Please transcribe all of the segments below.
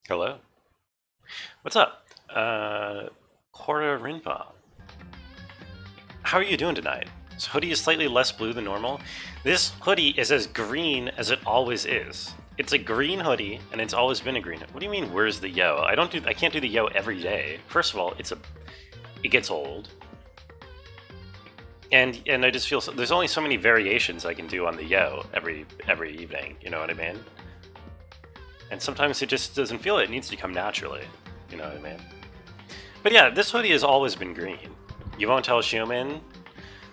Hello. What's up? Danganronpa. How are you doing tonight? This hoodie is slightly less blue than normal. This hoodie is as green as it always is. It's a green hoodie, and it's always been a green. What do you mean? Where's the yo? I can't do the yo every day. First of all, it gets old, and I just feel there's only so many variations I can do on the yo every evening. You know what I mean? And sometimes it just doesn't feel it. It needs to come naturally. You know what I mean? But yeah, this hoodie has always been green. You won't tell Schumann?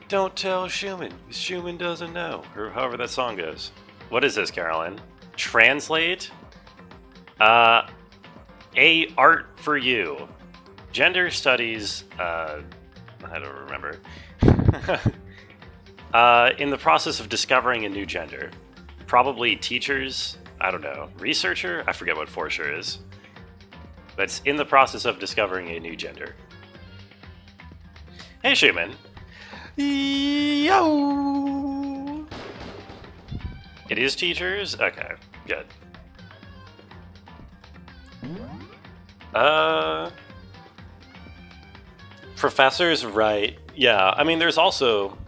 Don't tell Schumann. Schumann doesn't know. Or however that song goes. What is this, Carolyn? Translate? A art for you. Gender studies, I don't remember. In the process of discovering a new gender. Probably teachers, I don't know. Researcher? I forget what for sure is. But it's in the process of discovering a new gender. Hey, Schumann. Yo! It is teachers? Okay, good. Professors, right. Yeah, I mean, there's also...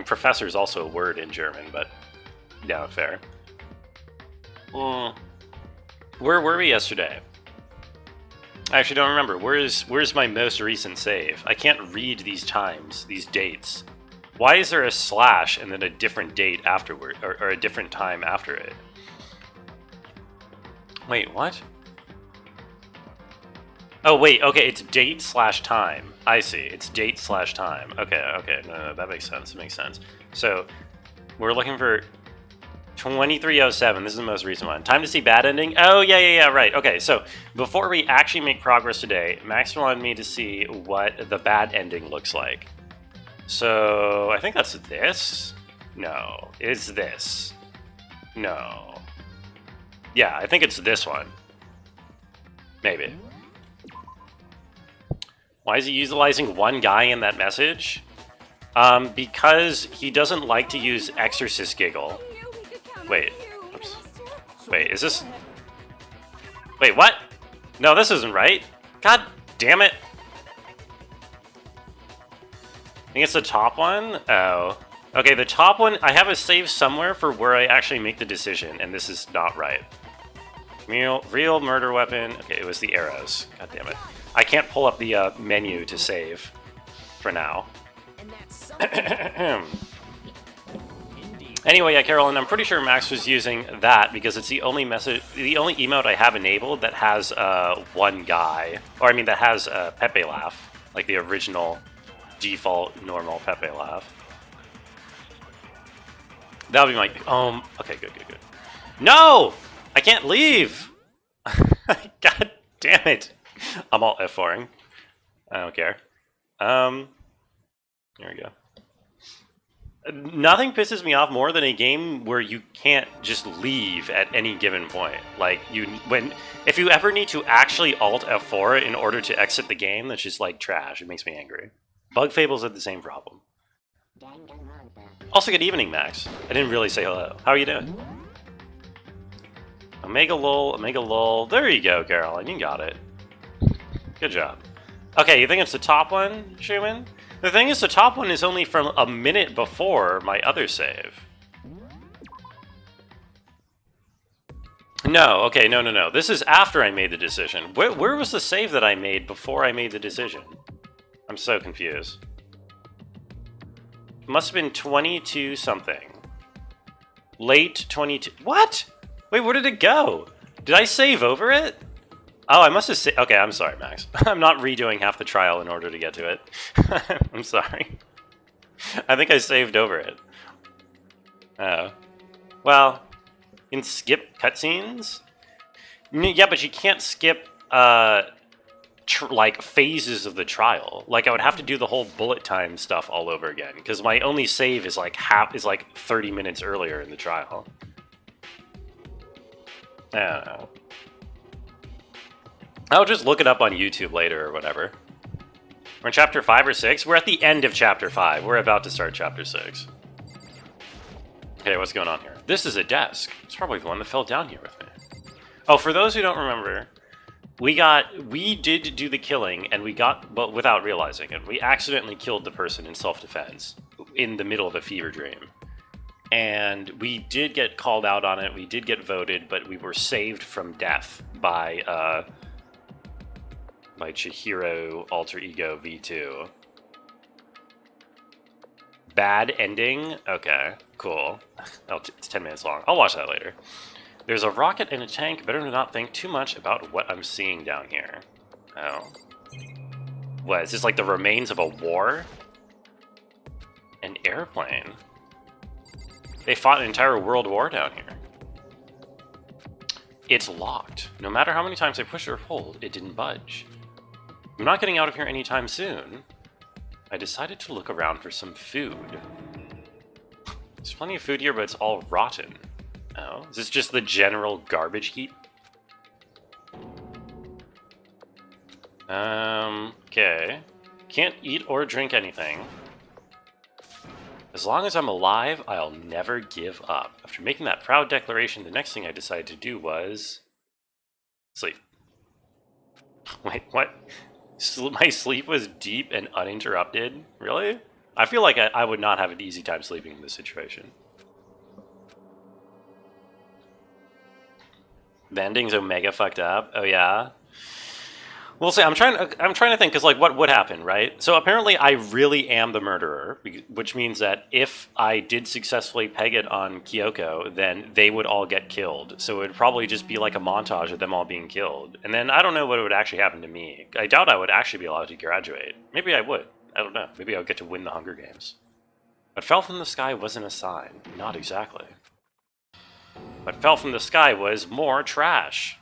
professor's also a word in German, but... Yeah, fair. Where were we yesterday? I actually don't remember. Where's my most recent save? I can't read these times, these dates. Why is there a slash and then a different date afterward, or a different time after it? Wait, what? Oh, wait, okay, it's date slash time. I see, it's date slash time. Okay, no, that makes sense, it makes sense. So, we're looking for 2307, this is the most recent one. Time to see bad ending? Oh, yeah, right. Okay, so before we actually make progress today, Max wanted me to see what the bad ending looks like. So, I think that's this? No, it's this. No. Yeah, I think it's this one. Maybe. Why is he utilizing one guy in that message? Because he doesn't like to use Exorcist Giggle. Wait. Oops. Wait, is this... Wait, what? No, this isn't right. God damn it. I think it's the top one? Oh. Okay, the top one, I have a save somewhere for where I actually make the decision, and this is not right. Real murder weapon. Okay, it was the arrows. God damn it. I can't pull up the menu to save for now. Anyway, yeah, Carolyn, I'm pretty sure Max was using that because it's the only emote I have enabled that has one guy, or I mean that has Pepe laugh, like the original default normal Pepe laugh. That'll be my okay, good. No, I can't leave. God damn it. I'm all F4ing. I don't care. Here we go. Nothing pisses me off more than a game where you can't just leave at any given point. Like, if you ever need to actually Alt F4 in order to exit the game, that's just like trash. It makes me angry. Bug Fables had the same problem. Also, good evening, Max. I didn't really say hello. How are you doing? Omega lol. There you go, Caroline. You got it. Good job. Okay, you think it's the top one, Schumann? The thing is, the top one is only from a minute before my other save. No, okay, no. This is after I made the decision. Where was the save that I made before I made the decision? I'm so confused. It must have been 22 something. Late 22. What? Wait, where did it go? Did I save over it? Oh, I must have saved... Okay, I'm sorry, Max. I'm not redoing half the trial in order to get to it. I'm sorry. I think I saved over it. Oh. Well, you can skip cutscenes? Yeah, but you can't skip, like, phases of the trial. Like, I would have to do the whole bullet time stuff all over again, because my only save is, like, 30 minutes earlier in the trial. I don't know. I'll just look it up on YouTube later or whatever. We're in chapter 5 or 6? We're at the end of chapter 5. We're about to start chapter 6. Okay, what's going on here? This is a desk. It's probably the one that fell down here with me. Oh, for those who don't remember, we did do the killing, and but without realizing it, we accidentally killed the person in self-defense in the middle of a fever dream. And we did get called out on it, we did get voted, but we were saved from death by Chihiro Alter Ego V2. Bad ending? Okay, cool. Oh, it's 10 minutes long. I'll watch that later. There's a rocket in a tank. Better not think too much about what I'm seeing down here. Oh. What, is this like the remains of a war? An airplane? They fought an entire world war down here. It's locked. No matter how many times I pushed or pulled, it didn't budge. I'm not getting out of here anytime soon. I decided to look around for some food. There's plenty of food here, but it's all rotten. Oh, is this just the general garbage heap? Okay. Can't eat or drink anything. As long as I'm alive, I'll never give up. After making that proud declaration, the next thing I decided to do was... sleep. Wait, what? My sleep was deep and uninterrupted? Really? I feel like I would not have an easy time sleeping in this situation. The ending's Omega fucked up? Oh yeah? We'll see. I'm trying to think, because like, what would happen, right? So apparently I really am the murderer, which means that if I did successfully peg it on Kyoko, then they would all get killed. So it would probably just be like a montage of them all being killed. And then I don't know what would actually happen to me. I doubt I would actually be allowed to graduate. Maybe I would. I don't know. Maybe I would get to win the Hunger Games. What fell from the sky wasn't a sign. Not exactly. What fell from the sky was more trash.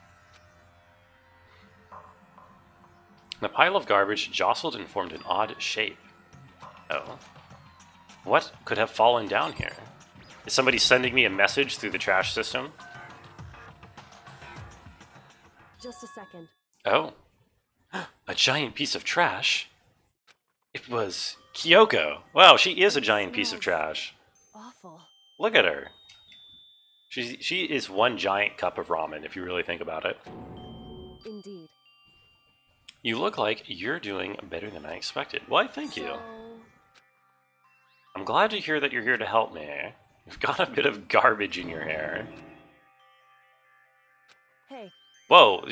The pile of garbage jostled and formed an odd shape. Oh. What could have fallen down here? Is somebody sending me a message through the trash system? Just a second. Oh. A giant piece of trash? It was Kyoko. Wow, she is a giant piece of trash. Awful. Look at her. She is one giant cup of ramen, if you really think about it. Indeed. You look like you're doing better than I expected. Why, thank you. I'm glad to hear that you're here to help me. You've got a bit of garbage in your hair. Hey. Whoa,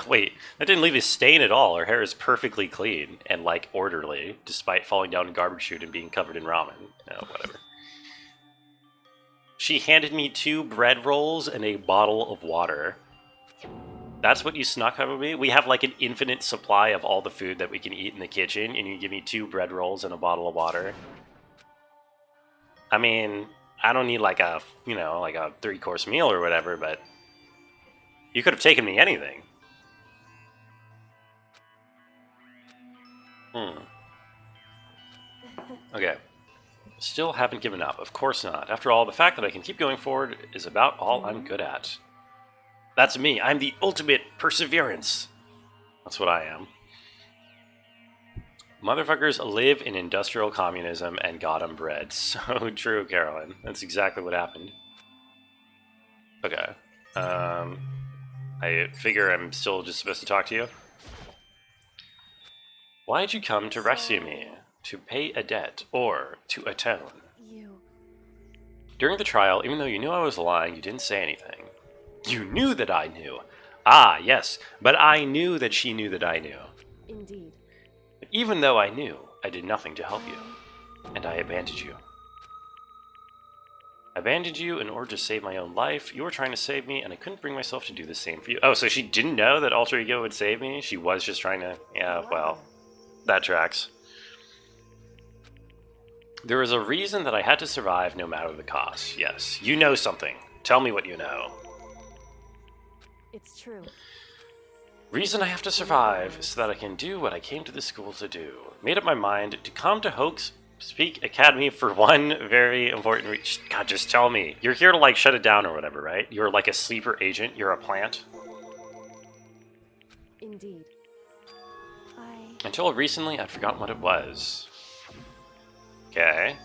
wait, that didn't leave a stain at all. Her hair is perfectly clean and, like, orderly, despite falling down a garbage chute and being covered in ramen. Oh, whatever. She handed me 2 bread rolls and a bottle of water. That's what you snuck out of me? We have like an infinite supply of all the food that we can eat in the kitchen, and you give me 2 bread rolls and a bottle of water. I mean, I don't need like a, like a 3-course meal or whatever, but you could have taken me anything. Okay. Still haven't given up. Of course not. After all, the fact that I can keep going forward is about all I'm good at. That's me. I'm the ultimate perseverance. That's what I am. Motherfuckers live in industrial communism and got 'em bread. So true, Carolyn. That's exactly what happened. Okay. I figure I'm still just supposed to talk to you. Why'd you come to rescue me? To pay a debt or to atone? During the trial, even though you knew I was lying, you didn't say anything. You knew that I knew. Ah, yes, but I knew that she knew that I knew. Indeed. But even though I knew, I did nothing to help you. And I abandoned you. I abandoned you in order to save my own life. You were trying to save me, and I couldn't bring myself to do the same for you. Oh, so she didn't know that Alter Ego would save me? She was just trying to... Yeah, well, that tracks. There was a reason that I had to survive no matter the cost. Yes, you know something. Tell me what you know. It's true. Reason I have to survive so that I can do what I came to this school to do. Made up my mind to come to Hoax Speak Academy for one very important reason. God, just tell me. You're here to, like, shut it down or whatever, right? You're like a sleeper agent. You're a plant. Indeed. Until recently, I'd forgotten what it was. Okay.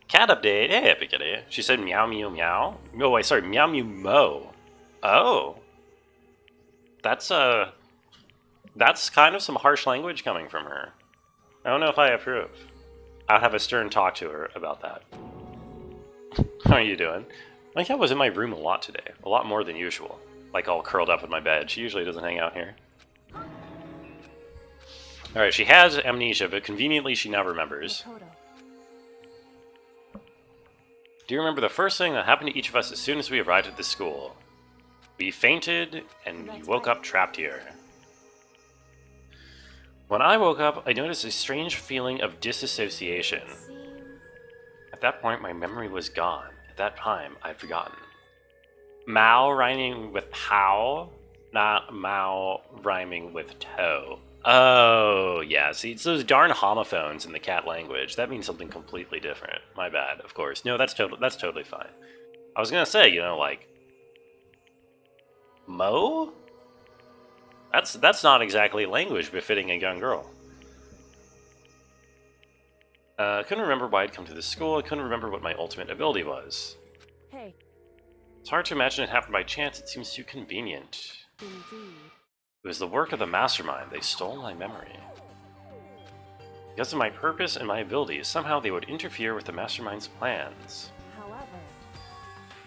Cat update. Hey, Epic Kitty. She said meow meow meow. No, wait, sorry, meow meow mo. Oh. That's kind of some harsh language coming from her. I don't know if I approve. I'll have a stern talk to her about that. How are you doing? My cat was in my room a lot today. A lot more than usual. Like all curled up in my bed. She usually doesn't hang out here. Alright, she has amnesia, but conveniently she now remembers. Makoto. Do you remember the first thing that happened to each of us as soon as we arrived at the school? We fainted, and we woke up trapped here. When I woke up, I noticed a strange feeling of disassociation. At that point, my memory was gone. At that time, I'd forgotten. Mao rhyming with pow, not Mao rhyming with toe. Oh, yeah, see, it's those darn homophones in the cat language. That means something completely different. My bad, of course. No, that's totally fine. I was gonna say, you know, like, Mo? That's not exactly language befitting a young girl. Couldn't remember why I'd come to this school. I couldn't remember what my ultimate ability was. Hey. It's hard to imagine it happened by chance. It seems too convenient. Indeed. It was the work of the mastermind. They stole my memory. Because of my purpose and my abilities, somehow they would interfere with the mastermind's plans. However.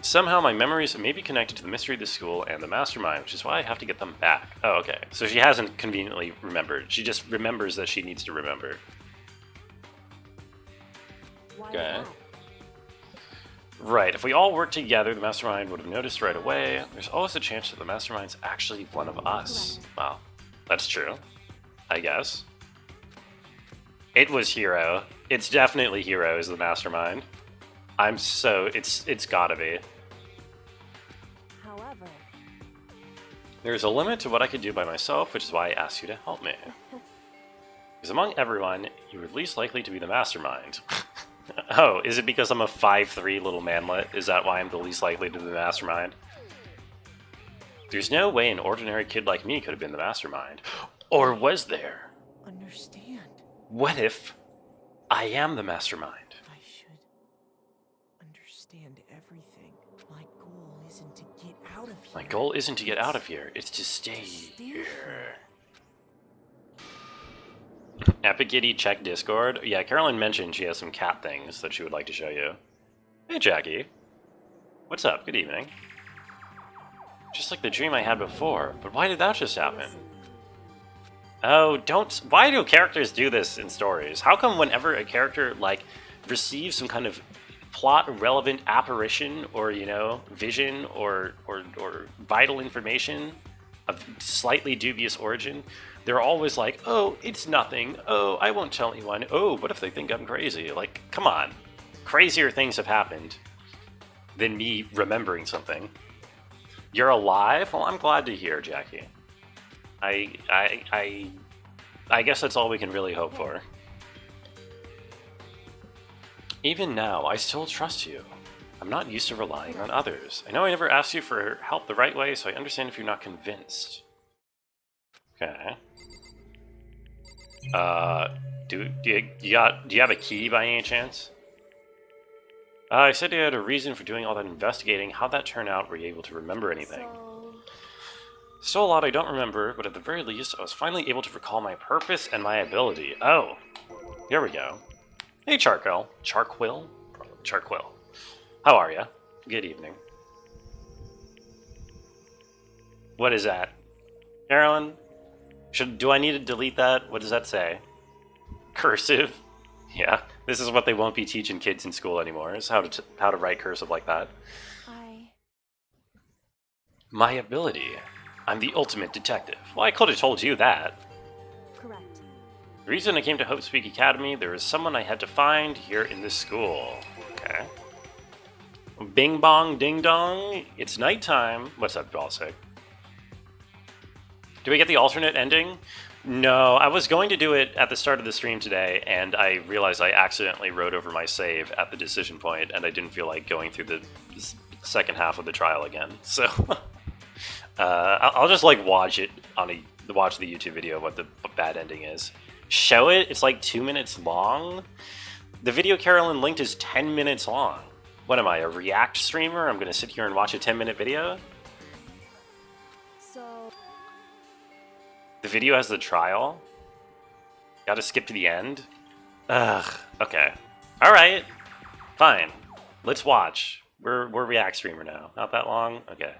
Somehow my memories may be connected to the mystery of the school and the mastermind, which is why I have to get them back. Oh, okay. So she hasn't conveniently remembered. She just remembers that she needs to remember. Why Okay. that? Right, if we all worked together, the mastermind would have noticed right away. There's always a chance that the mastermind's actually one of us. Well, that's true. I guess. It was Hiro. It's definitely Hiro is the mastermind. It's gotta be. However. There's a limit to what I could do by myself, which is why I asked you to help me. Because among everyone, you were least likely to be the mastermind. Oh, is it because I'm a 5'3" little manlet? Is that why I'm the least likely to be the mastermind? There's no way an ordinary kid like me could have been the mastermind. Or was there? Understand. What if I am the mastermind? I should understand everything. My goal isn't to get out of here. My goal isn't to get out of here, it's to stay here. Epic Kitty, check Discord. Yeah, Carolyn mentioned she has some cat things that she would like to show you. Hey, Jackie. What's up? Good evening. Just like the dream I had before, but why did that just happen? Oh, why do characters do this in stories? How come whenever a character, like, receives some kind of plot-relevant apparition or, you know, vision or vital information of slightly dubious origin, they're always like, oh, it's nothing. Oh, I won't tell anyone. Oh, what if they think I'm crazy? Like, come on. Crazier things have happened than me remembering something. You're alive? Well, I'm glad to hear, Jackie. I guess that's all we can really hope for. Even now, I still trust you. I'm not used to relying on others. I know I never asked you for help the right way, so I understand if you're not convinced. Okay. Do you have a key by any chance? I said you had a reason for doing all that investigating. How'd that turn out? Were you able to remember anything? Still a lot I don't remember, but at the very least, I was finally able to recall my purpose and my ability. Oh, here we go. Hey, Charquill. Charquill? Charquill. How are ya? Good evening. What is that? Carolyn? Do I need to delete that? What does that say? Cursive? Yeah, this is what they won't be teaching kids in school anymore, is how to write cursive like that. My ability. I'm the ultimate detective. Well, I could have told you that. Correct. The reason I came to Hope Speak Academy, there is someone I had to find here in this school. Okay. Bing bong ding dong, it's nighttime. What's up, Balsic? Do we get the alternate ending? No, I was going to do it at the start of the stream today, and I realized I accidentally wrote over my save at the decision point, and I didn't feel like going through the second half of the trial again. So I'll just like watch the YouTube video of what the bad ending is. Show it. It's like 2 minutes long. The video Carolyn linked is 10 minutes long. What am I, a React streamer? I'm going to sit here and watch a 10-minute video? So, The video has the trial? Gotta skip to the end? Ugh, okay. Alright, fine. Let's watch. We're React streamer now. Not that long? Okay.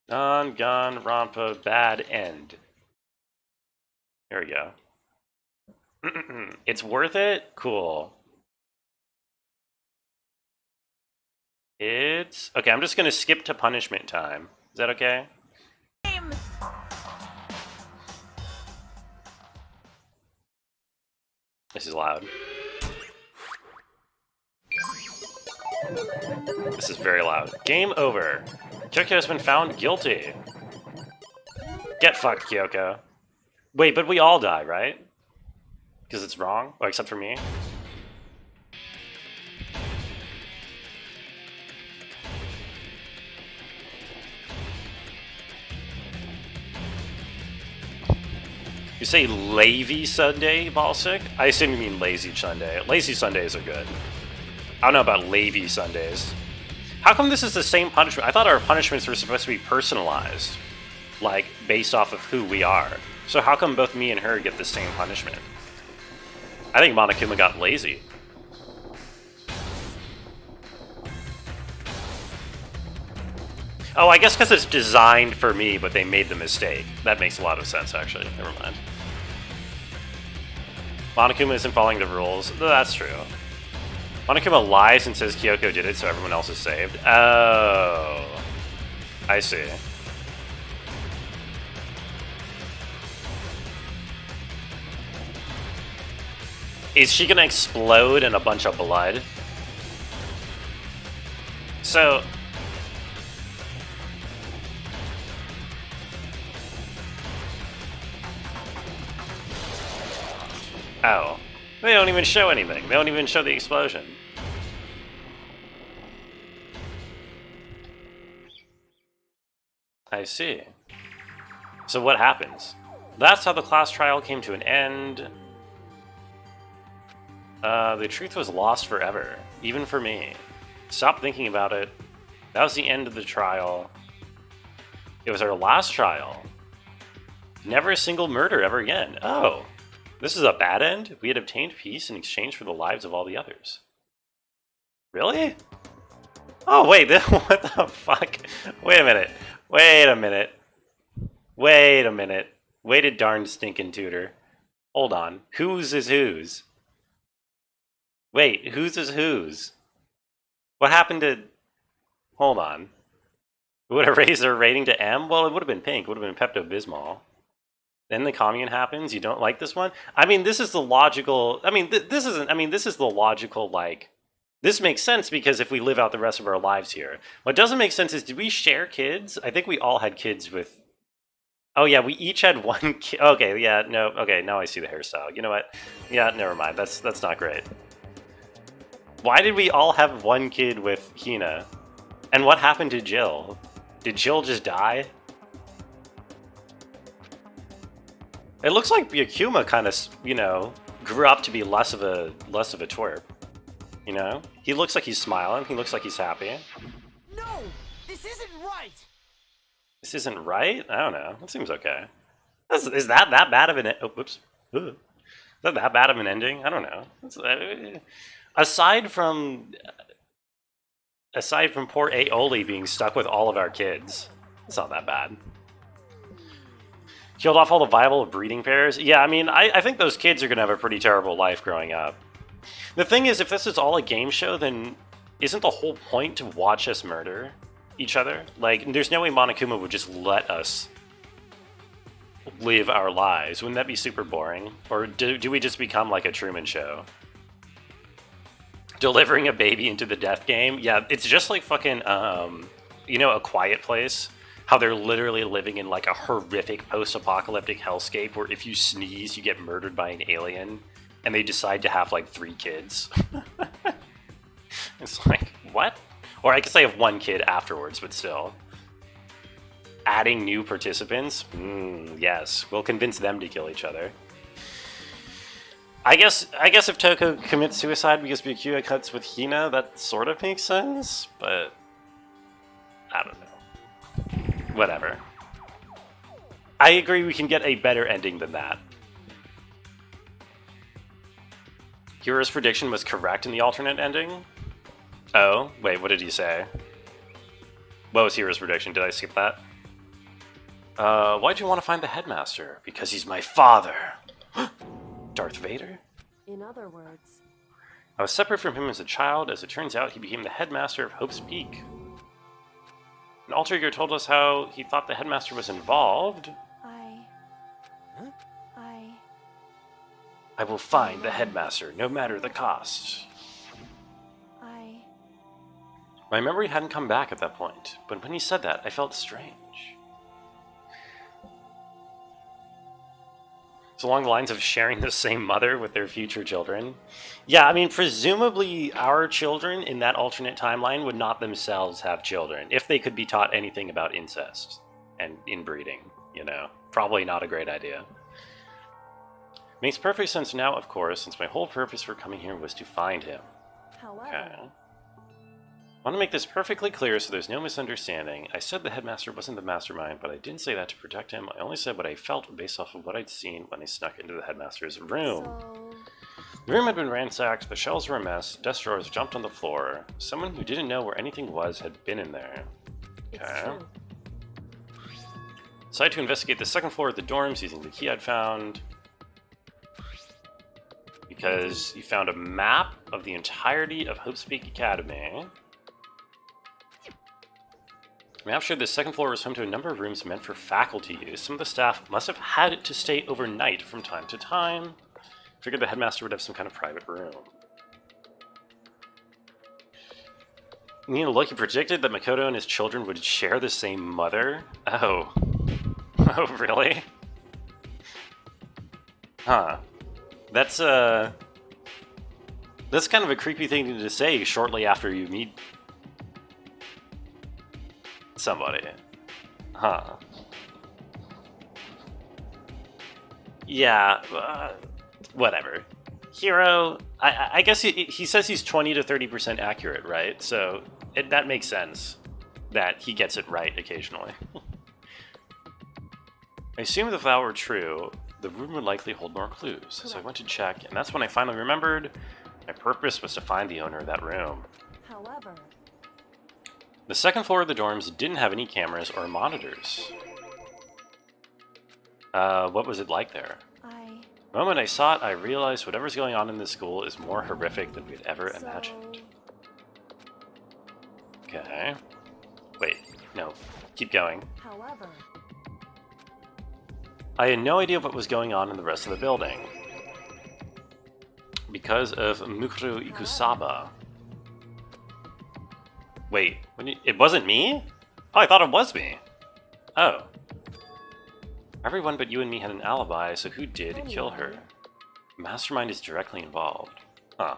Danganronpa bad end. Here we go. It's worth it? Cool. It's... Okay, I'm just gonna skip to punishment time. Is that okay? This is loud. This is very loud. Game over. Kyoko has been found guilty. Get fucked, Kyoko. Wait, but we all die, right? Because it's wrong? Oh, except for me? You say Lazy Sunday, Balsic? I assume you mean Lazy Sunday. Lazy Sundays are good. I don't know about Lazy Sundays. How come this is the same punishment? I thought our punishments were supposed to be personalized. Like, based off of who we are. So how come both me and her get the same punishment? I think Monokuma got lazy. Oh, I guess because it's designed for me, but they made the mistake. That makes a lot of sense, actually. Never mind. Monokuma isn't following the rules. That's true. Monokuma lies and says Kyoko did it, so everyone else is saved. Oh. I see. Is she gonna explode in a bunch of blood? So... Oh. They don't even show anything. They don't even show the explosion. I see. So what happens? That's how the class trial came to an end. The truth was lost forever, even for me. Stop thinking about it. That was the end of the trial. It was our last trial. Never a single murder ever again. Oh, this is a bad end? We had obtained peace in exchange for the lives of all the others. Really? Oh, wait, what the fuck? Wait a minute. Wait a minute. Wait a minute. Wait a darn stinking tutor. Hold on. Whose is whose? Wait, whose is whose? What happened to... Hold on. It would have raised their rating to M? Well, it would have been pink. It would have been Pepto-Bismol. Then the commune happens. You don't like this one? I mean, this is the logical... I mean, this isn't... I mean, this is the logical, like... This makes sense because if we live out the rest of our lives here. What doesn't make sense is, did we share kids? I think we all had kids with... Oh, yeah, we each had one kid. Okay, yeah, no. Okay, now I see the hairstyle. You know what? Yeah, never mind. That's not great. Why did we all have one kid with Hina? And what happened to Jill? Did Jill just die? It looks like Yakuma kind of, you know, grew up to be less of a twerp. You know? He looks like he's smiling. He looks like he's happy. No! This isn't right! This isn't right? I don't know. That seems okay. Is that bad of an... Oh, whoops. Is that bad of an ending? I don't know. Aside from poor Aoli being stuck with all of our kids, it's not that bad. Killed off all the viable breeding pairs? Yeah, I mean, I think those kids are going to have a pretty terrible life growing up. The thing is, if this is all a game show, then isn't the whole point to watch us murder each other? Like, there's no way Monokuma would just let us live our lives. Wouldn't that be super boring? Or do we just become like a Truman Show? Delivering a baby into the death game? Yeah, it's just like fucking, you know, A Quiet Place? How they're literally living in like a horrific post-apocalyptic hellscape where if you sneeze, you get murdered by an alien, and they decide to have like 3 kids. It's like, what? Or I guess I have 1 kid afterwards, but still. Adding new participants? Yes, we'll convince them to kill each other. I guess if Toko commits suicide because Byakuya cuts with Hina, that sort of makes sense, but Whatever. I agree we can get a better ending than that. Hero's prediction was correct in the alternate ending? Oh, wait, what did he say? What was Hero's prediction? Did I skip that? Why'd you want to find the headmaster? Because he's my father. Darth Vader? In other words, I was separate from him as a child. As it turns out, he became the headmaster of Hope's Peak. An alter ego told us how he thought the headmaster was involved. I will find the headmaster, no matter the cost. My memory hadn't come back at that point, but when he said that, I felt strange. It's along the lines of sharing the same mother with their future children. Yeah, I mean, presumably our children in that alternate timeline would not themselves have children, if they could be taught anything about incest and inbreeding, you know. Probably not a great idea. Makes perfect sense now, of course, since my whole purpose for coming here was to find him. however, Okay. I want to make this perfectly clear so there's no misunderstanding. I said the headmaster wasn't the mastermind, but I didn't say that to protect him. I only said what I felt based off of what I'd seen when I snuck into the headmaster's room. so The room had been ransacked, the shelves were a mess, desk drawers jumped on the floor. Someone who didn't know where anything was had been in there. it's Okay. true. Decided to investigate the second floor of the dorms using the key I'd found. Because you found a map of the entirety of Hope's Peak Academy. The map showed the second floor was home to a number of rooms meant for faculty use. Some of the staff must have had to stay overnight from time to time. Figured the headmaster would have some kind of private room. You mean, Loki predicted that Makoto and his children would share the same mother? Oh. Oh, really? Huh. That's kind of a creepy thing to say shortly after you meet somebody. Huh. Yeah, whatever. Hero, I guess he says he's 20 to 30% accurate, right? So that makes sense that he gets it right occasionally. I assumed if that were true, the room would likely hold more clues. So I went to check, and that's when I finally remembered my purpose was to find the owner of that room. However, The second floor of the dorms didn't have any cameras or monitors. What was it like there? The moment I saw it, I realized whatever's going on in this school is more horrific than we'd ever imagined. Okay. Wait, no. Keep going. However, I had no idea what was going on in the rest of the building. Because of Mukuro Ikusaba. Wait, it wasn't me? Oh, I thought it was me. Oh. Everyone but you and me had an alibi, so who did kill her? Mastermind is directly involved. Huh.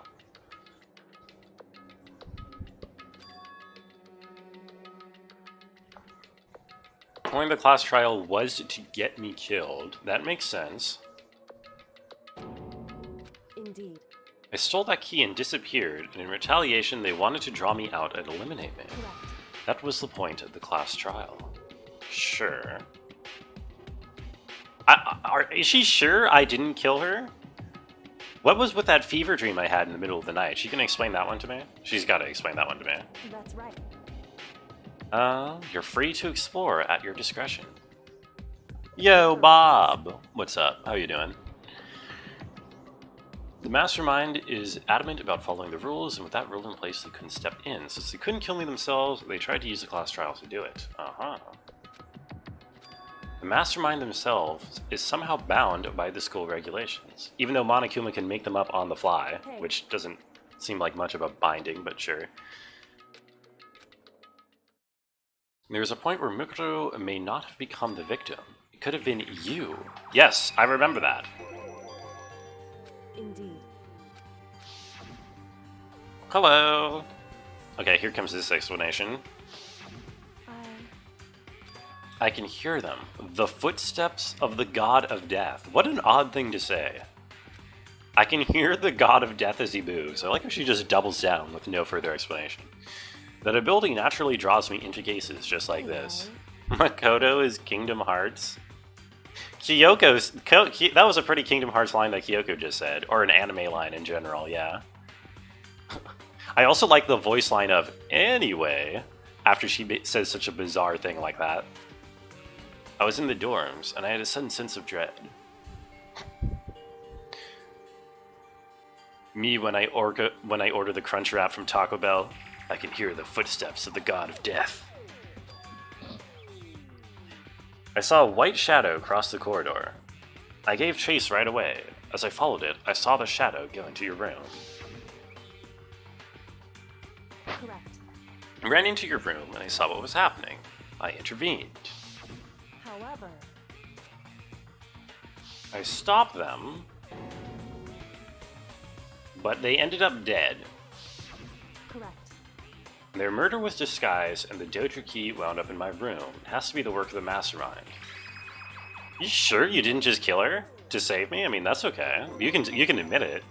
Point of the class trial was to get me killed. That makes sense. indeed. I stole that key and disappeared, and in retaliation they wanted to draw me out and eliminate me. Correct. That was the point of the class trial. Sure. Is she sure I didn't kill her? What was with that fever dream I had in the middle of the night? She can explain that one to me? She's got to explain that one to me. That's right. You're free to explore at your discretion. Yo, Bob! What's up? How you doing? The mastermind is adamant about following the rules, and with that rule in place, they couldn't step in. Since they couldn't kill me themselves, they tried to use the class trial to do it. The mastermind themselves is somehow bound by the school regulations, even though Monokuma can make them up on the fly, which doesn't seem like much of a binding, but sure. There's a point where Mukuro may not have become the victim. It could have been you. Yes, I remember that. Indeed. Hello. Okay, here comes this explanation. I can hear them. The footsteps of the god of death. What an odd thing to say. I can hear the god of death as he moves. I like how she just doubles down with no further explanation. That ability naturally draws me into cases just like this. Makoto is Kingdom Hearts. That was a pretty Kingdom Hearts line that Kyoko just said, or an anime line in general, yeah. I also like the voice line of "anyway" after she says such a bizarre thing like that. I was in the dorms, and I had a sudden sense of dread. Me when I order the crunch wrap from Taco Bell, I can hear the footsteps of the god of death. I saw a white shadow cross the corridor. I gave chase right away. As I followed it, I saw the shadow go into your room. Correct. I ran into your room and I saw what was happening. I intervened. However, I stopped them, but they ended up dead. correct. Their murder was disguised, and the dojo key wound up in my room. It has to be the work of the mastermind. You sure you didn't just kill her to save me? I mean, that's okay. You can admit it.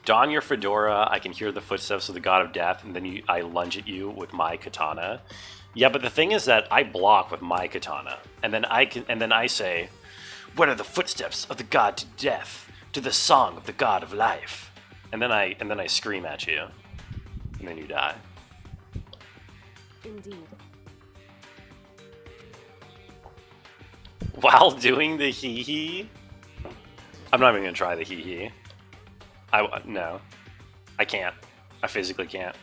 Don your fedora. I can hear the footsteps of the god of death, and then I lunge at you with my katana. Yeah, but the thing is that I block with my katana, and then I say, "What are the footsteps of the god to death? To the song of the god of life." And then I scream at you. And then you die. Indeed. While doing the hee-hee? I'm not even gonna try the hee-hee. No. I can't. I physically can't.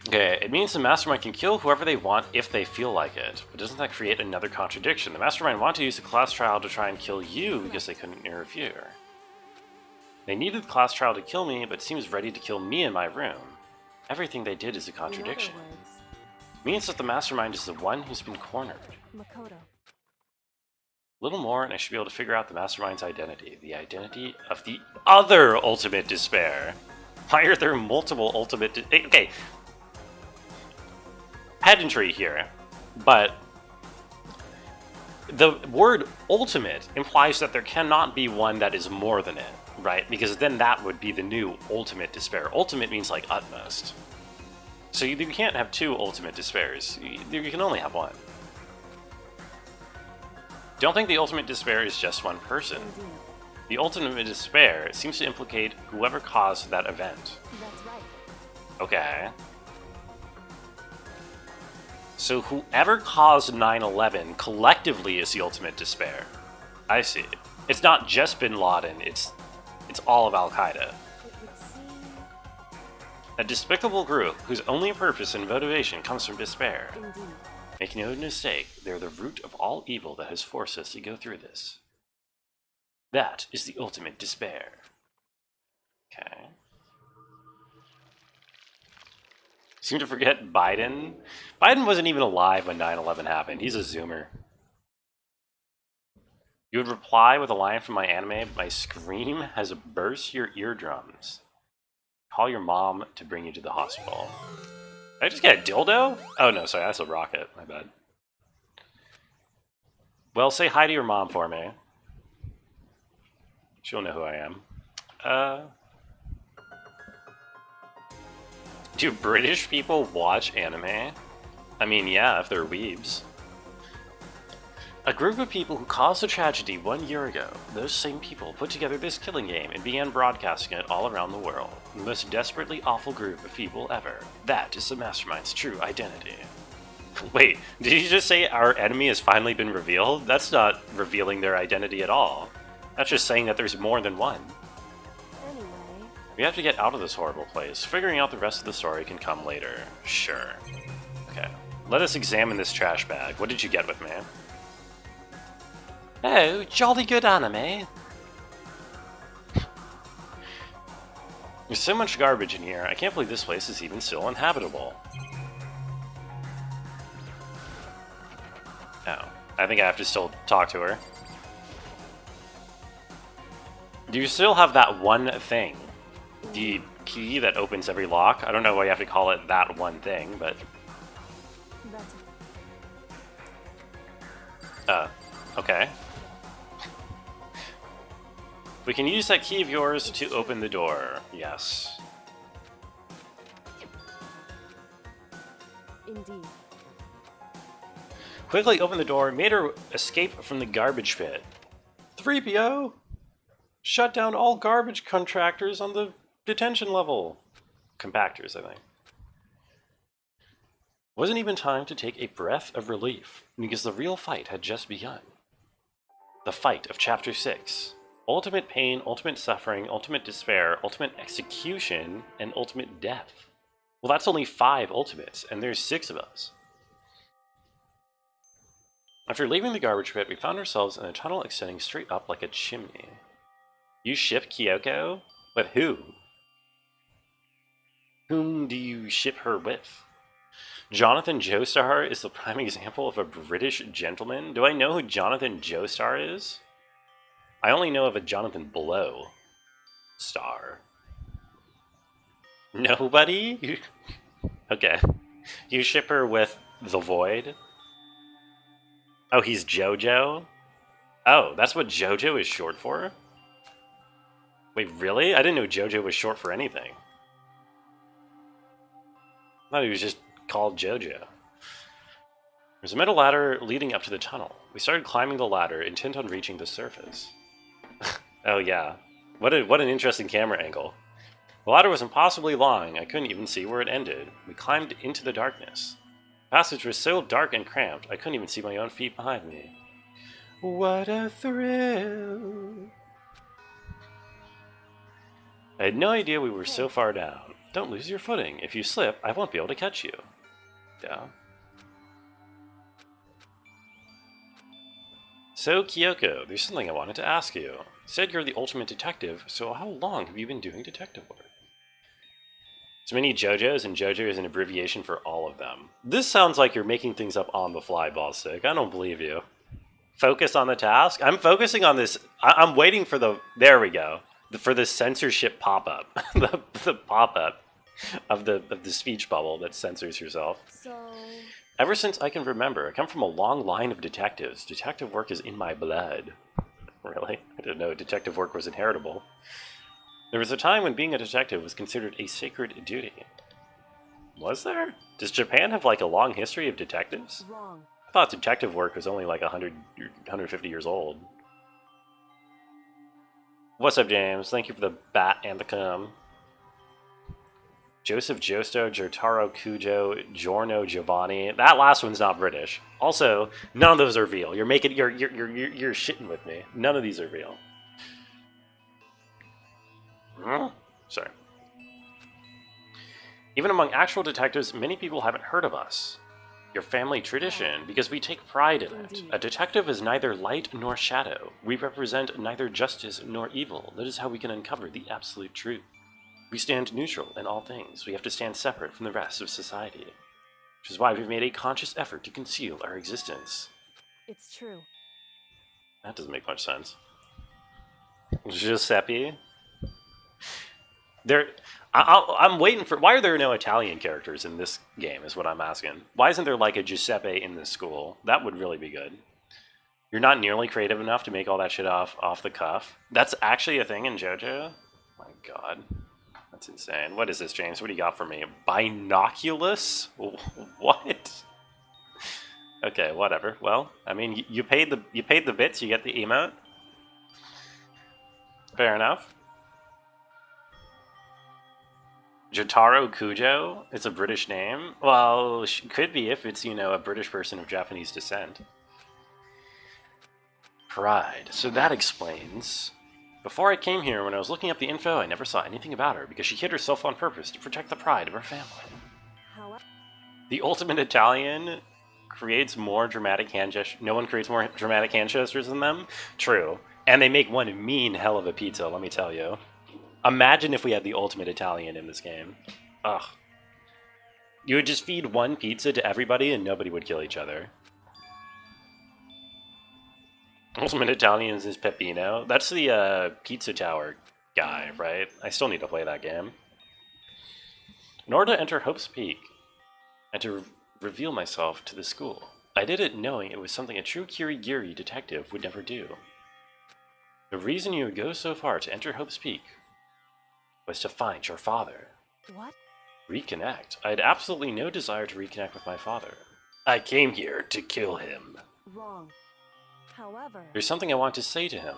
Okay, it means the mastermind can kill whoever they want if they feel like it. But doesn't that create another contradiction? The mastermind wanted to use the class trial to try and kill you because they couldn't interfere. They needed the class trial to kill me, but seems ready to kill me in my room. Everything they did is a contradiction. In other words, Means that the mastermind is the one who's been cornered. Makoto. A little more, and I should be able to figure out the mastermind's identity. The identity of the other ultimate despair. Why are there multiple ultimate... Okay. Pedantry here, but... the word ultimate implies that there cannot be one that is more than it, right? Because then that would be the new ultimate despair. Ultimate means like utmost. So you can't have two ultimate despairs. You can only have one. Don't think the ultimate despair is just one person. Indeed. The ultimate despair seems to implicate whoever caused that event. That's right. Okay. So whoever caused 9/11 collectively is the ultimate despair. I see. It's not just Bin Laden, it's all of Al-Qaeda. It would seem A despicable group whose only purpose and motivation comes from despair. indeed. Make no mistake, they're the root of all evil that has forced us to go through this. That is the ultimate despair. Okay. Seem to forget Biden. Biden wasn't even alive when 9/11 happened. He's a zoomer. You would reply with a line from my anime, "My scream has burst your eardrums. Call your mom to bring you to the hospital." Did I just get a dildo? Oh no, sorry, that's a rocket. My bad. Well, say hi to your mom for me. She'll know who I am. Do British people watch anime? I mean, yeah, if they're weebs. A group of people who caused a tragedy 1 year ago, those same people put together this killing game and began broadcasting it all around the world. The most desperately awful group of people ever. That is the mastermind's true identity. Wait, did you just say our enemy has finally been revealed? That's not revealing their identity at all. That's just saying that there's more than one. Anyway, We have to get out of this horrible place. Figuring out the rest of the story can come later. Sure. Okay. Let us examine this trash bag. What did you get with me? Oh, jolly good anime. There's so much garbage in here. I can't believe this place is even still inhabitable. Oh. I think I have to still talk to her. Do you still have that one thing? The key that opens every lock? I don't know why you have to call it that one thing, but... that's okay. We can use that key of yours to open the door. Yes. Indeed. Quickly opened the door, made her escape from the garbage pit. 3PO! Shut down all garbage contractors on the detention level. Compactors, I think. Wasn't even time to take a breath of relief, because the real fight had just begun. The fight of Chapter 6. Ultimate pain, ultimate suffering, ultimate despair, ultimate execution, and ultimate death. Well, that's only 5 ultimates, and there's 6 of us. After leaving the garbage pit, we found ourselves in a tunnel extending straight up like a chimney. You ship Kyoko? But who? Whom do you ship her with? Jonathan Joestar is the prime example of a British gentleman. Do I know who Jonathan Joestar is? I only know of a Jonathan Blow star. Nobody? Okay. You ship her with the Void? Oh, he's JoJo? Oh, that's what JoJo is short for? Wait, really? I didn't know JoJo was short for anything. I thought he was just called JoJo. There's a metal ladder leading up to the tunnel. We started climbing the ladder, intent on reaching the surface. Oh yeah. What an interesting camera angle. The ladder was impossibly long, I couldn't even see where it ended. We climbed into the darkness. The passage was so dark and cramped, I couldn't even see my own feet behind me. What a thrill! I had no idea we were so far down. Don't lose your footing. If you slip, I won't be able to catch you. Yeah. So, Kyoko, there's something I wanted to ask you. You said you're the ultimate detective, so how long have you been doing detective work? There's many JoJos, and JoJo is an abbreviation for all of them. This sounds like you're making things up on the fly, Ballstick. I don't believe you. Focus on the task? I'm focusing on this. I'm waiting for the... There we go. For the censorship pop-up. the pop-up of the speech bubble that censors yourself. So... Ever since I can remember, I come from a long line of detectives. Detective work is in my blood. Really? I didn't know detective work was inheritable. There was a time when being a detective was considered a sacred duty. Was there? Does Japan have like a long history of detectives? Wrong. I thought detective work was only like 150 years old. What's up, James? Thank you for the bat and the cum. Joseph Joestar, Jotaro Kujo, Giorno Giovanni. That last one's not British. Also, none of those are real. You're shitting with me. None of these are real. Sorry. Even among actual detectives, many people haven't heard of us. Your family tradition, because we take pride in it. A detective is neither light nor shadow. We represent neither justice nor evil. That is how we can uncover the absolute truth. We stand neutral in all things. We have to stand separate from the rest of society. Which is why we've made a conscious effort to conceal our existence. It's true. That doesn't make much sense. Giuseppe? I'm waiting for... Why are there no Italian characters in this game, is what I'm asking. Why isn't there like a Giuseppe in this school? That would really be good. You're not nearly creative enough to make all that shit off the cuff. That's actually a thing in JoJo? My god. That's insane. What is this, James? What do you got for me? Binoculus? What? Okay, whatever. Well, I mean, you paid the bits, you get the emote. Fair enough. Jotaro Kujo? It's a British name? Well, could be if it's, a British person of Japanese descent. Pride. So that explains... Before I came here, when I was looking up the info, I never saw anything about her, because she hid herself on purpose to protect the pride of her family. However... The ultimate Italian creates more dramatic hand gestures. No one creates more dramatic hand gestures than them? True. And they make one mean hell of a pizza, let me tell you. Imagine if we had the ultimate Italian in this game. Ugh. You would just feed one pizza to everybody and nobody would kill each other. Ultimate Italian is Peppino. That's the Pizza Tower guy, right? I still need to play that game. In order to enter Hope's Peak, and to reveal myself to the school, I did it knowing it was something a true Kirigiri detective would never do. The reason you would go so far to enter Hope's Peak was to find your father. What? Reconnect? I had absolutely no desire to reconnect with my father. I came here to kill him. Wrong. However, There's something I want to say to him.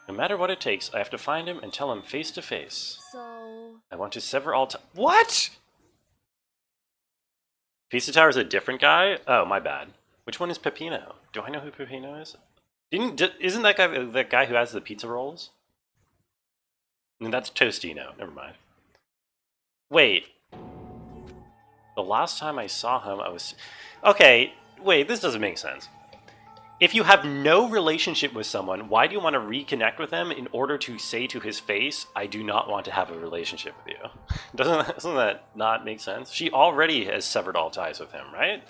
No matter what it takes, I have to find him and tell him face to face. So... I want to sever all What?! Pizza Tower is a different guy? Oh, my bad. Which one is Peppino? Do I know who Peppino is? Isn't that guy who has the pizza rolls? And that's Tostino. Never mind. Wait. The last time I saw him, I was... Okay, wait, this doesn't make sense. If you have no relationship with someone, why do you want to reconnect with them in order to say to his face, I do not want to have a relationship with you? Doesn't that not make sense? She already has severed all ties with him, right?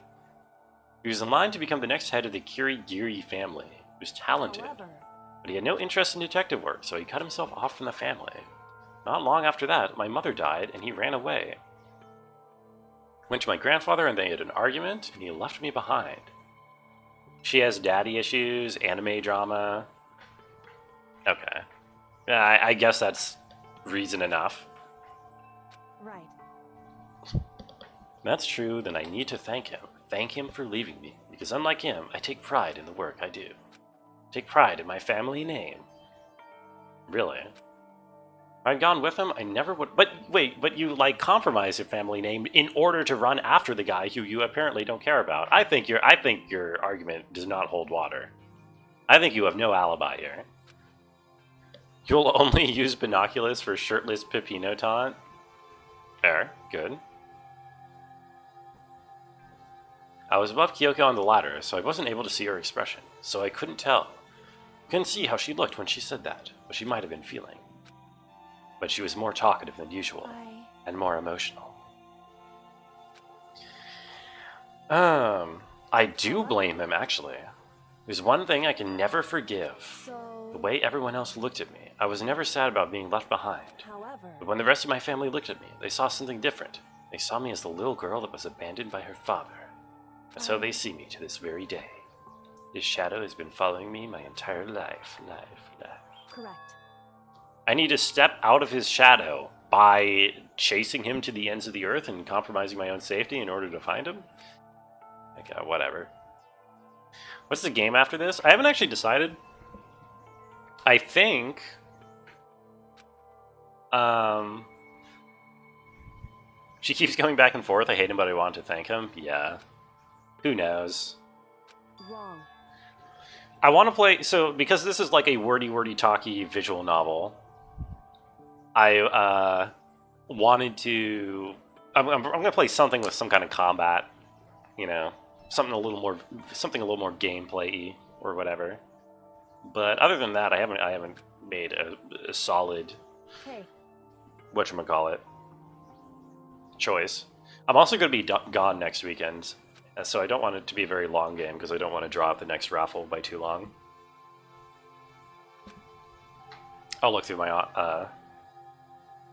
He was in line to become the next head of the Kirigiri family. He was talented, but he had no interest in detective work, so he cut himself off from the family. Not long after that, my mother died, and he ran away. Went to my grandfather, and they had an argument, and he left me behind. She has daddy issues, anime drama. Okay. I guess that's reason enough. Right. That's true, then I need to thank him. Thank him for leaving me, because unlike him, I take pride in the work I do. Take pride in my family name. Really? If I'd gone with him, I never would... But wait, but you, like, compromise your family name in order to run after the guy who you apparently don't care about. I think your argument does not hold water. I think you have no alibi here. You'll only use binoculars for shirtless Peppino taunt? Fair. Good. I was above Kyoko on the ladder, so I wasn't able to see her expression, so I couldn't tell. Couldn't see how she looked when she said that, what she might have been feeling. But she was more talkative than usual, and more emotional. I do blame him, actually. There's one thing I can never forgive. The way everyone else looked at me. I was never sad about being left behind. But when the rest of my family looked at me, they saw something different. They saw me as the little girl that was abandoned by her father. That's how they see me to this very day. This shadow has been following me my entire life. Correct. I need to step out of his shadow by chasing him to the ends of the earth and compromising my own safety in order to find him? Okay, whatever. What's the game after this? I haven't actually decided. I think... She keeps going back and forth. I hate him, but I want to thank him. Yeah. Who knows? Wrong. I want to play... So, because this is like a wordy talky visual novel, I wanted to... I'm going to play something with some kind of combat. You know, something a little more gameplay-y or whatever. But other than that, I haven't made a solid... Hey. Whatchamacallit. Choice. I'm also going to be gone next weekend, so I don't want it to be a very long game because I don't want to draw out the next raffle by too long. I'll look through my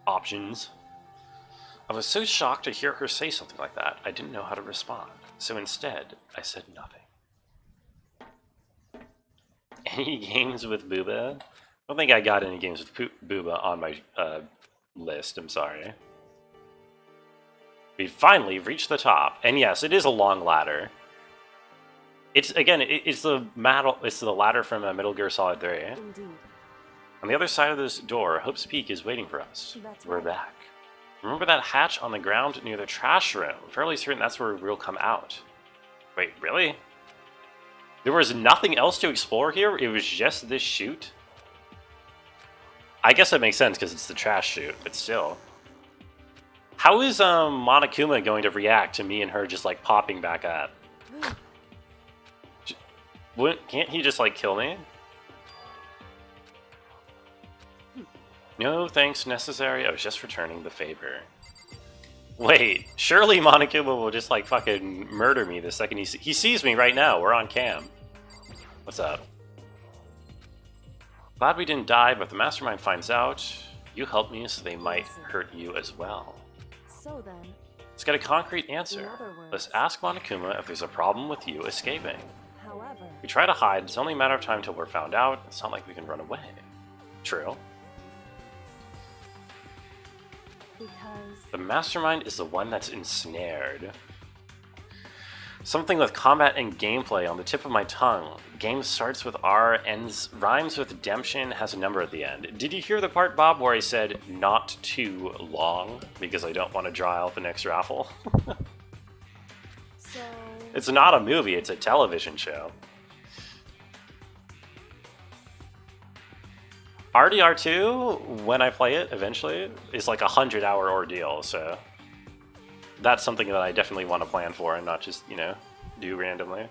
options. I was so shocked to hear her say something like that, I didn't know how to respond. So instead, I said nothing. Any games with Booba? I don't think I got any games with Booba on my list, I'm sorry. We finally reached the top, and yes, it is a long ladder. It's the ladder from Metal Gear Solid 3. Indeed. On the other side of this door, Hope's Peak is waiting for us. We're right. back. Remember that hatch on the ground near the trash room? I'm fairly certain that's where we'll come out. Wait, really? There was nothing else to explore here? It was just this chute? I guess that makes sense because it's the trash chute, but still. How is Monokuma going to react to me and her just like popping back up? Can't he just like kill me? No thanks necessary, I was just returning the favor. Wait, surely Monokuma will just like fucking murder me the second he sees me right now, we're on cam. What's up? Glad we didn't die, but if the mastermind finds out, you helped me so they might hurt you as well. So then... Let's get a concrete answer. In other words, Let's ask Monokuma if there's a problem with you escaping. however... We try to hide, it's only a matter of time till we're found out. It's not like we can run away. True. Because The mastermind is the one that's ensnared. Something with combat and gameplay on the tip of my tongue. Game starts with R, ends, rhymes with redemption, has a number at the end. Did you hear the part, Bob, where I said not too long? Because I don't want to draw out the next raffle. so It's not a movie, it's a television show. RDR2, when I play it eventually, is like a 100-hour ordeal, so that's something that I definitely want to plan for and not just, you know, do randomly.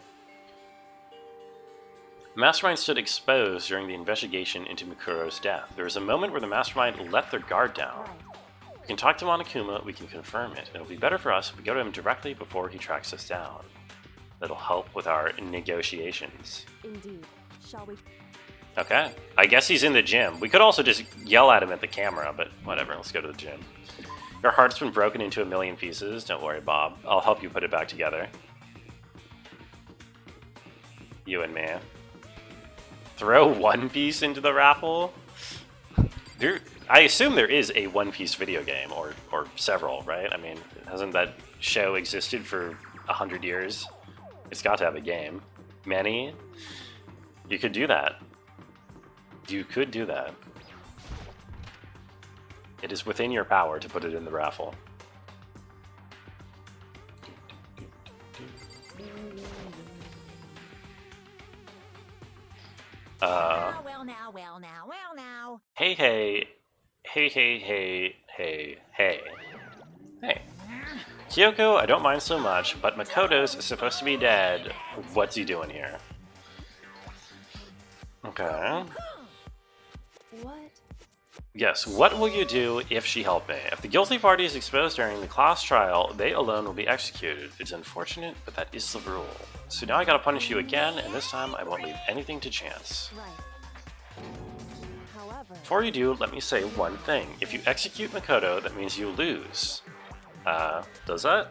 The mastermind stood exposed during the investigation into Mikuro's death. There was a moment where the mastermind let their guard down. right. We can talk to Monokuma, we can confirm it. It'll be better for us if we go to him directly before he tracks us down. That'll help with our negotiations. Indeed. Shall we? Okay. I guess he's in the gym. We could also just yell at him at the camera, but whatever, let's go to the gym. Your heart's been broken into a million pieces. Don't worry, Bob. I'll help you put it back together. You and me. Throw One Piece into the raffle? I assume there is a One Piece video game, or several, right? I mean, hasn't that show existed for 100 years? It's got to have a game. Many? You could do that. You could do that. It is within your power to put it in the raffle. Well now. Hey, hey. Hey, hey, hey, hey, hey. Hey. Kyoko, I don't mind so much, but Makoto's supposed to be dead. What's he doing here? Okay. What? Yes, what will you do if she helped me? If the guilty party is exposed during the class trial, they alone will be executed. It's unfortunate, but that is the rule. So now I gotta punish you again, and this time I won't leave anything to chance. Right. However, Before you do, let me say one thing. If you execute Makoto, that means you lose. Does that?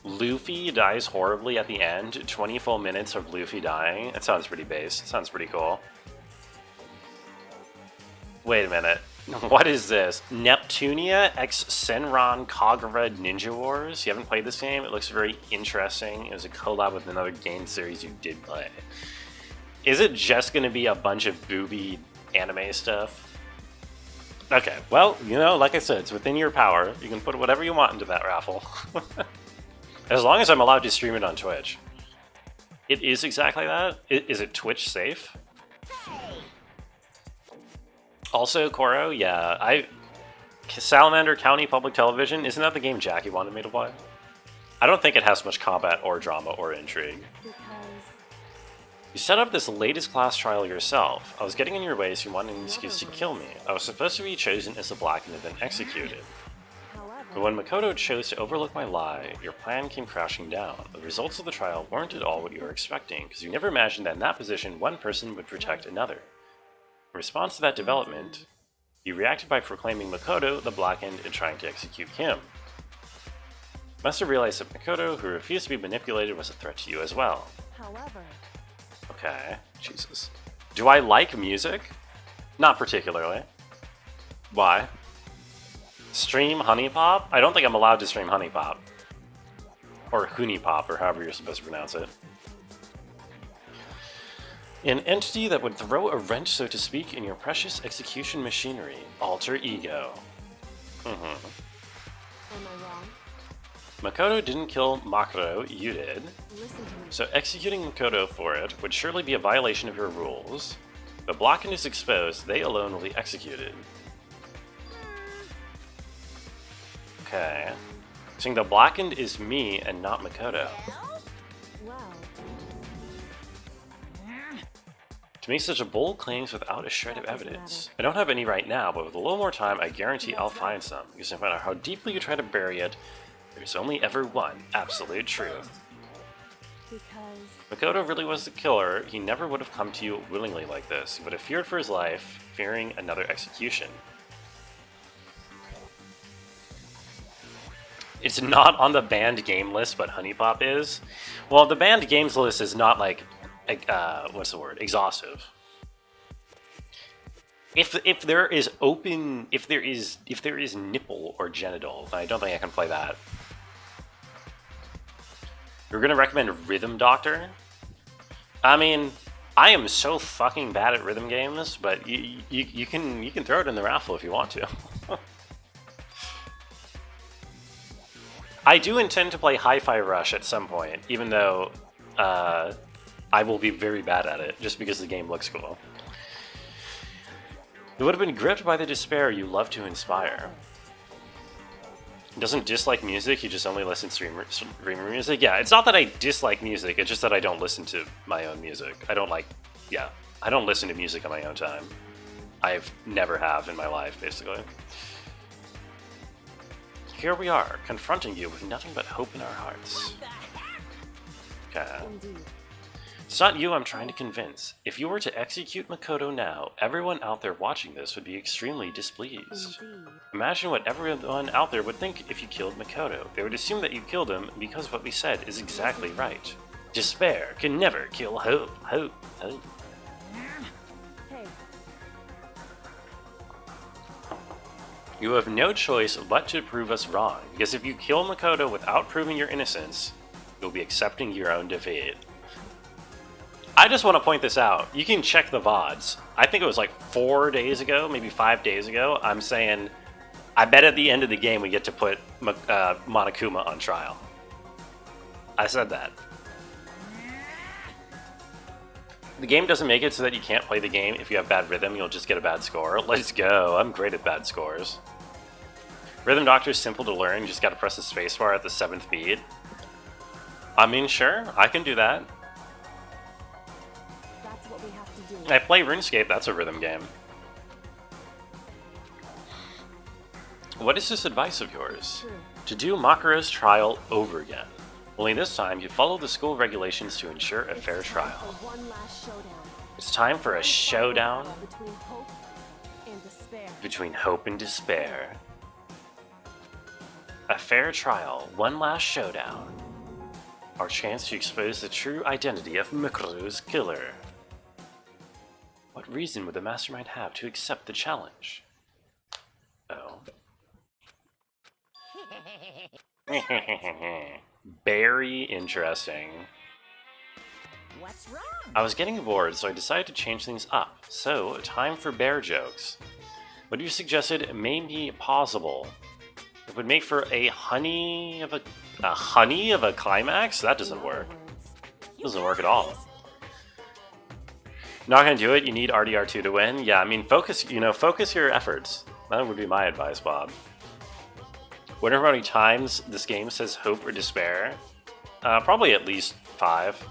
Luffy dies horribly at the end. 20 full minutes of Luffy dying. It sounds pretty base. It sounds pretty cool. Wait a minute. What is this? Neptunia x Senran Kagura Ninja Wars? You haven't played this game? It looks very interesting. It was a collab with another game series you did play. Is it just going to be a bunch of booby anime stuff? Okay, well, you know, like I said, it's within your power. You can put whatever you want into that raffle. As long as I'm allowed to stream it on Twitch. It is exactly that? Is it Twitch safe? Also, Koro, yeah, Salamander County Public Television, isn't that the game Jackie wanted me to play? I don't think it has much combat or drama or intrigue. because You set up this latest class trial yourself. I was getting in your way, so you wanted an excuse to kill me. I was supposed to be chosen as the Black and then executed. But when Makoto chose to overlook my lie, your plan came crashing down. The results of the trial weren't at all what you were expecting, because you never imagined that in that position one person would protect another. In response to that development, you reacted by proclaiming Makoto the Blackened and trying to execute him. You must have realized that Makoto, who refused to be manipulated, was a threat to you as well. however, Okay, Jesus. Do I like music? Not particularly. Why? Stream Honey Pop? I don't think I'm allowed to stream Honey Pop. Or Hooney Pop, or however you're supposed to pronounce it. An entity that would throw a wrench, so to speak, in your precious execution machinery. Alter ego. am I wrong? Makoto didn't kill Makuro, you did. Listen to me. So executing Makoto for it would surely be a violation of your rules. If the Blackened is exposed, they alone will be executed. Okay. Saying the Blackened is me and not Makoto. Well, To make such a bold claims without a shred of evidence. I don't have any right now, but with a little more time, I guarantee I'll find some. Because no matter how deeply you try to bury it, there's only ever one absolute truth. because Makoto really was the killer. He never would have come to you willingly like this. He would have feared for his life, fearing another execution. It's not on the banned game list, but Honey Pop is. Well, the banned games list is not like, what's the word? Exhaustive. If there is open, if there is nipple or genital, then I don't think I can play that. You're gonna recommend Rhythm Doctor? I mean, I am so fucking bad at rhythm games, but you can throw it in the raffle if you want to. I do intend to play Hi-Fi Rush at some point, even though I will be very bad at it, just because the game looks cool. You would have been gripped by the despair you love to inspire. Doesn't dislike music, you just only listen to streamer music? Yeah, it's not that I dislike music, it's just that I don't listen to my own music. I don't listen to music on my own time. I've never have in my life, basically. Here we are, confronting you with nothing but hope in our hearts. Okay. Indeed. It's not you I'm trying to convince. If you were to execute Makoto now, everyone out there watching this would be extremely displeased. Indeed. Imagine what everyone out there would think if you killed Makoto. They would assume that you killed him because what we said is exactly right. Despair can never kill hope. Hope. Hey, You have no choice but to prove us wrong, because if you kill Makoto without proving your innocence, you'll be accepting your own defeat. I just want to point this out. You can check the VODs. I think it was like 4 days ago, maybe 5 days ago, I'm saying, I bet at the end of the game we get to put Monokuma on trial. I said that. The game doesn't make it so that you can't play the game. If you have bad rhythm, you'll just get a bad score. Let's go. I'm great at bad scores. Rhythm Doctor is simple to learn. You just gotta press the spacebar at the 7th beat. I mean, sure, I can do that. that's what we have to do. I play RuneScape, that's a rhythm game. What is this advice of yours? True. To do Makuro's trial over again. Only this time, you follow the school regulations to ensure a fair It's time trial. for one last showdown. It's time for a showdown Between hope and despair. between hope and despair. A fair trial, one last showdown. Our chance to expose the true identity of Makuro's killer. What reason would the mastermind have to accept the challenge? Oh. Very interesting. What's wrong? I was getting bored, so I decided to change things up. So, time for bear jokes. What you suggested may be possible. It would make for a honey of a climax? That doesn't In work. other words, Doesn't work at all. Not gonna do it. You need RDR2 to win. Yeah, I mean, focus your efforts. That would be my advice, Bob. Wonder how many times this game says hope or despair? Probably at least 5.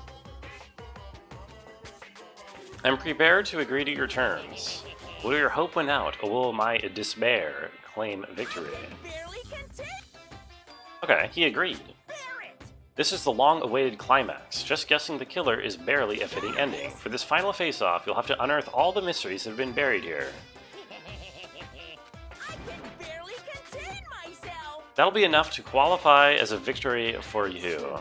I'm prepared to agree to your terms. Will your hope win out, or will my despair claim victory? Barely can take Okay, he agreed. it. This is the long-awaited climax. Just guessing the killer is barely a fitting ending. For this final face-off, you'll have to unearth all the mysteries that have been buried here. I can barely contain myself. That'll be enough to qualify as a victory for you.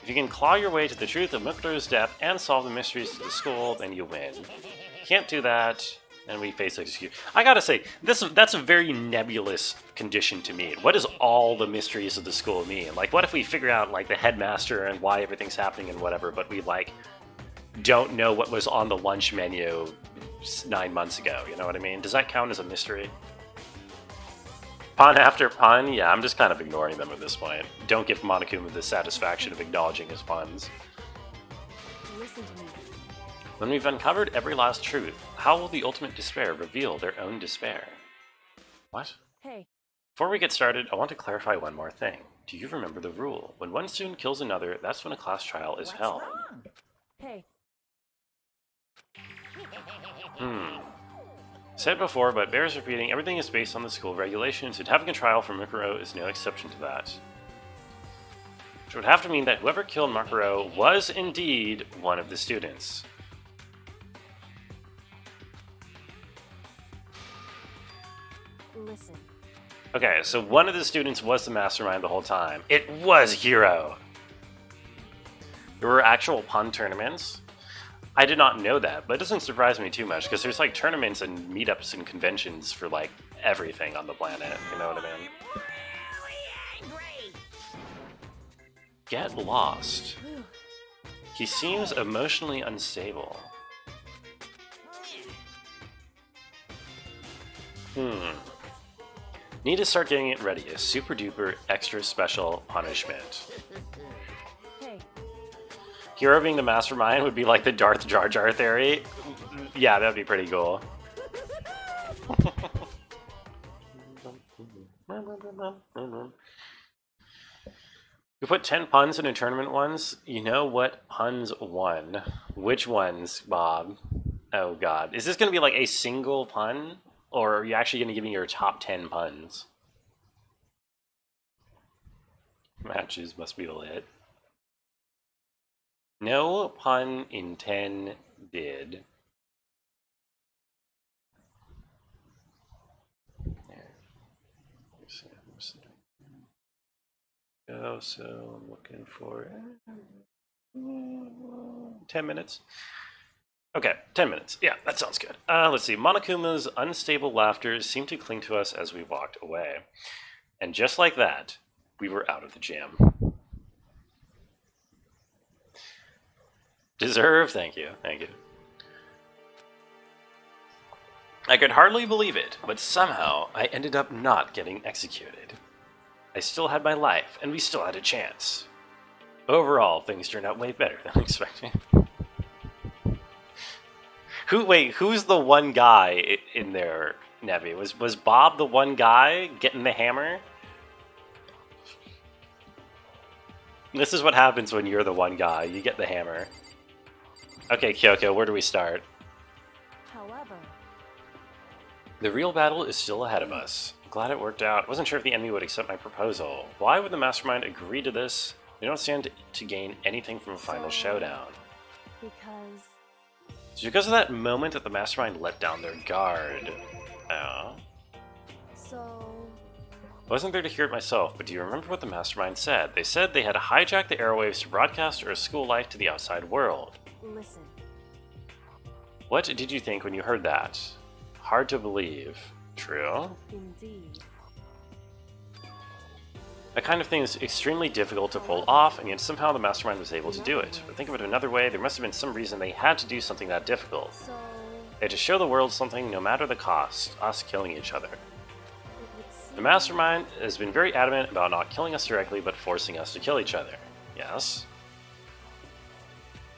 If you can claw your way to the truth of Mukuro's death and solve the mysteries of the school, then you win. Can't do that, and we face execution. I gotta say, that's a very nebulous condition to meet. What does all the mysteries of the school mean? Like, what if we figure out, like, the headmaster and why everything's happening and whatever, but we, like, don't know what was on the lunch menu 9 months ago, you know what I mean? Does that count as a mystery? Pun after pun? Yeah, I'm just kind of ignoring them at this point. Don't give Monokuma the satisfaction of acknowledging his puns. listen to me. When we've uncovered every last truth, how will the ultimate despair reveal their own despair? What? Hey, Before we get started, I want to clarify one more thing. Do you remember the rule? When one student kills another, that's when a class trial is What's held. wrong? hey, Said before, but bears repeating, everything is based on the school regulations, and having a trial for Makuro is no exception to that. Which would have to mean that whoever killed Makuro was indeed one of the students. listen. Okay, so one of the students was the mastermind the whole time. It was Hiro! There were actual pun tournaments. I did not know that, but it doesn't surprise me too much because there's like tournaments and meetups and conventions for like everything on the planet. You know what I mean? Get lost. He seems emotionally unstable. Need to start getting it ready. A super duper extra special punishment. Hey, Hero being the mastermind would be like the Darth Jar Jar theory. Yeah, that'd be pretty cool. You put 10 puns in a tournament once. You know what puns won. Which ones, Bob? Oh god. Is this going to be like a single pun? Or are you actually going to give me your top 10 puns? Matches must be lit. No pun intended. Go, so I'm looking for 10 minutes. Okay, 10 minutes. Yeah, that sounds good. Let's see. Monokuma's unstable laughter seemed to cling to us as we walked away. And just like that, we were out of the gym. Deserve, thank you, thank you. I could hardly believe it, but somehow I ended up not getting executed. I still had my life, and we still had a chance. Overall, things turned out way better than expected. Who's the one guy in there, Nevi? Was Bob the one guy getting the hammer? This is what happens when you're the one guy. You get the hammer. Okay, Kyoko, where do we start? however, The real battle is still ahead of us. Glad it worked out. Wasn't sure if the enemy would accept my proposal. Why would the mastermind agree to this? They don't stand to gain anything from a final showdown. because It's because of that moment that the mastermind let down their guard. Oh. so Wasn't there to hear it myself, but do you remember what the mastermind said? They said they had hijacked the airwaves to broadcast our school life to the outside world. listen. What did you think when you heard that? Hard to believe. True? Indeed. That kind of thing is extremely difficult to pull off, and yet somehow the mastermind was able to do it. But think of it another way, there must have been some reason they had to do something that difficult. So They had to show the world something no matter the cost, us killing each other. it would seem The mastermind has been very adamant about not killing us directly, but forcing us to kill each other. Yes?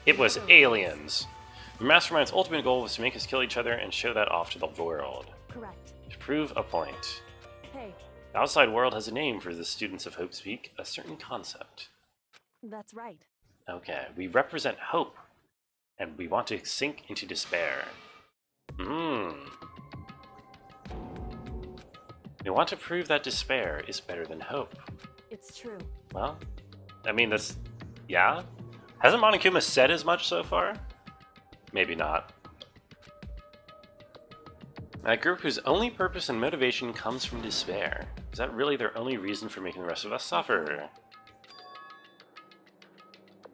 It was aliens! The mastermind's ultimate goal was to make us kill each other and show that off to the world. correct. To prove a point. Hey, The outside world has a name for the students of Hope Speak, a certain concept. that's right. Okay, we represent hope, and we want to sink into despair. We want to prove that despair is better than hope. It's true. Well, I mean, that's... yeah? Hasn't Monokuma said as much so far? Maybe not. A group whose only purpose and motivation comes from despair. Is that really their only reason for making the rest of us suffer?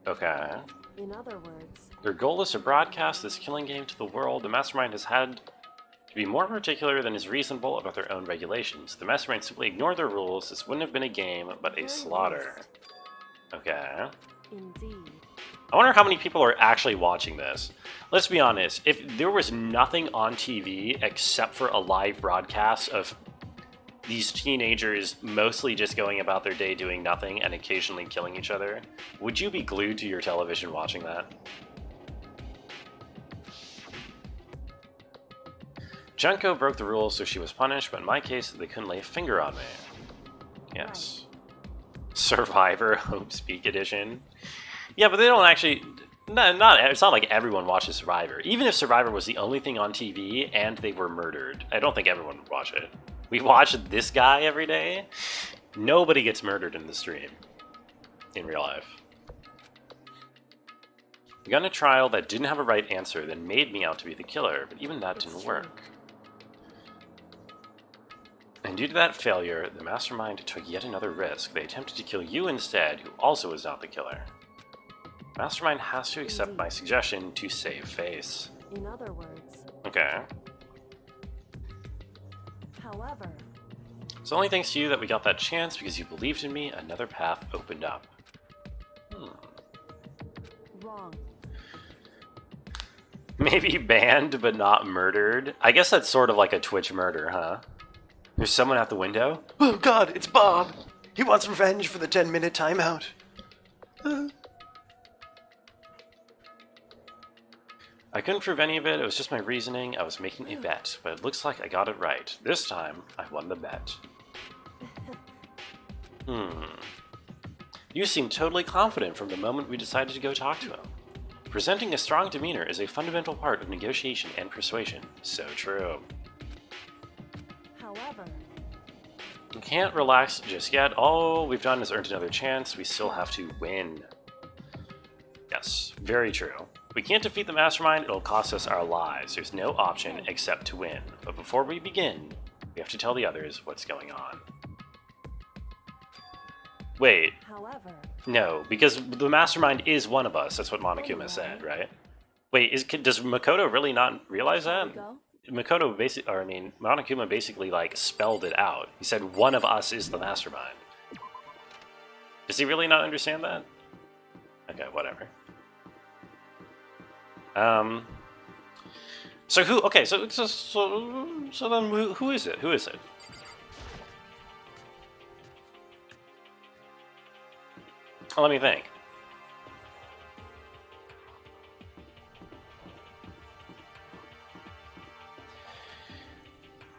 Okay. In other words, Their goal is to broadcast this killing game to the world. The mastermind has had to be more particular than is reasonable about their own regulations. The mastermind simply ignored their rules. This wouldn't have been a game, but a slaughter. Okay. indeed. I wonder how many people are actually watching this. Let's be honest, if there was nothing on TV except for a live broadcast of these teenagers mostly just going about their day doing nothing and occasionally killing each other, would you be glued to your television watching that? Junko broke the rules, so she was punished, but in my case, they couldn't lay a finger on me. Yes. Survivor Hope Speak Edition. Yeah, but they don't actually... it's not like everyone watches Survivor. Even if Survivor was the only thing on TV and they were murdered, I don't think everyone would watch it. We watch this guy every day. Nobody gets murdered in the stream. In real life. We got in a trial that didn't have a right answer, then made me out to be the killer, but even that didn't work. And due to that failure, the mastermind took yet another risk. They attempted to kill you instead, who also was not the killer. Mastermind has to accept my suggestion to save face. In other words. Okay. However. It's only thanks to you that we got that chance because you believed in me. Another path opened up. Wrong. Maybe banned but not murdered. I guess that's sort of like a Twitch murder, huh? There's someone at the window. Oh god, it's Bob! He wants revenge for the 10-minute timeout. I couldn't prove any of it, it was just my reasoning. I was making a bet, but it looks like I got it right. This time, I won the bet. You seem totally confident from the moment we decided to go talk to him. Presenting a strong demeanor is a fundamental part of negotiation and persuasion. So true. However. You can't relax just yet. All we've done is earned another chance. We still have to win. Yes, very true. We can't defeat the Mastermind. It'll cost us our lives. There's no option except to win. But before we begin, we have to tell the others what's going on. Wait. However. No, because the Mastermind is one of us. That's what Monokuma said, right? Wait, does Makoto really not realize that? Makoto Monokuma basically like spelled it out. He said one of us is the Mastermind. Does he really not understand that? Okay, whatever. So who? Okay, so then who is it? Who is it? Let me think.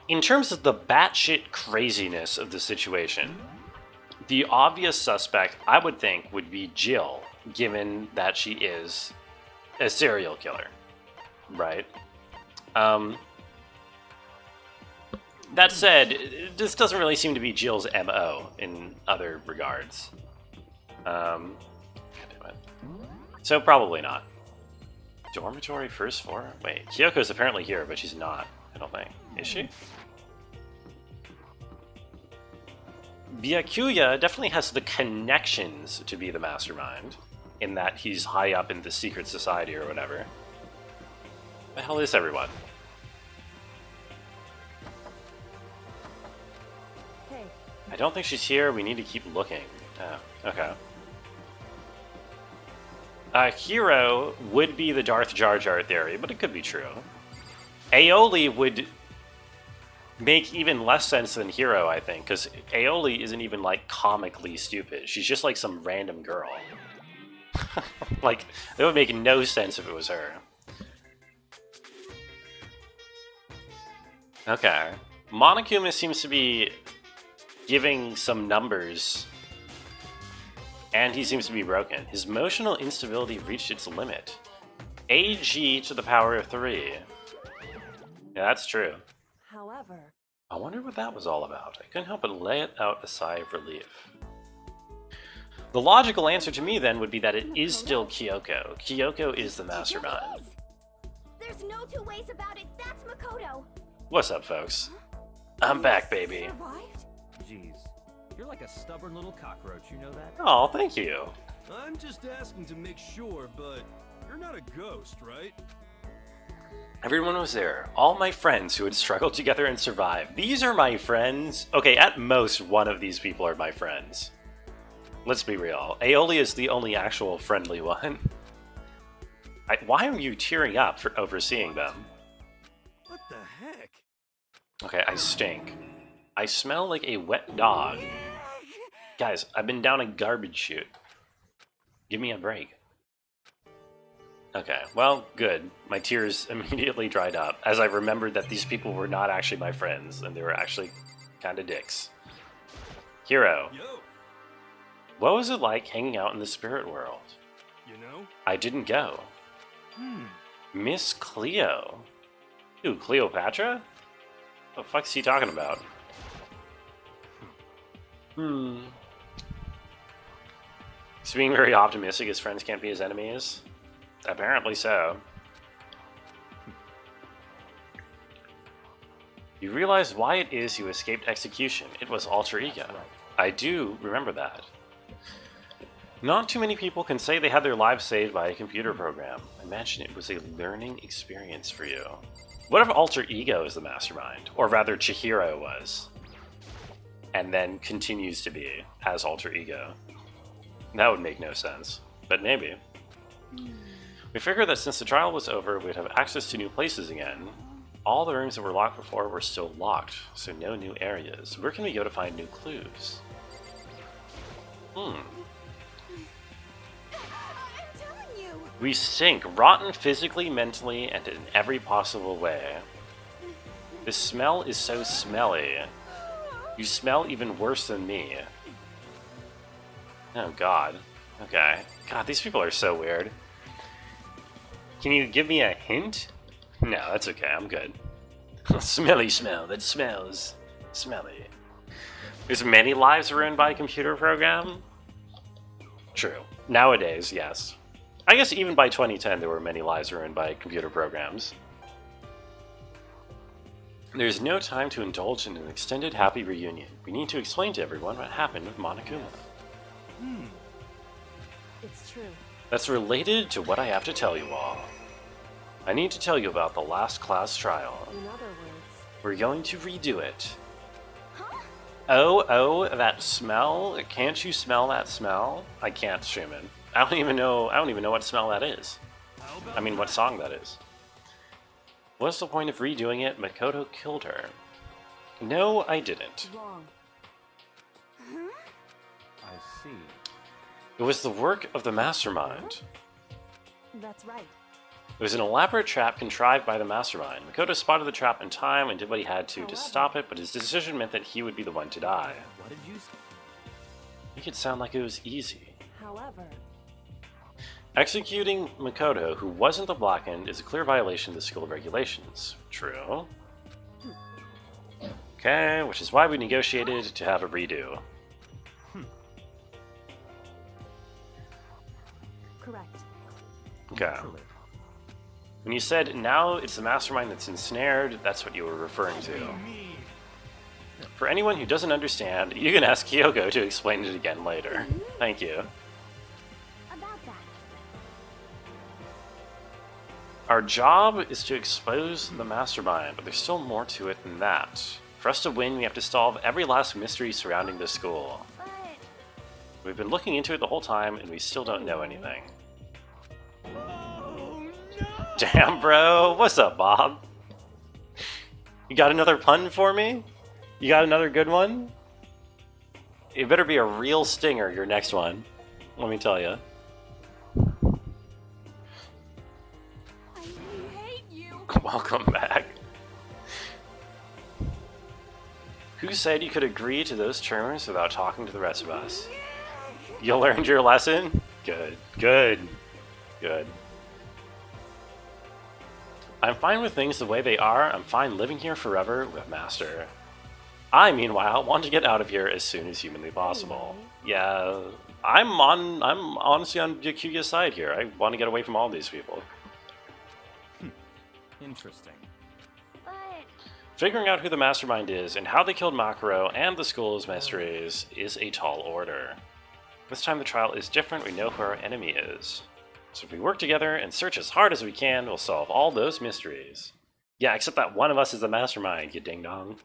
In terms of the batshit craziness of the situation, the obvious suspect, I would think, would be Jill, given that she is a serial killer, right? That said, this doesn't really seem to be Jill's MO in other regards. God damn it. So probably not. Dormitory first floor? Wait, Kyoko's apparently here, but she's not, I don't think. Is she? Byakuya definitely has the connections to be the Mastermind, in that he's high up in the secret society or whatever. Where the hell is everyone? Hey. I don't think she's here. We need to keep looking. Oh, okay. Hero would be the Darth Jar Jar theory, but it could be true. Aoli would make even less sense than Hero, I think, because Aoli isn't even, like, comically stupid. She's just, like, some random girl. Like, that would make no sense if it was her. Okay. Monokuma seems to be giving some numbers, and he seems to be broken. His emotional instability reached its limit. AG to the power of 3. Yeah, that's true. However. I wonder what that was all about. I couldn't help but let out a sigh of relief. The logical answer to me then would be that it is still Kyoko. Kyoko is the Mastermind. There's no two ways about it. That's Makoto. What's up, folks? I'm back, baby. Jeez, you're like a stubborn little cockroach, you know that? Oh, thank you. I'm just asking to make sure, but you're not a ghost, right? Everyone was there. All my friends who had struggled together and survived. These are my friends? Okay, at most, one of these people are my friends. Let's be real. Aeoli is the only actual friendly one. Why are you tearing up for overseeing them? What the heck? Okay, I stink. I smell like a wet dog. Guys, I've been down a garbage chute. Give me a break. Okay, well, good. My tears immediately dried up, as I remembered that these people were not actually my friends, and they were actually kind of dicks. Hero. Yo, What was it like hanging out in the spirit world? you know? I didn't go. Miss Cleo. Who, Cleopatra? What the fuck's he talking about? He's being very optimistic his friends can't be his enemies. Apparently so. You realize why it is you escaped execution. It was alter ego. I do remember that. Not too many people can say they had their lives saved by a computer program. Imagine it was a learning experience for you. What if Alter Ego is the mastermind? Or rather, Chihiro was. And then continues to be as Alter Ego. That would make no sense. But maybe. We figured that since the trial was over, we'd have access to new places again. All the rooms that were locked before were still locked, so no new areas. Where can we go to find new clues? I'm telling you. We stink, rotten physically, mentally, and in every possible way. The smell is so smelly. You smell even worse than me. Oh god. Okay. God, these people are so weird. Can you give me a hint? No, that's okay, I'm good. Smelly smell, that smells smelly. There's many lives ruined by a computer program? True. Nowadays, yes. I guess even by 2010 there were many lives ruined by computer programs. There's no time to indulge in an extended happy reunion. We need to explain to everyone what happened with Monokuma. It's true. That's related to what I have to tell you all. I need to tell you about the last class trial. In other words, We're going to redo it. Huh? Oh, that smell? Can't you smell that smell? I can't, Schumann. I don't even know what smell that is. I mean, what song that is. What's the point of redoing it? Makoto killed her. No, I didn't. wrong. I see. It was the work of the mastermind. That's right. It was an elaborate trap contrived by the mastermind. Makoto spotted the trap in time and did what he had to stop it, but his decision meant that he would be the one to die. What did you say? Make it sound like it was easy. However, Executing Makoto, who wasn't the Blackened, is a clear violation of the school regulations. True. Okay, which is why we negotiated to have a redo. correct. Okay. Naturally. When you said, now it's the mastermind that's ensnared, that's what you were referring to. For anyone who doesn't understand, you can ask Kyoko to explain it again later. Thank you. About that. Our job is to expose the mastermind, but there's still more to it than that. For us to win, we have to solve every last mystery surrounding the school. But We've been looking into it the whole time, and we still don't know anything. Damn, bro. What's up, Bob? You got another pun for me? You got another good one? It better be a real stinger, your next one. Let me tell you. I hate you. Welcome back. Who said you could agree to those terms without talking to the rest of us? You learned your lesson? Good, good, good. I'm fine with things the way they are. I'm fine living here forever with Master. I, meanwhile, want to get out of here as soon as humanly possible. Yeah, I'm honestly on Yakuya's side here. I want to get away from all these people. Interesting. But Figuring out who the mastermind is and how they killed Makaro and the school's mysteries is a tall order. This time the trial is different. We know who our enemy is. So if we work together and search as hard as we can, we'll solve all those mysteries. Yeah, except that one of us is the mastermind, you ding-dong.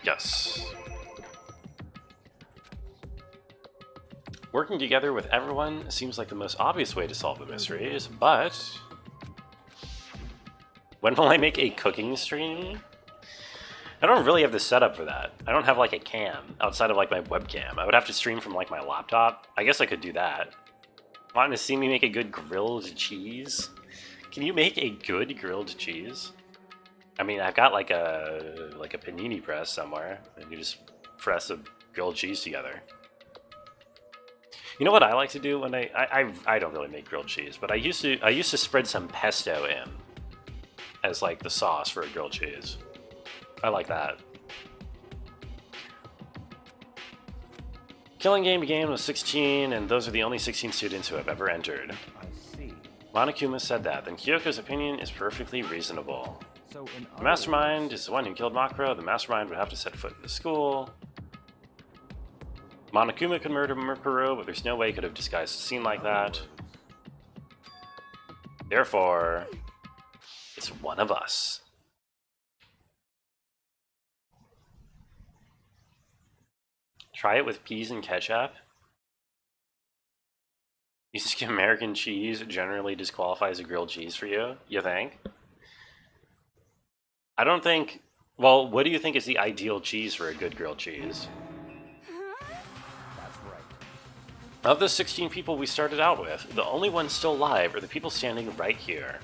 Yes. Working together with everyone seems like the most obvious way to solve the mysteries, but... when will I make a cooking stream? I don't really have the setup for that. I don't have like a cam outside of like my webcam. I would have to stream from like my laptop. I guess I could do that. Want to see me make a good grilled cheese? Can you make a good grilled cheese? I mean, I've got like a panini press somewhere, and you just press a grilled cheese together. You know what I like to do when I don't really make grilled cheese, but I used to spread some pesto in as like the sauce for a grilled cheese. I like that. Killing Game began with 16, and those are the only 16 students who have ever entered. I see. Monokuma said that, then Kyoko's opinion is perfectly reasonable. So in The mastermind is the one who killed Makaro. The mastermind would have to set foot in the school. Monokuma could murder Murkuro, but there's no way he could have disguised a scene like that. Therefore, it's one of us. Try it with peas and ketchup. You think American cheese generally disqualifies a grilled cheese for you? You think? I don't think... Well, what do you think is the ideal cheese for a good grilled cheese? That's right. Of the 16 people we started out with, the only ones still alive are the people standing right here.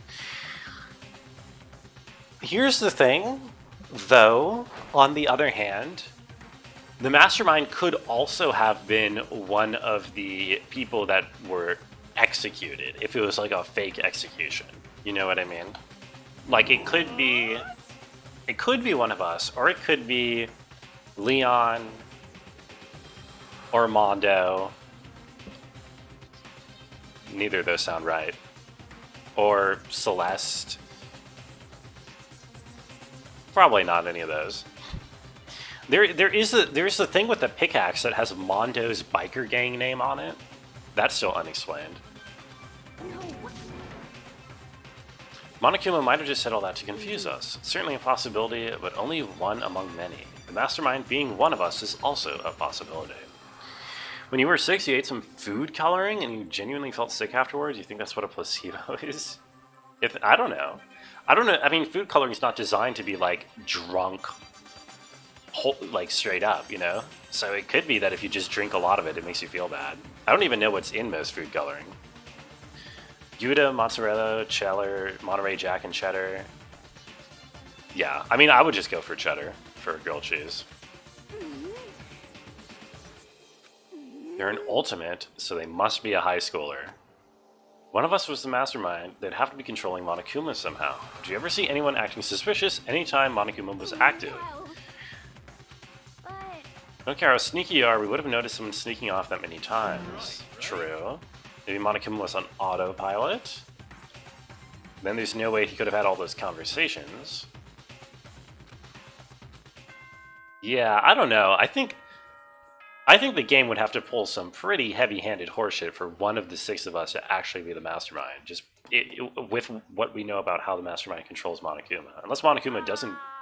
Here's the thing, though, on the other hand, the mastermind could also have been one of the people that were executed, if it was like a fake execution. You know what I mean? Like, it could be one of us, or it could be Leon, or Mondo. Neither of those sound right. Or Celeste. Probably not any of those. There's a thing with the pickaxe that has Mondo's biker gang name on it. That's still unexplained. Monokuma might have just said all that to confuse us. Certainly a possibility, but only one among many. The mastermind being one of us is also a possibility. When you were 6, you ate some food coloring and you genuinely felt sick afterwards? You think that's what a placebo is? I don't know. I mean, food coloring is not designed to be, like, drunk, like, straight up, you know? So it could be that if you just drink a lot of it, it makes you feel bad. I don't even know what's in most food coloring. Gouda, mozzarella, cheddar, Monterey Jack, and cheddar. Yeah, I mean, I would just go for cheddar for grilled cheese. They're an ultimate, so they must be a high schooler. One of us was the mastermind. They'd have to be controlling Monokuma somehow. Did you ever see anyone acting suspicious anytime Monokuma was active? But I don't care how sneaky you are, we would have noticed someone sneaking off that many times. True. Maybe Monokuma was on autopilot? Then there's no way he could have had all those conversations. Yeah, I don't know. I think the game would have to pull some pretty heavy-handed horseshit for one of the 6 of us to actually be the mastermind. Just with what we know about how the mastermind controls Monokuma. Unless Monokuma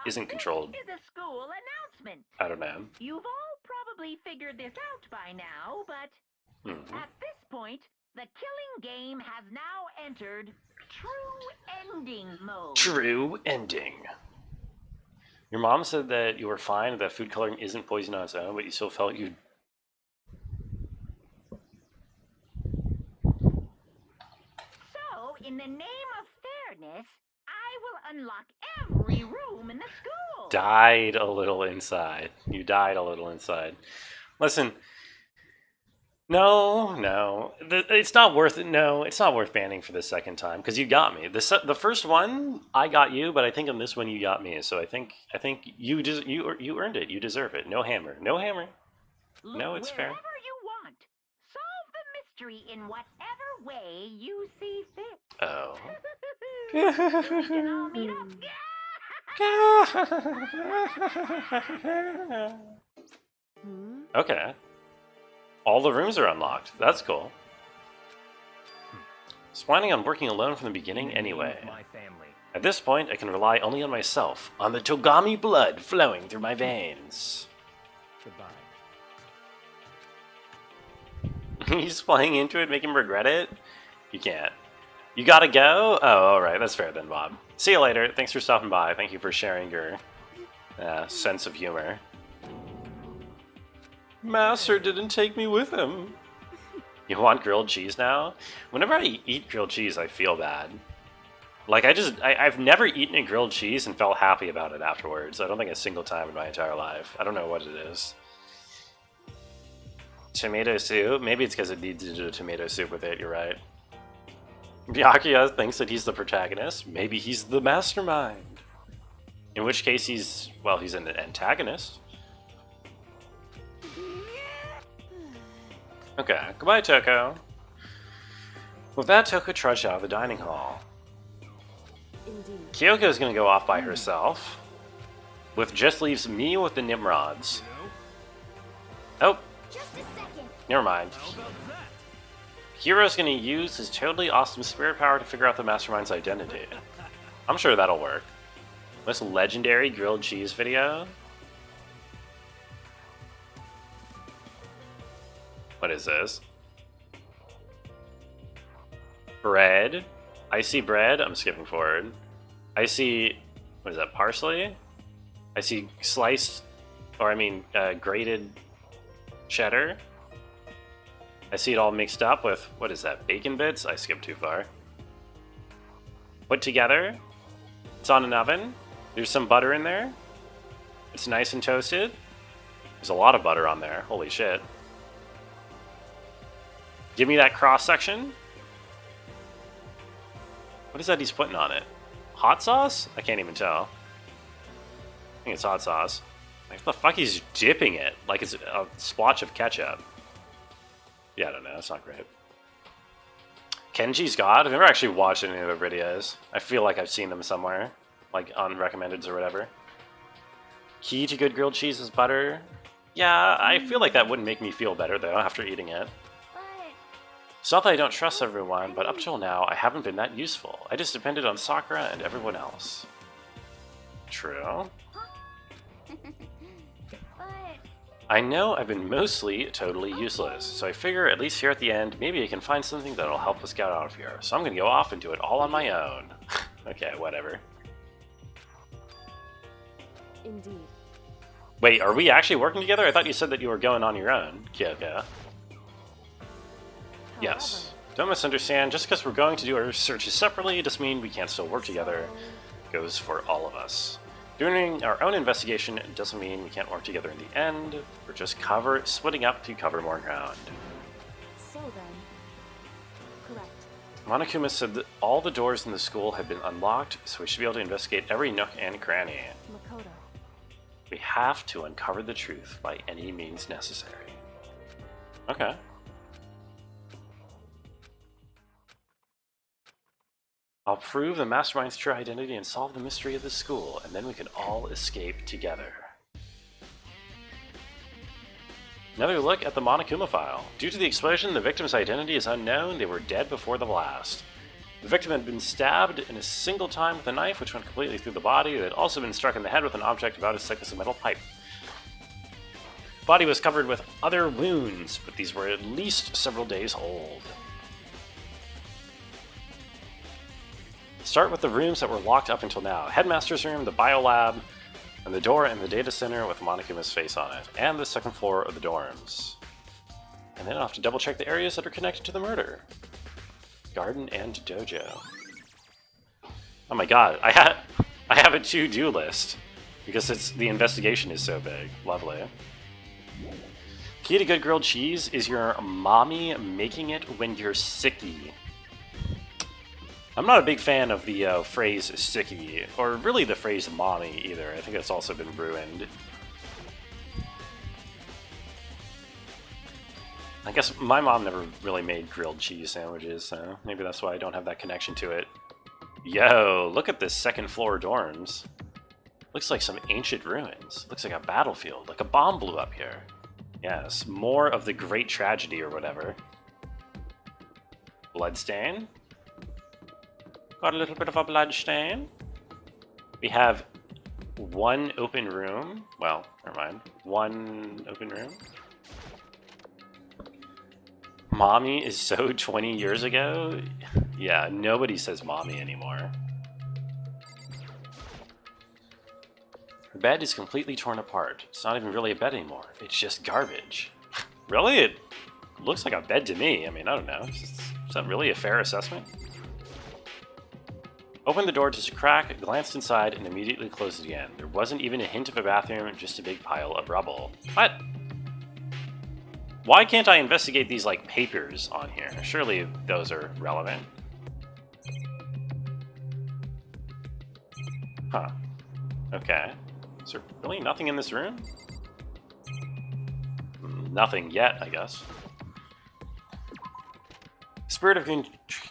isn't controlled. This is a school announcement. I don't know. You've all probably figured this out by now, but at this point, the killing game has now entered true ending mode. True ending. Your mom said that you were fine, that food coloring isn't poison on its own, but you still felt you'd... So, in the name of fairness, I will unlock every room in the school. Died a little inside. You died a little inside. Listen... No. It's not worth it. No, it's not worth banning for the second time because you got me. The first one I got you, but I think on this one you got me. So I think you earned it. You deserve it. No hammer. No hammer. Look No, it's fair. wherever you want. Solve the mystery in whatever way you see fit. Oh. We can all meet up. Okay. All the rooms are unlocked. That's cool. I was planning on working alone from the beginning anyway. My family. At this point, I can rely only on myself, on the Togami blood flowing through my veins. Goodbye. He's playing into it, make him regret it? You can't. You gotta go? Oh, alright, that's fair then, Bob. See you later. Thanks for stopping by. Thank you for sharing your sense of humor. Master didn't take me with him. You want grilled cheese now? Whenever I eat grilled cheese, I feel bad. Like, I've never eaten a grilled cheese and felt happy about it afterwards. I don't think a single time in my entire life. I don't know what it is. Tomato soup? Maybe it's because it needs to do a tomato soup with it, you're right. Byakuya thinks that he's the protagonist. Maybe he's the mastermind. In which case he's an antagonist. Okay, goodbye, Toko. With that, Toko trudged out of the dining hall. Indeed. Kyoko's gonna go off by herself, which just leaves me with the Nimrods. Oh, just a second. Never mind. How about that? Hero's gonna use his totally awesome spirit power to figure out the mastermind's identity. I'm sure that'll work. Most legendary grilled cheese video. What is this? Bread. I see bread. I'm skipping forward. I see, what is that, parsley? I see sliced, or I mean grated cheddar. I see it all mixed up with, what is that, bacon bits? I skipped too far. Put together. It's on an oven. There's some butter in there. It's nice and toasted. There's a lot of butter on there. Holy shit. Give me that cross section. What is that he's putting on it? Hot sauce? I can't even tell. I think it's hot sauce. Like, what the fuck he's dipping it? Like it's a splotch of ketchup. Yeah, I don't know. That's not great. Kenji's God? I've never actually watched any of their videos. I feel like I've seen them somewhere. Like on recommendeds or whatever. Key to good grilled cheese is butter. Yeah, I feel like that wouldn't make me feel better though after eating it. But It's not that I don't trust everyone, but up till now, I haven't been that useful. I just depended on Sakura and everyone else. True. but I know I've been mostly totally useless, so I figure at least here at the end, maybe I can find something that'll help us get out of here. So I'm gonna go off and do it all on my own. Okay, whatever. Indeed. Wait, are we actually working together? I thought you said that you were going on your own, Kyoko. Yes. Don't misunderstand, just because we're going to do our searches separately doesn't mean we can't still work together. Goes for all of us. Doing our own investigation doesn't mean we can't work together in the end. We're just splitting up to cover more ground. So then. Correct. Monokuma said that all the doors in the school have been unlocked, so we should be able to investigate every nook and cranny. Makoto. We have to uncover the truth by any means necessary. Okay. I'll prove the mastermind's true identity and solve the mystery of the school, and then we can all escape together. Another look at the Monokuma file. Due to the explosion, the victim's identity is unknown. They were dead before the blast. The victim had been stabbed in a single time with a knife, which went completely through the body. It had also been struck in the head with an object about as thick as a metal pipe. The body was covered with other wounds, but these were at least several days old. Start with the rooms that were locked up until now. Headmaster's room, the biolab, and the door in the data center with Monokuma's face on it, and the second floor of the dorms. And then I'll have to double check the areas that are connected to the murder. Garden and dojo. Oh my god, I have a to-do list because the investigation is so big. Lovely. Key to good grilled cheese is your mommy making it when you're sicky. I'm not a big fan of the phrase sicky, or really the phrase mommy either. I think that's also been ruined. I guess my mom never really made grilled cheese sandwiches, so maybe that's why I don't have that connection to it. Yo, look at this second floor dorms. Looks like some ancient ruins. Looks like a battlefield, like a bomb blew up here. Yes, more of the great tragedy or whatever. Bloodstain. Got a little bit of a bloodstain. We have one open room. Well, never mind. One open room. Mommy is so 20 years ago? Yeah, nobody says mommy anymore. Her bed is completely torn apart. It's not even really a bed anymore. It's just garbage. Really? It looks like a bed to me. I mean, I don't know. Is that really a fair assessment? Opened the door just a crack, glanced inside, and immediately closed it again. There wasn't even a hint of a bathroom, just a big pile of rubble. What? Why can't I investigate these, like, papers on here? Surely those are relevant. Huh. Okay. Is there really nothing in this room? Nothing yet, I guess. Spirit of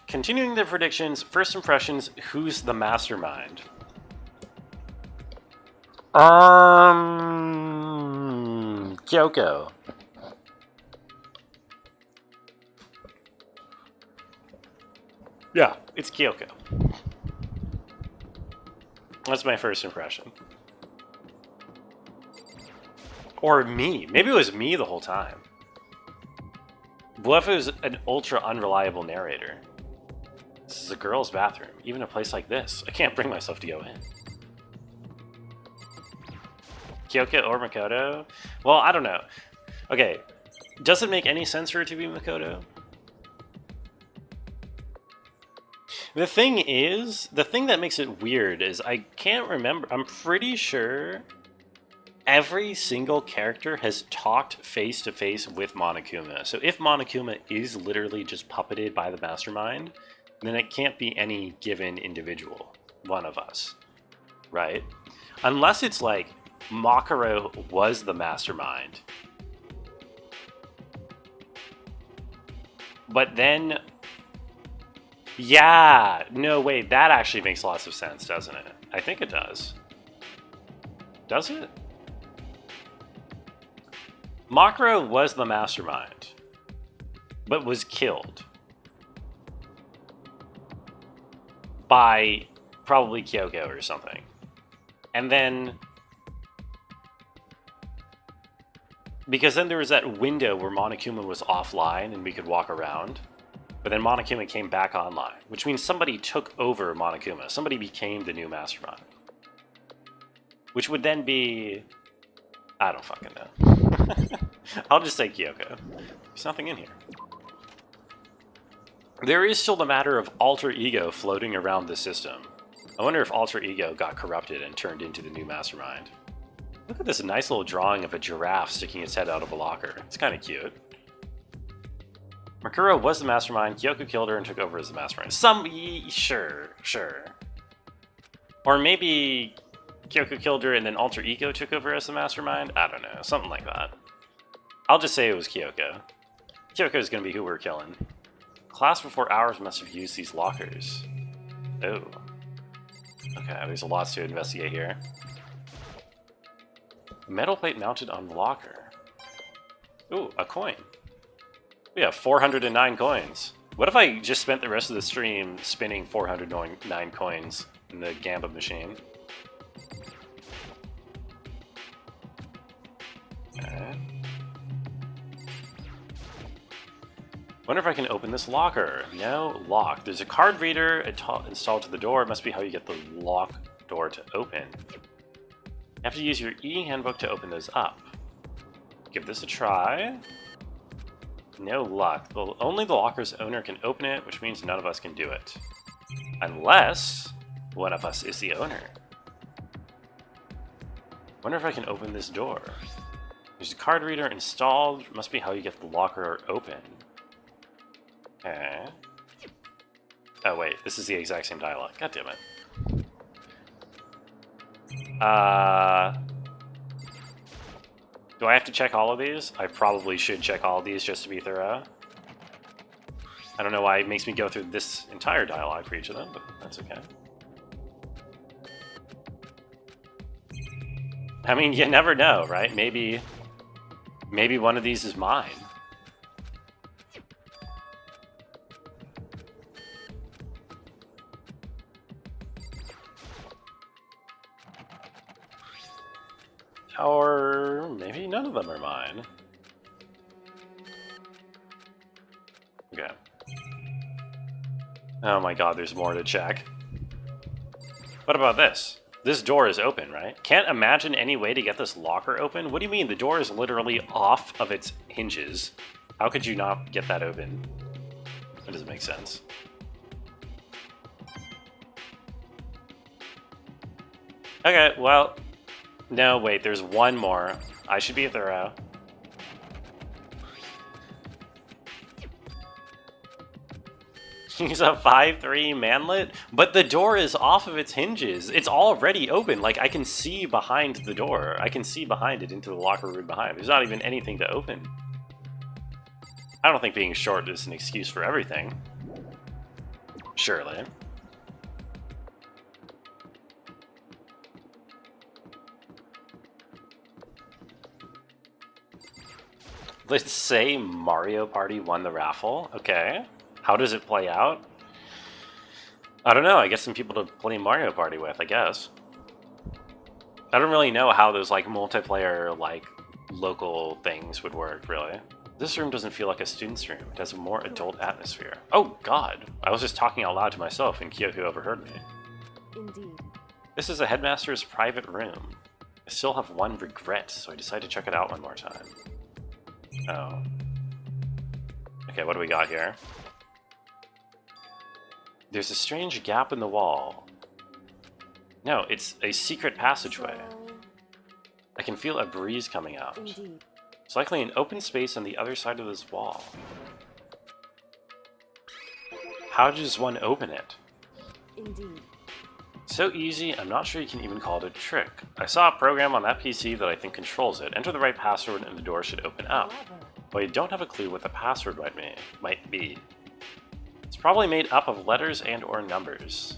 continuing the predictions, first impressions, who's the mastermind? Kyoko. Yeah, it's Kyoko. That's my first impression. Or me. Maybe it was me the whole time. What if it was an ultra unreliable narrator? This is a girl's bathroom. Even a place like this. I can't bring myself to go in. Kyoko or Makoto? Well, I don't know. Okay. Does it make any sense for it to be Makoto? The thing is, the thing that makes it weird is I can't remember. I'm pretty sure every single character has talked face to face with Monokuma. So if Monokuma is literally just puppeted by the mastermind, then it can't be any given individual, one of us, right? Unless it's like Makaro was the mastermind. But then, yeah, no, wait, that actually makes lots of sense, doesn't it? I think it does. Does it? Makaro was the mastermind, but was killed by probably Kyoko or something. And then, because then there was that window where Monokuma was offline and we could walk around, but then Monokuma came back online, which means somebody took over Monokuma. Somebody became the new mastermind. Which would then be, I don't fucking know. I'll just say Kyoko. There's nothing in here. There is still the matter of alter ego floating around the system. I wonder if alter ego got corrupted and turned into the new mastermind. Look at this nice little drawing of a giraffe sticking its head out of a locker. It's kind of cute. Makuro was the mastermind. Kyoko killed her and took over as the mastermind. Sure. Or maybe Kyoko killed her and then alter ego took over as the mastermind? I don't know. Something like that. I'll just say it was Kyoko. Kyoko is going to be who we're killing. Class before ours must have used these lockers. Oh. Okay, there's a lot to investigate here. Metal plate mounted on the locker. Ooh, a coin. We have 409 coins. What if I just spent the rest of the stream spinning 409 coins in the Gamba machine? Okay. Wonder if I can open this locker. No, lock. There's a card reader installed to the door. It must be how you get the lock door to open. You have to use your e-handbook to open those up. Give this a try. No luck. Only the locker's owner can open it, which means none of us can do it. Unless one of us is the owner. Wonder if I can open this door. There's a card reader installed. Must be how you get the locker open. Okay. Oh wait, this is the exact same dialogue. God damn it. Do I have to check all of these? I probably should check all of these just to be thorough. I don't know why it makes me go through this entire dialogue for each of them, but that's okay. I mean, you never know, right? Maybe one of these is mine. Or maybe none of them are mine. Okay. Oh my god, there's more to check. What about this? This door is open, right? Can't imagine any way to get this locker open? What do you mean? The door is literally off of its hinges. How could you not get that open? That doesn't make sense. Okay, well... No, wait, there's one more. I should be thorough. He's a 5'3" manlet, but the door is off of its hinges. It's already open. Like, I can see behind the door. I can see behind it into the locker room behind. There's not even anything to open. I don't think being short is an excuse for everything. Surely. Let's say Mario Party won the raffle. Okay. How does it play out? I don't know, I guess some people to play Mario Party with, I guess. I don't really know how those, like, multiplayer, like, local things would work, really. This room doesn't feel like a student's room. It has a more adult atmosphere. Oh, God! I was just talking out loud to myself and Kyoko overheard me. Indeed. This is the headmaster's private room. I still have one regret, so I decided to check it out one more time. Oh. Okay, what do we got here? There's a strange gap in the wall. No, it's a secret passageway. So, I can feel a breeze coming out. indeed. It's likely an open space on the other side of this wall. How does one open it? Indeed. So easy, I'm not sure you can even call it a trick. I saw a program on that PC that I think controls it. Enter the right password and the door should open up. However, But I don't have a clue what the password might be. It's probably made up of letters and or numbers.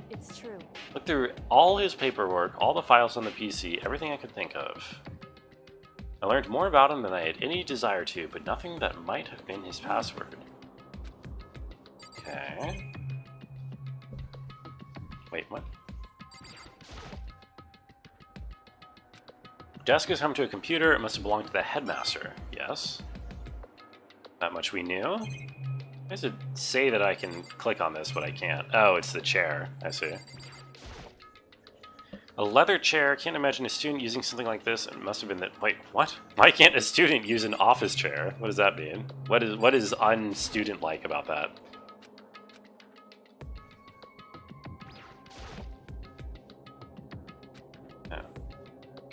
it's true. Look through all his paperwork, all the files on the PC, everything I could think of. I learned more about him than I had any desire to, but nothing that might have been his password. Okay. Wait, what? Desk is home to a computer. It must have belonged to the headmaster. Yes. That much we knew. I should say that I can click on this, but I can't. Oh, it's the chair. I see. A leather chair. Can't imagine a student using something like this. It must have been that. Wait, what? Why can't a student use an office chair? What does that mean? What is unstudent-like about that?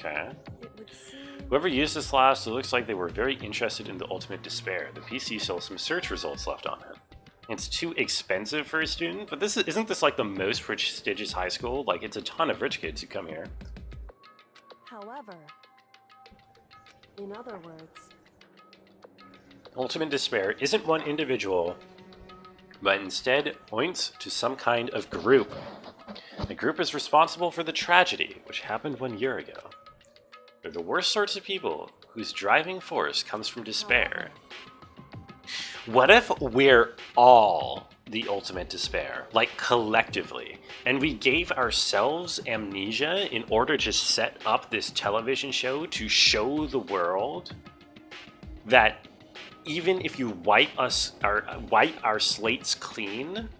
Okay. It would seem. Whoever used this last, it looks like they were very interested in the ultimate despair. The PC still has some search results left on it. It's too expensive for a student, but isn't this like the most prestigious high school? Like, it's a ton of rich kids who come here. However, in other words, Ultimate despair isn't one individual, but instead points to some kind of group. The group is responsible for the tragedy, which happened 1 year ago. They're the worst sorts of people whose driving force comes from despair. What if we're all the ultimate despair, like collectively, and we gave ourselves amnesia in order to set up this television show to show the world that even if you wipe our slates clean,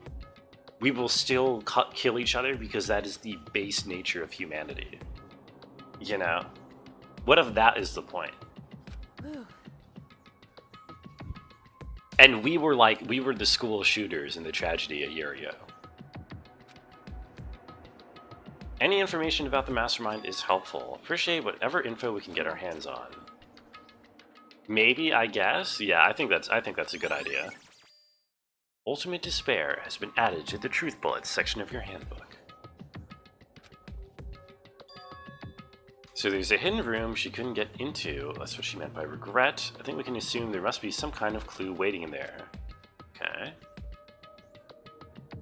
we will still kill each other because that is the base nature of humanity. You know? What if that is the point? And we were the school shooters in the tragedy a year ago. Any information about the mastermind is helpful. Appreciate whatever info we can get our hands on. Maybe, I guess? Yeah, I think that's a good idea. Ultimate despair has been added to the truth bullets section of your handbook. So there's a hidden room she couldn't get into. That's what she meant by regret. I think we can assume there must be some kind of clue waiting in there. Okay.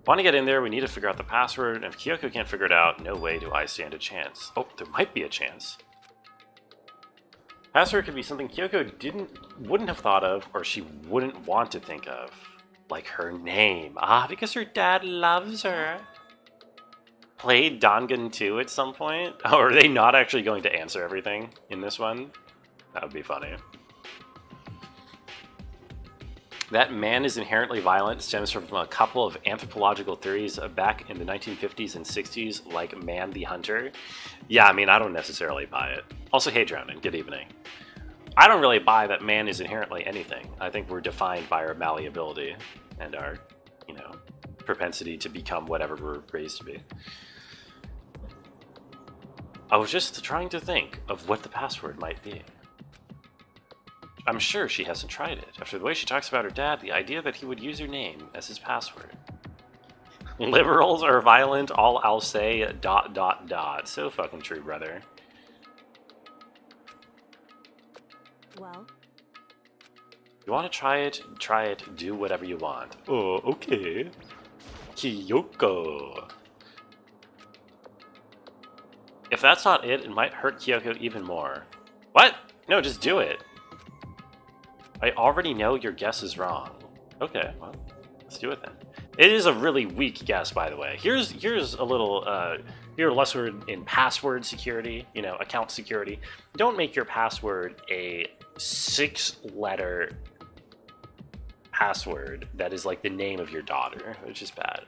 Want to get in there, we need to figure out the password, and if Kyoko can't figure it out, no way do I stand a chance. Oh, there might be a chance. Password could be something Kyoko wouldn't have thought of, or she wouldn't want to think of. Like her name. Ah, because her dad loves her. Played Dangan 2 at some point? Oh, are they not actually going to answer everything in this one? That would be funny. That man is inherently violent stems from a couple of anthropological theories back in the 1950s and 60s, like Man the Hunter. Yeah, I mean, I don't necessarily buy it. Also, hey, Drowning, good evening. I don't really buy that man is inherently anything. I think we're defined by our malleability and our, you know, propensity to become whatever we're raised to be. I was just trying to think of what the password might be. I'm sure she hasn't tried it. After the way she talks about her dad, the idea that he would use her name as his password. Liberals are violent, all I'll say, ... So fucking true, brother. well, You want to try it, do whatever you want. Oh, okay. Kyoko. If that's not it, it might hurt Kyoko even more. What? No, just do it. I already know your guess is wrong. Okay, well, let's do it then. It is a really weak guess, by the way. Here's a little here a lesson in password security, you know, account security. Don't make your password a 6-letter password that is like the name of your daughter, which is bad.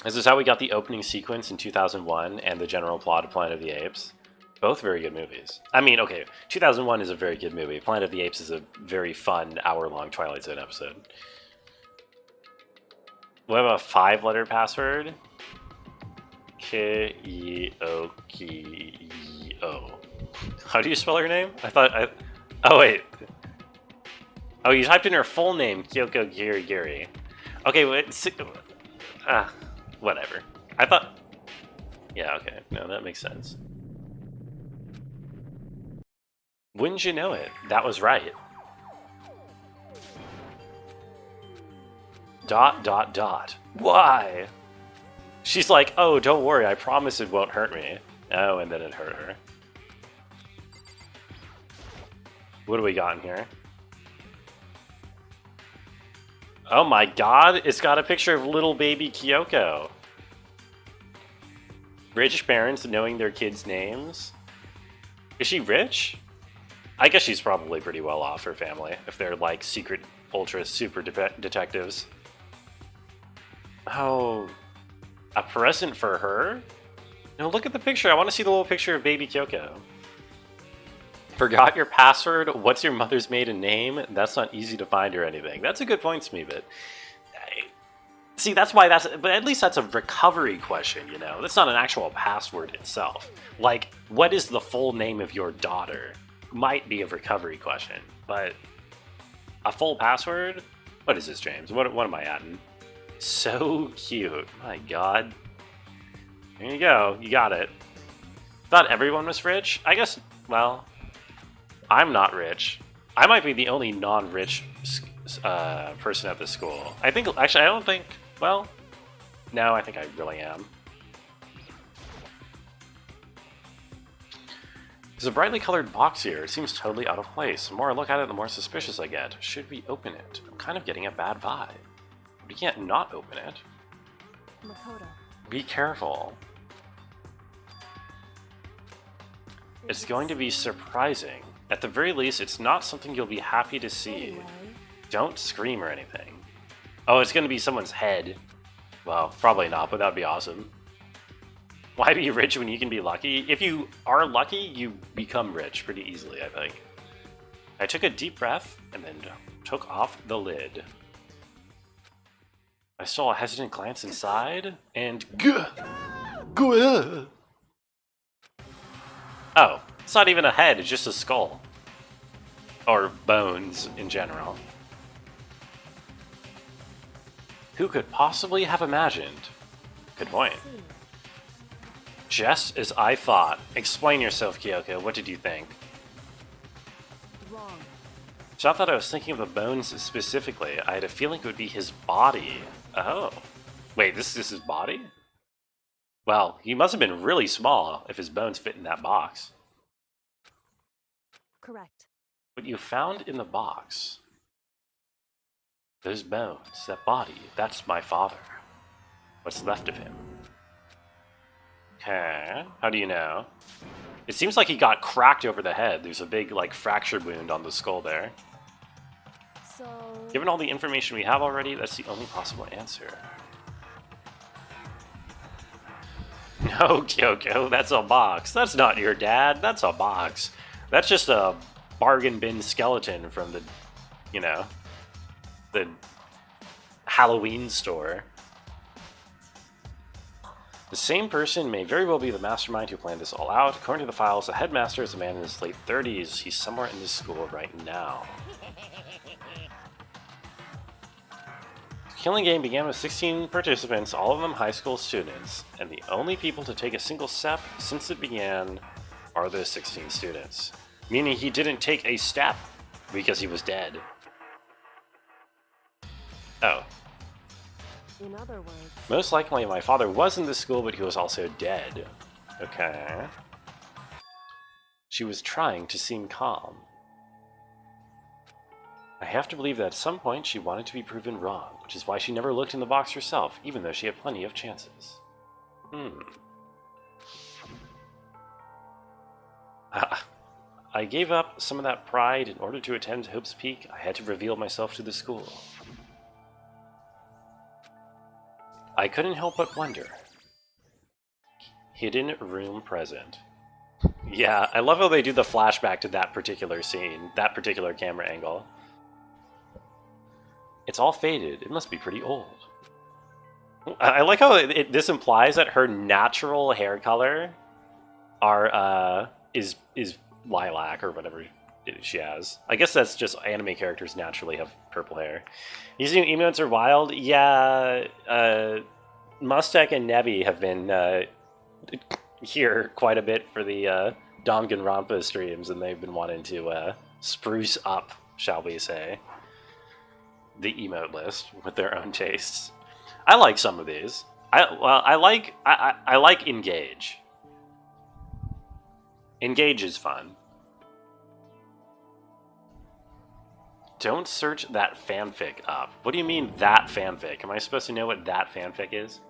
This is how we got the opening sequence in 2001 and the general plot of Planet of the Apes. Both very good movies. I mean, okay, 2001 is a very good movie. Planet of the Apes is a very fun hour-long Twilight Zone episode. We have a 5-letter password. K-E-O-K-E-O. How do you spell her name? Oh, wait. Oh, you typed in her full name, Kyoko Giri. Okay, wait. Whatever. I thought... Yeah, okay. No, that makes sense. Wouldn't you know it? That was right. ... Why? She's like, oh, don't worry, I promise it won't hurt me. Oh, and then it hurt her. What do we got in here? Oh my god, it's got a picture of little baby Kyoko. Rich parents knowing their kids' names. Is she rich? I guess she's probably pretty well off, her family, if they're like secret, ultra, super detectives. Oh, a present for her? No, look at the picture. I want to see the little picture of baby Kyoko. Forgot your password? What's your mother's maiden name? That's not easy to find or anything. That's a good point, Smeebit. See, that's why but at least that's a recovery question, you know? That's not an actual password itself. Like, what is the full name of your daughter? Might be a recovery question, but a full password? What is this, James? What am I adding? So cute. My god. There you go. You got it. Thought everyone was rich? I guess, well, I'm not rich. I might be the only non-rich person at the school. I think, actually, I don't think, well, no, I think I really am. There's a brightly colored box here. It seems totally out of place. The more I look at it, the more suspicious I get. Should we open it? I'm kind of getting a bad vibe. We can't not open it. Makoto. Be careful. It's going to be surprising. At the very least, it's not something you'll be happy to see. Anyway, Don't scream or anything. Oh, it's going to be someone's head. Well, probably not, but that'd be awesome. Why be rich when you can be lucky? If you are lucky, you become rich pretty easily, I think. I took a deep breath and then took off the lid. I saw a hesitant glance inside, and oh, it's not even a head, it's just a skull. Or bones, in general. Who could possibly have imagined? Good point. see. Just as I thought. Explain yourself, Kyoko. What did you think? Wrong. It's not that I was thinking of the bones specifically. I had a feeling it would be his body. Oh. Wait, this is his body? Well, he must have been really small if his bones fit in that box. Correct. What you found in the box. Those bones, that body, that's my father. What's left of him. Okay, how do you know? It seems like he got cracked over the head. There's a big, like, fracture wound on the skull there. So, Given all the information we have already, that's the only possible answer. No, Kyoko, that's a box. That's not your dad, that's a box. That's just a bargain bin skeleton from the, you know, the Halloween store. The same person may very well be the mastermind who planned this all out. According to the files, the headmaster is a man in his late 30s. He's somewhere in this school right now. The killing game began with 16 participants, all of them high school students, and the only people to take a single step since it began are those 16 students. Meaning he didn't take a step because he was dead. Oh. in other words, Most likely my father was in this school, but he was also dead. Okay. She was trying to seem calm. I have to believe that at some point she wanted to be proven wrong, which is why she never looked in the box herself, even though she had plenty of chances. I gave up some of that pride in order to attend Hope's Peak. I had to reveal myself to the school. I couldn't help but wonder. Hidden room present. Yeah, I love how they do the flashback to that particular scene, that particular camera angle. It's all faded. It must be pretty old. I like how this implies that her natural hair color is lilac or whatever she has. I guess that's just anime characters naturally have purple hair. These new emotes are wild. Yeah, Mustek and Nebi have been here quite a bit for the Danganronpa streams, and they've been wanting to spruce up, shall we say, the emote list with their own tastes. I like some of these. I like Engage. Engage is fun. Don't search that fanfic up. What do you mean, that fanfic? Am I supposed to know what that fanfic is?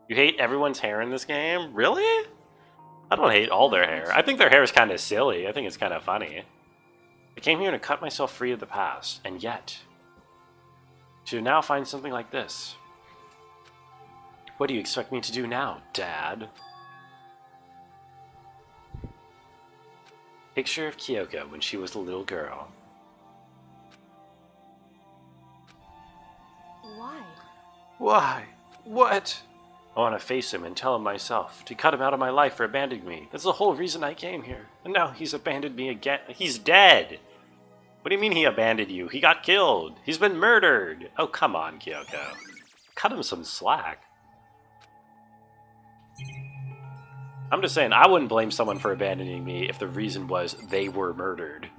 You hate everyone's hair in this game? Really? I don't hate all their hair. I think their hair is kind of silly. I think it's kind of funny. I came here to cut myself free of the past, and yet, to now find something like this. What do you expect me to do now, Dad? Picture of Kyoko when she was a little girl. Why? Why? What? I want to face him and tell him myself, to cut him out of my life for abandoning me. That's the whole reason I came here. And now he's abandoned me again. He's dead! What do you mean he abandoned you? He got killed! He's been murdered! Oh, come on, Kyoko. Cut him some slack. I'm just saying, I wouldn't blame someone for abandoning me if the reason was they were murdered.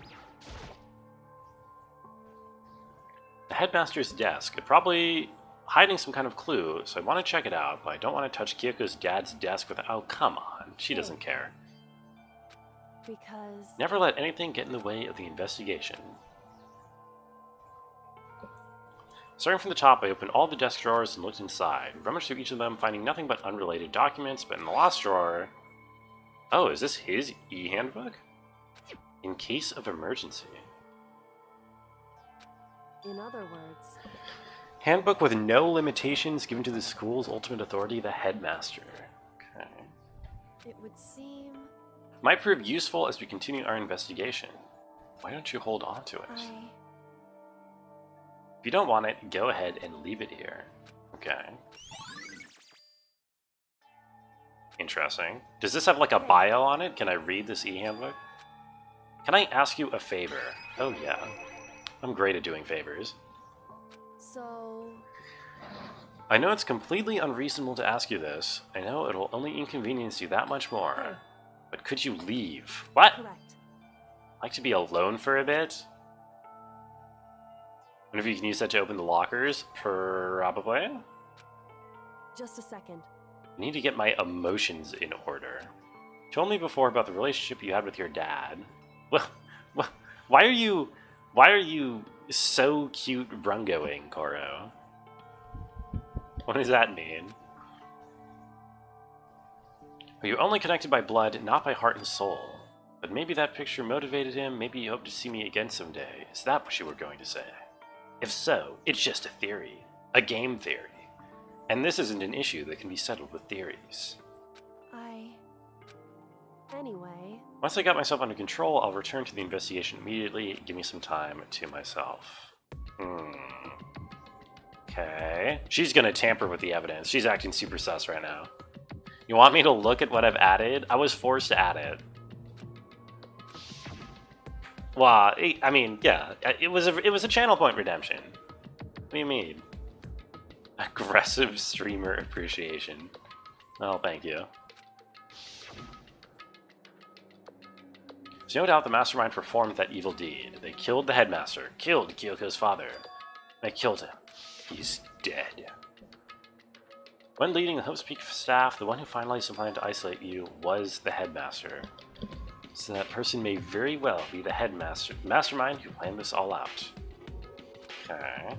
The headmaster's desk. It's probably hiding some kind of clue, so I want to check it out, but I don't want to touch Kyoko's dad's desk without... Oh, come on. She doesn't care. Because... Never let anything get in the way of the investigation. Starting from the top, I opened all the desk drawers and looked inside. Rummaged through each of them, finding nothing but unrelated documents, but in the last drawer... Oh, is this his e-handbook? In case of emergency. In other words... Handbook with no limitations given to the school's ultimate authority, the headmaster. Okay. It would seem... Might prove useful as we continue our investigation. Why don't you hold on to it? If you don't want it, go ahead and leave it here. Okay. Interesting. Does this have like a bio on it? Can I read this e-handbook? Can I ask you a favor? Oh yeah. I'm great at doing favors. So... I know it's completely unreasonable to ask you this. I know it'll only inconvenience you that much more. But could you leave? What? Correct. Like to be alone for a bit? Wonder if you can use that to open the lockers? Probably. Just a second. I need to get my emotions in order. You told me before about the relationship you had with your dad. Well, why are you so cute rungoing, Koro? What does that mean? Well, you're only connected by blood, not by heart and soul. But maybe that picture motivated him, maybe you hope to see me again someday. Is that what you were going to say? If so, it's just a theory. A game theory. And this isn't an issue that can be settled with theories. Anyway... Once I got myself under control, I'll return to the investigation immediately. Give me some time to myself. Okay. She's gonna tamper with the evidence. She's acting super sus right now. You want me to look at what I've added? I was forced to add it. Well, I mean, yeah. It was a channel point redemption. What do you mean? Aggressive streamer appreciation. Oh, thank you. There's no doubt the mastermind performed that evil deed. They killed the headmaster, killed Kyoko's father. They killed him. He's dead. When leading the Hope's Peak staff, the one who finalized the plan to isolate you was the headmaster. So that person may very well be the mastermind who planned this all out. Okay.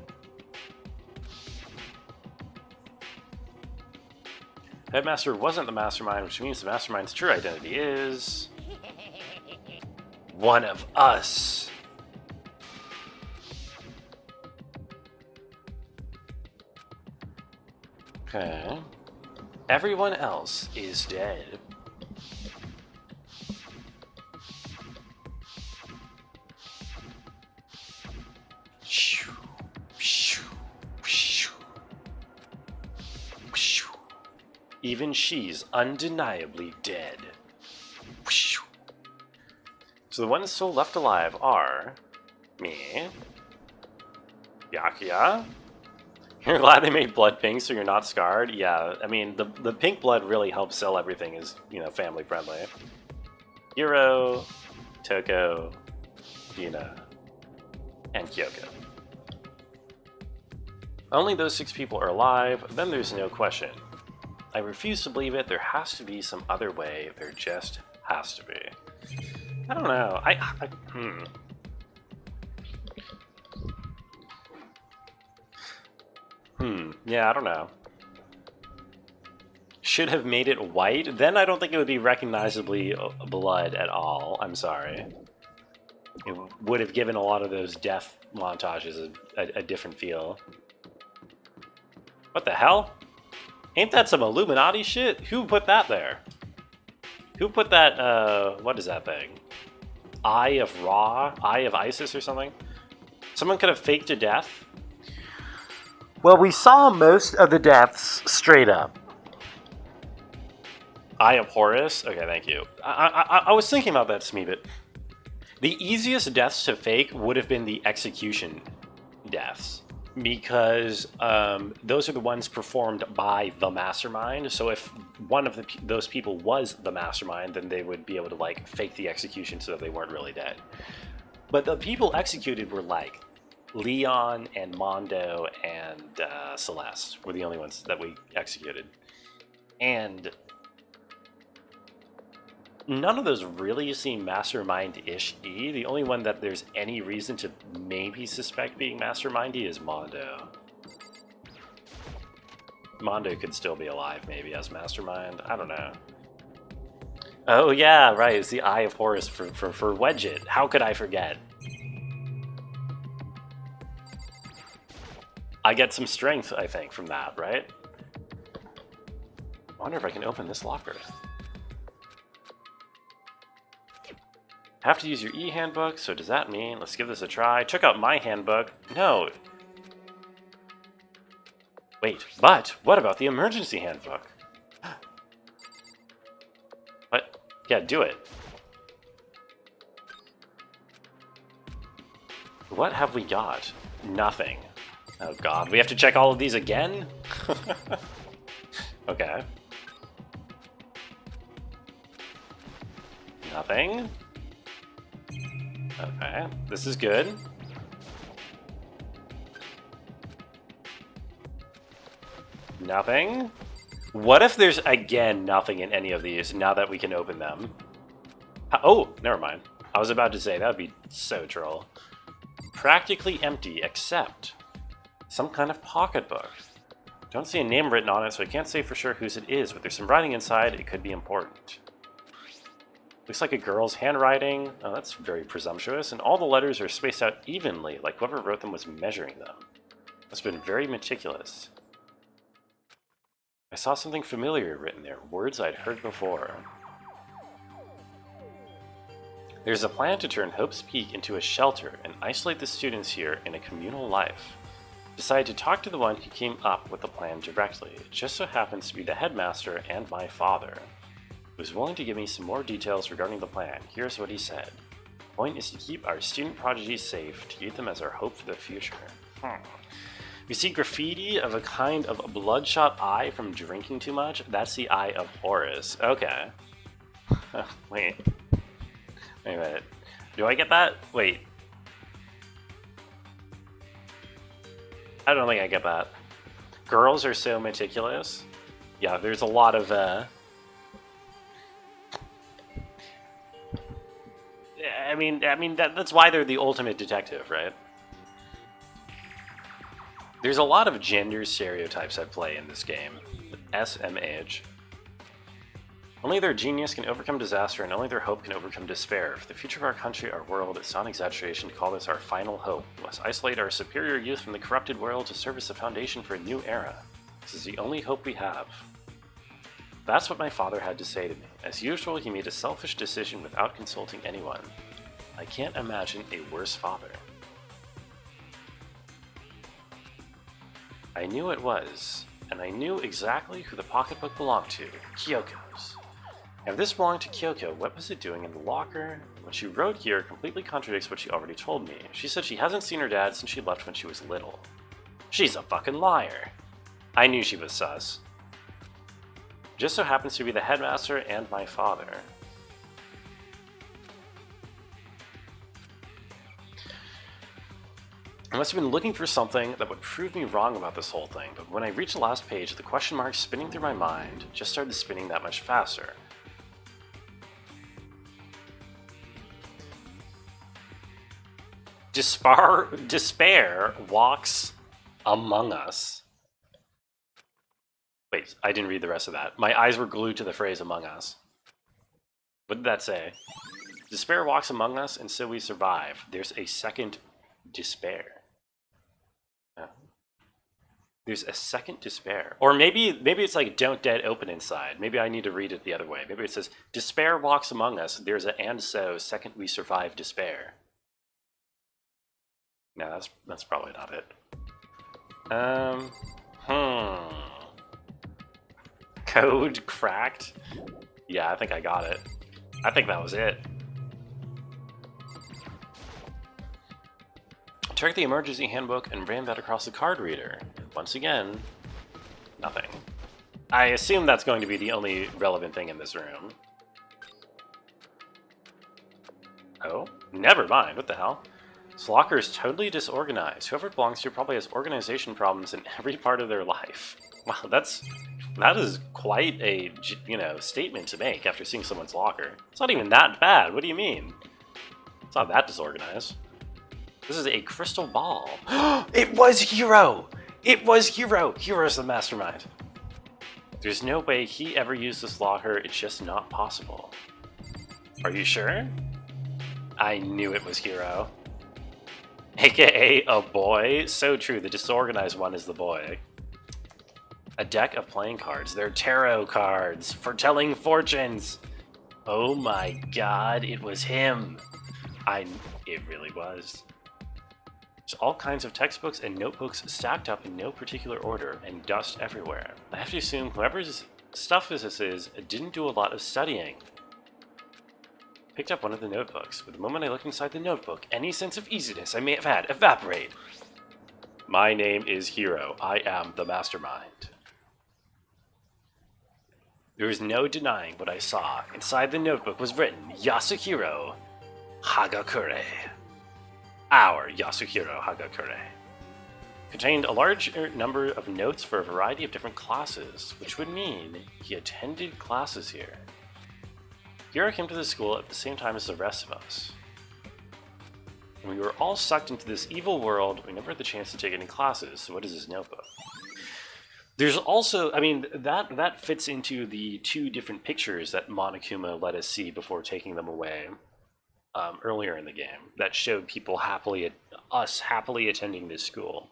Headmaster wasn't the mastermind, which means the mastermind's true identity is... one of us. Okay. Everyone else is dead. Even she's undeniably dead. So the ones still left alive are me, Yakuya. You're glad they made blood pink so you're not scarred? Yeah, I mean, the pink blood really helps sell everything as, you know, family friendly. Hiro, Toko, Dina, and Kyoko. Only those 6 people are alive, then there's no question. I refuse to believe it. There has to be some other way. There just has to be. I don't know. Yeah, I don't know. Should have made it white. Then I don't think it would be recognizably blood at all. I'm sorry. It would have given a lot of those death montages a different feel. What the hell? Ain't that some Illuminati shit? Who put that there? Who put that, what is that thing? Eye of Ra? Eye of Isis or something? Someone could have faked a death? Well, we saw most of the deaths straight up. Eye of Horus? Okay, thank you. I was thinking about that, Smee, but the easiest deaths to fake would have been the execution deaths. Because those are the ones performed by the mastermind. So if one of those people was the mastermind, then they would be able to like fake the execution so that they weren't really dead. But the people executed were like Leon and Mondo and Celeste were the only ones that we executed. And none of those really seem mastermind-ish-y. The only one that there's any reason to maybe suspect being mastermind-y is Mondo. Mondo could still be alive, maybe, as mastermind. I don't know. Oh, yeah, right. It's the Eye of Horus for Wedget. How could I forget? I get some strength, I think, from that, right? I wonder if I can open this locker. Have to use your e-handbook, so does that mean... Let's give this a try. Took out my handbook. No. Wait, but what about the emergency handbook? What? Yeah, do it. What have we got? Nothing. Oh god, we have to check all of these again? Okay. Nothing. Okay, this is good. Nothing. What if there's, again, nothing in any of these now that we can open them? Oh, never mind. I was about to say, that would be so troll. Practically empty, except some kind of pocketbook. Don't see a name written on it, so I can't say for sure whose it is, but there's some writing inside. It could be important. Looks like a girl's handwriting. Oh, that's very presumptuous. And all the letters are spaced out evenly, like whoever wrote them was measuring them. Must have been very meticulous. I saw something familiar written there, words I'd heard before. There's a plan to turn Hope's Peak into a shelter and isolate the students here in a communal life. Decided to talk to the one who came up with the plan directly. It just so happens to be the headmaster and my father. He was willing to give me some more details regarding the plan. Here's what he said. The point is to keep our student prodigies safe, to keep them as our hope for the future. You see graffiti of a kind of bloodshot eye from drinking too much? That's the Eye of Horus. Okay. Wait a minute. Do I get that? Wait. I don't think I get that. Girls are so meticulous. Yeah, there's a lot of, I mean that's why they're the ultimate detective, right? There's a lot of gender stereotypes at play in this game. SMH. Only their genius can overcome disaster, and only their hope can overcome despair. For the future of our country, our world, it's not an exaggeration to call this our final hope. We must isolate our superior youth from the corrupted world to serve as the foundation for a new era. This is the only hope we have. That's what my father had to say to me. As usual, he made a selfish decision without consulting anyone. I can't imagine a worse father. I knew it was, and I knew exactly who the pocketbook belonged to, Kyoko's. If this belonged to Kyoko, what was it doing in the locker? What she wrote here completely contradicts what she already told me. She said she hasn't seen her dad since she left when she was little. She's a fucking liar. I knew she was sus. Just so happens to be the headmaster and my father. I must have been looking for something that would prove me wrong about this whole thing, but when I reached the last page, the question marks spinning through my mind just started spinning that much faster. Despair walks among us. Wait, I didn't read the rest of that. My eyes were glued to the phrase among us. What did that say? Despair walks among us, and so we survive. There's a second despair. There's a second despair. Or maybe it's like don't dead open inside. Maybe I need to read it the other way. Maybe it says despair walks among us. There's a and so second we survive despair. No, that's probably not it. Code cracked? Yeah, I think I got it. I think that was it. Check the emergency handbook and ran that across the card reader. Once again, nothing. I assume that's going to be the only relevant thing in this room. Oh, never mind. What the hell? This locker is totally disorganized. Whoever it belongs to probably has organization problems in every part of their life. Wow, that is quite a, statement to make after seeing someone's locker. It's not even that bad. What do you mean? It's not that disorganized. This is a crystal ball. It was Hiro! It was Hiro! Hiro's the mastermind. There's no way he ever used this locker. It's just not possible. Are you sure? I knew it was Hiro. AKA a boy. So true, the disorganized one is the boy. A deck of playing cards. They're tarot cards, foretelling fortunes. Oh my god, it was him. It really was. There's all kinds of textbooks and notebooks stacked up in no particular order, and dust everywhere. I have to assume whoever's stuff this is didn't do a lot of studying. Picked up one of the notebooks, but the moment I looked inside the notebook, any sense of easiness I may have had evaporated. My name is Hiro. I am the mastermind. There is no denying what I saw. Inside the notebook was written, Yasuhiro Hagakure. Our Yasuhiro Hagakure. Contained a large number of notes for a variety of different classes, which would mean he attended classes here. Hiro came to the school at the same time as the rest of us. When we were all sucked into this evil world, we never had the chance to take any classes, so what is his notebook? There's also, that fits into the two different pictures that Monokuma let us see before taking them away earlier in the game that showed people happily attending this school.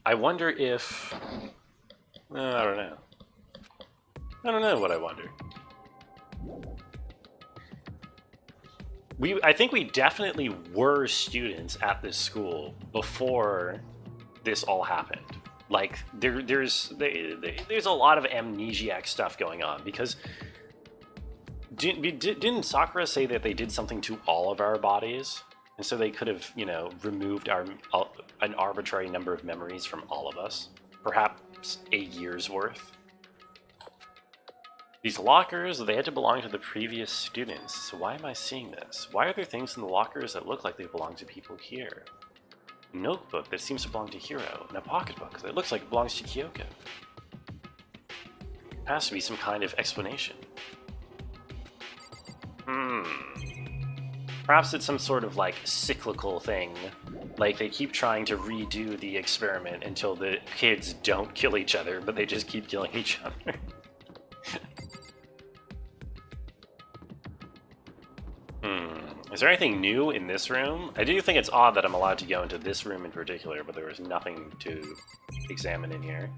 I wonder if... I don't know. I don't know what I wonder. I think we definitely were students at this school before this all happened. Like, there's a lot of amnesiac stuff going on, because didn't Sakura say that they did something to all of our bodies? And so they could have, removed an arbitrary number of memories from all of us. Perhaps a year's worth. These lockers, they had to belong to the previous students. So why am I seeing this? Why are there things in the lockers that look like they belong to people here? A notebook that seems to belong to Hiro, and a pocketbook that looks like it belongs to Kyoko. There has to be some kind of explanation. Perhaps it's some sort of, like, cyclical thing. Like, they keep trying to redo the experiment until the kids don't kill each other, but they just keep killing each other. Is there anything new in this room? I do think it's odd that I'm allowed to go into this room in particular, but there was nothing to examine in here.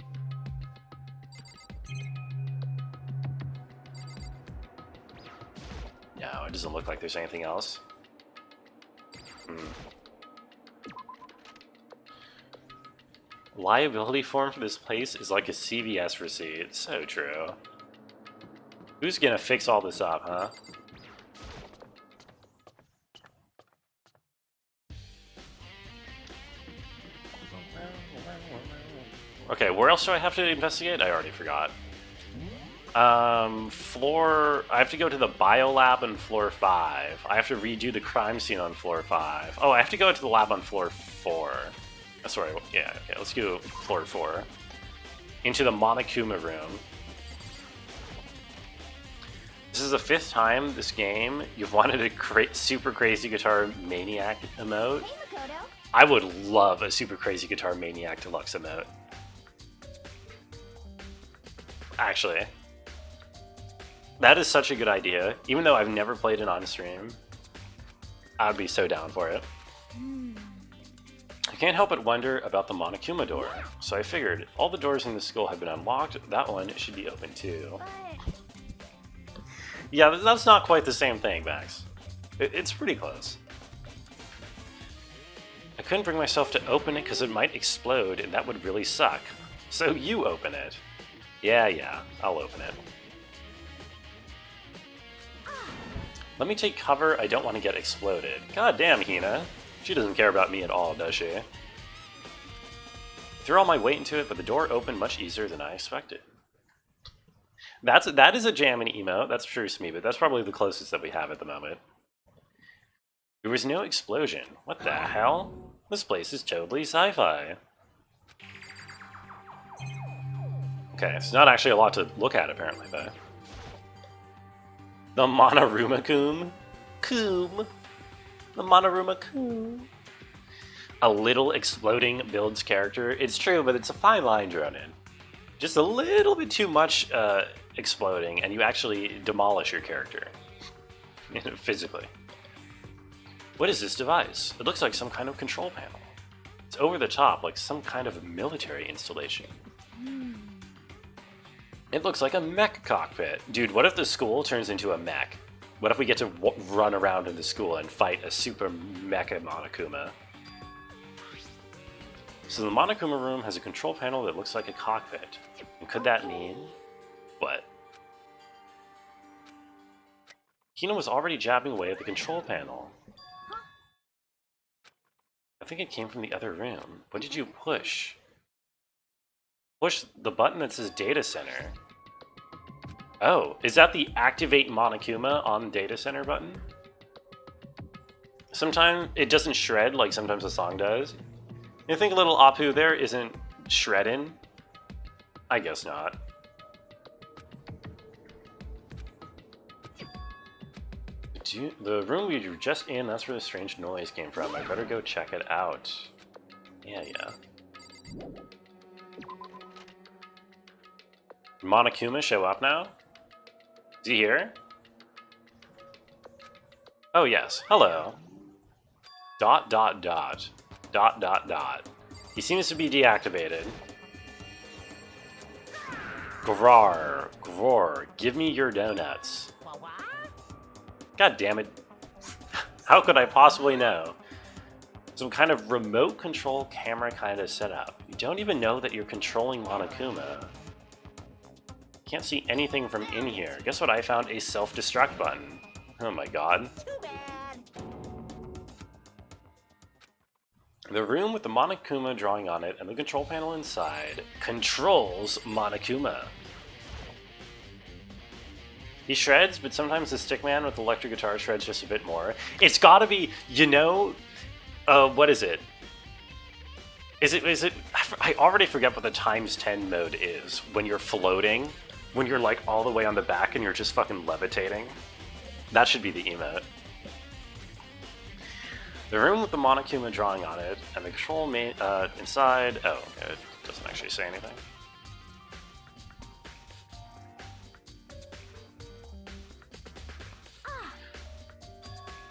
No, it doesn't look like there's anything else. Liability form for this place is like a CVS receipt. So true. Who's gonna fix all this up, huh? Okay, where else do I have to investigate? I already forgot. I have to go to the biolab on floor 5. I have to redo the crime scene on floor 5. Oh, I have to go to the lab on floor 4. Sorry, yeah, okay, let's go floor 4. Into the Monokuma room. This is the 5th time this game you've wanted a super crazy guitar maniac emote. Hey, Makoto. I would love a super crazy guitar maniac deluxe emote. Actually, that is such a good idea. Even though I've never played it on stream, I would be so down for it. I can't help but wonder about the Monokuma door. So I figured, all the doors in the school have been unlocked, that one should be open too. But Yeah, that's not quite the same thing, Max. It's pretty close. I couldn't bring myself to open it because it might explode and that would really suck. So you open it. Yeah, I'll open it. Let me take cover, I don't want to get exploded. God damn, Hina. She doesn't care about me at all, does she? Threw all my weight into it, but the door opened much easier than I expected. That is a jammin' emote, that's true, Smee, but that's probably the closest that we have at the moment. There was no explosion. What the hell? This place is totally sci-fi. Okay, it's not actually a lot to look at, apparently, though. The Monoruma Coom. The Monoruma Coom. A little exploding builds character. It's true, but it's a fine line drawn in. Just a little bit too much exploding, and you actually demolish your character. Physically. What is this device? It looks like some kind of control panel. It's over the top, like some kind of military installation. It looks like a mech cockpit. Dude, what if the school turns into a mech? What if we get to run around in the school and fight a super mecha Monokuma? So the Monokuma room has a control panel that looks like a cockpit. And could that mean... what? Hina was already jabbing away at the control panel. I think it came from the other room. What did you push? Push the button that says Data Center. Oh, is that the Activate Monokuma on Data Center button? Sometimes it doesn't shred like sometimes a song does. You think a little Apu there isn't shredding? I guess not. The room we were just in, that's where the strange noise came from. I better go check it out. Yeah. Monokuma show up now? Is he here? Oh yes, hello. ... He seems to be deactivated. Grar, give me your donuts. God damn it. How could I possibly know? Some kind of remote control camera kind of setup. You don't even know that you're controlling Monokuma. Can't see anything from in here. Guess what I found? A self-destruct button. Oh my god. too bad. The room with the Monokuma drawing on it and the control panel inside controls Monokuma. He shreds, but sometimes the stickman with the electric guitar shreds just a bit more. It's gotta be, you know, what is it? Is it, I already forget what the times 10 mode is when you're floating, when you're like all the way on the back and you're just fucking levitating. That should be the emote. The room with the Monokuma drawing on it, and the control inside... Oh, it doesn't actually say anything.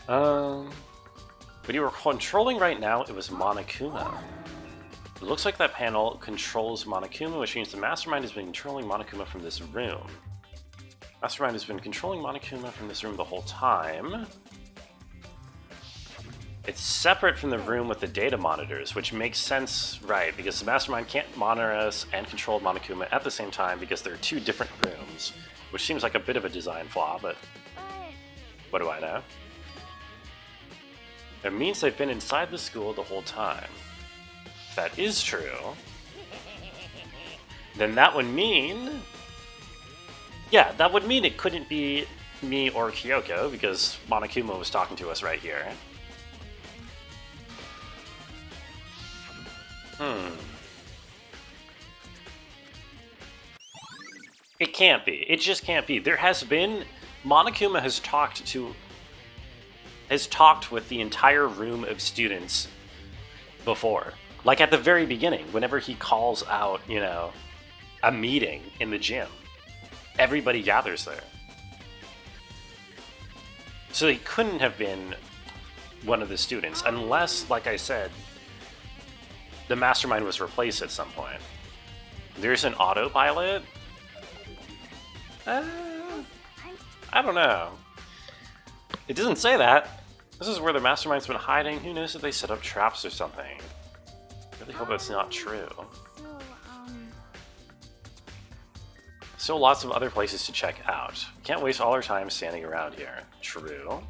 When you were controlling right now, it was Monokuma. It looks like that panel controls Monokuma, which means the Mastermind has been controlling Monokuma from this room. Mastermind has been controlling Monokuma from this room the whole time. It's separate from the room with the data monitors, which makes sense, right, because the Mastermind can't monitor us and control Monokuma at the same time because they're two different rooms, which seems like a bit of a design flaw, but what do I know? It means they've been inside the school the whole time. If that is true, then that would mean... Yeah, that would mean it couldn't be me or Kyoko, because Monokuma was talking to us right here. It can't be. It just can't be. There has been... Monokuma has talked with the entire room of students before. Like at the very beginning, whenever he calls out, you know, a meeting in the gym. Everybody gathers there. So he couldn't have been one of the students, unless, like I said, the Mastermind was replaced at some point. There's an autopilot? I don't know. It doesn't say that. This is where the Mastermind's been hiding. Who knows if they set up traps or something? I really hope that's not true. Still lots of other places to check out. Can't waste all our time standing around here. True.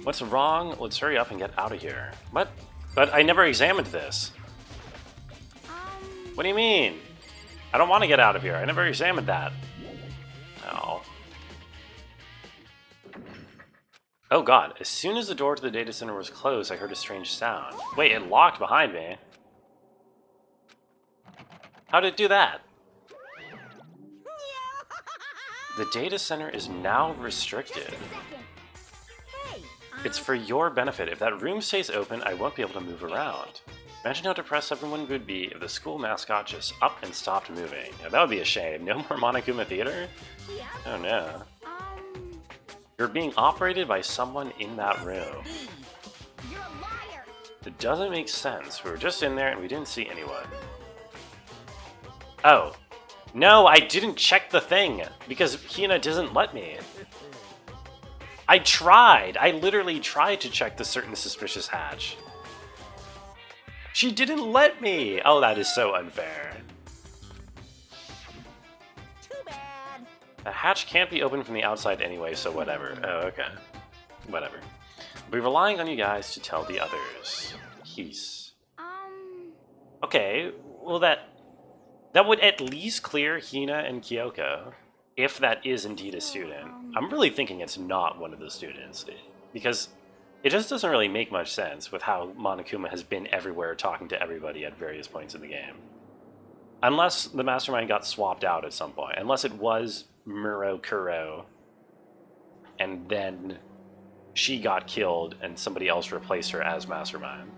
What's wrong? Let's hurry up and get out of here. What? But I never examined this. What do you mean? I don't want to get out of here. I never examined that. Oh. Oh god, as soon as the door to the data center was closed, I heard a strange sound. Wait, it locked behind me. How did it do that? The data center is now restricted. It's for your benefit. If that room stays open, I won't be able to move around. Imagine how depressed everyone would be if the school mascot just up and stopped moving. Yeah, that would be a shame. No more Monokuma Theater? Oh no. You're being operated by someone in that room. You're a liar. It doesn't make sense. We were just in there and we didn't see anyone. Oh. No, I didn't check the thing because Hina doesn't let me. I tried. I literally tried to check the certain suspicious hatch. She didn't let me! Oh, that is so unfair. Too bad. The hatch can't be opened from the outside anyway, so whatever. Oh, okay. Whatever. We're relying on you guys to tell the others. Peace. Okay, well that would at least clear Hina and Kyoko, if that is indeed a student. I'm really thinking it's not one of the students, because it just doesn't really make much sense with how Monokuma has been everywhere talking to everybody at various points in the game. Unless the Mastermind got swapped out at some point. Unless it was Muro Kuro, and then she got killed and somebody else replaced her as Mastermind.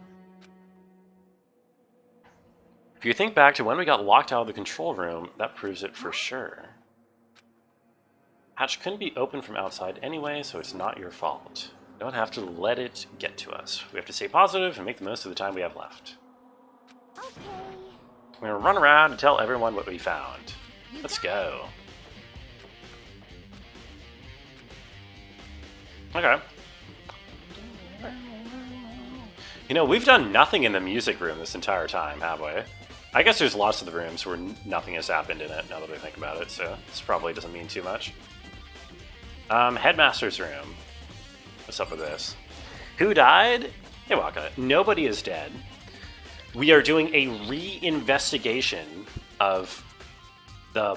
If you think back to when we got locked out of the control room, that proves it for sure. Hatch couldn't be opened from outside anyway, so it's not your fault. Don't have to let it get to us. We have to stay positive and make the most of the time we have left. Okay. We're gonna run around and tell everyone what we found. Let's go. Okay. You know, we've done nothing in the music room this entire time, have we? I guess there's lots of the rooms where nothing has happened in it, now that I think about it, so this probably doesn't mean too much. Headmaster's room. What's up with this? Who died? Hey, Waka. Nobody is dead. We are doing a re-investigation of the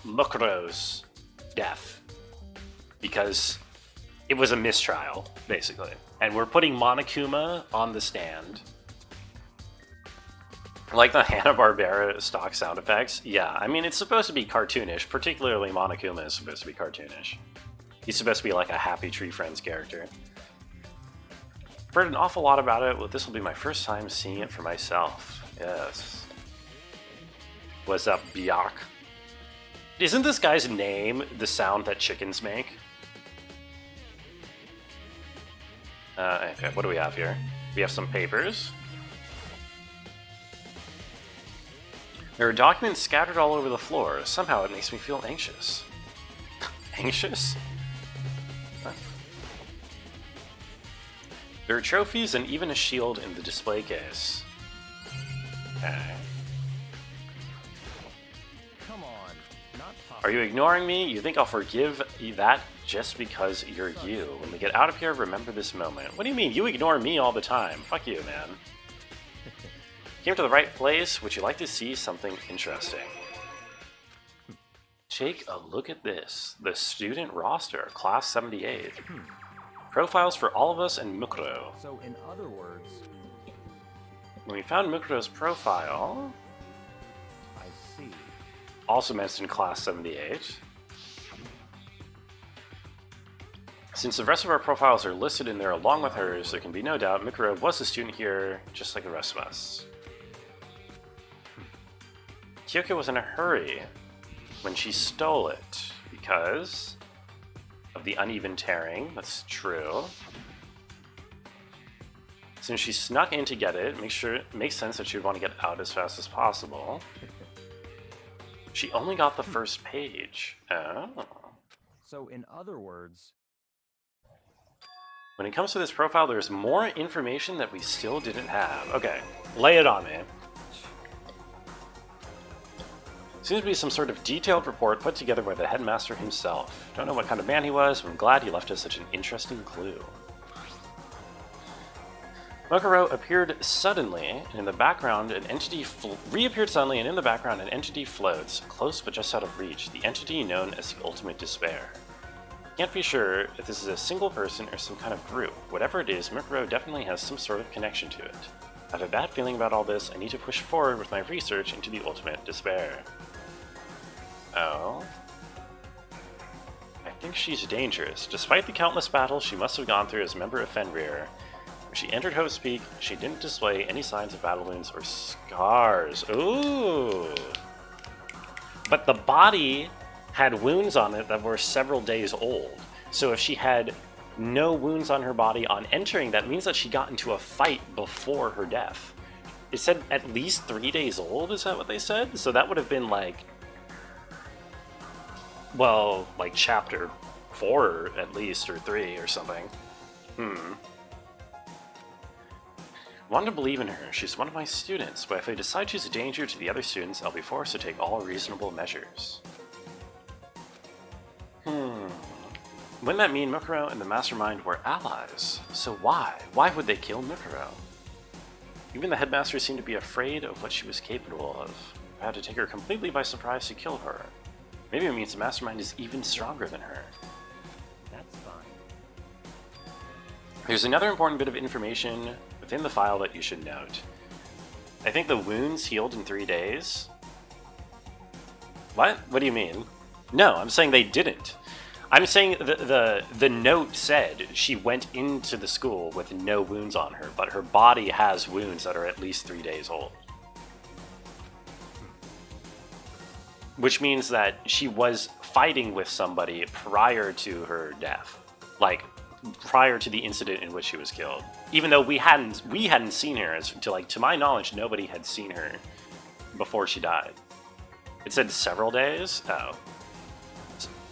Mukuro's death because it was a mistrial, basically. And we're putting Monokuma on the stand. Like the Hanna-Barbera stock sound effects. Yeah, I mean, it's supposed to be cartoonish. Particularly Monokuma is supposed to be cartoonish. He's supposed to be like a Happy Tree Friends character. I've heard an awful lot about it. Well, this will be my first time seeing it for myself. Yes. What's up, Bjork? Isn't this guy's name the sound that chickens make? Okay, what do we have here? We have some papers. There are documents scattered all over the floor. Somehow it makes me feel anxious. Anxious? Huh. There are trophies and even a shield in the display case. Okay. Come on, not possible. Are you ignoring me? You think I'll forgive that just because you're you? When we get out of here, remember this moment. What do you mean? You ignore me all the time. Fuck you, man. Came to the right place. Would you like to see something interesting? Take a look at this. The student roster, class 78. Profiles for all of us and Mukuro. So, in other words, When we found Mukuro's profile, I see. also mentioned class 78. Since the rest of our profiles are listed in there along with hers, there can be no doubt Mukuro was a student here, just like the rest of us. Kyoko was in a hurry when she stole it because of the uneven tearing. That's true. Since she snuck in to get it, it makes sense that she would want to get out as fast as possible. She only got the first page. Oh. So, in other words, When it comes to this profile, there's more information that we still didn't have. Okay, lay it on me. Seems to be some sort of detailed report put together by the headmaster himself. Don't know what kind of man he was, but I'm glad he left us such an interesting clue. Mukuro appeared suddenly, and in the background an entity reappeared suddenly, and in the background an entity floats, close but just out of reach, the entity known as the Ultimate Despair. Can't be sure if this is a single person or some kind of group. Whatever it is, Mukuro definitely has some sort of connection to it. I have a bad feeling about all this. I need to push forward with my research into the Ultimate Despair. Oh? I think she's dangerous. Despite the countless battles she must have gone through as a member of Fenrir, when she entered Hope's Peak, she didn't display any signs of battle wounds or scars. Ooh! But the body had wounds on it that were several days old. So if she had no wounds on her body on entering, that means that she got into a fight before her death. It said at least 3 days old, is that what they said? So that would have been like, well, like chapter 4 at least, or 3 or something. Wanted to believe in her. She's one of my students, but if I decide she's a danger to the other students, I'll be forced to take all reasonable measures. Wouldn't that mean Mukuro and the Mastermind were allies? So why? Why would they kill Mukuro? Even the headmaster seemed to be afraid of what she was capable of. I had to take her completely by surprise to kill her. Maybe it means the Mastermind is even stronger than her. that's fine. There's another important bit of information within the file that you should note. I think the wounds healed in 3 days. What? What do you mean? No, I'm saying they didn't. I'm saying the note said she went into the school with no wounds on her, but her body has wounds that are at least 3 days old. Which means that she was fighting with somebody prior to her death. Like, prior to the incident in which she was killed. Even though we hadn't seen her, to my knowledge, nobody had seen her before she died. It said several days? Oh.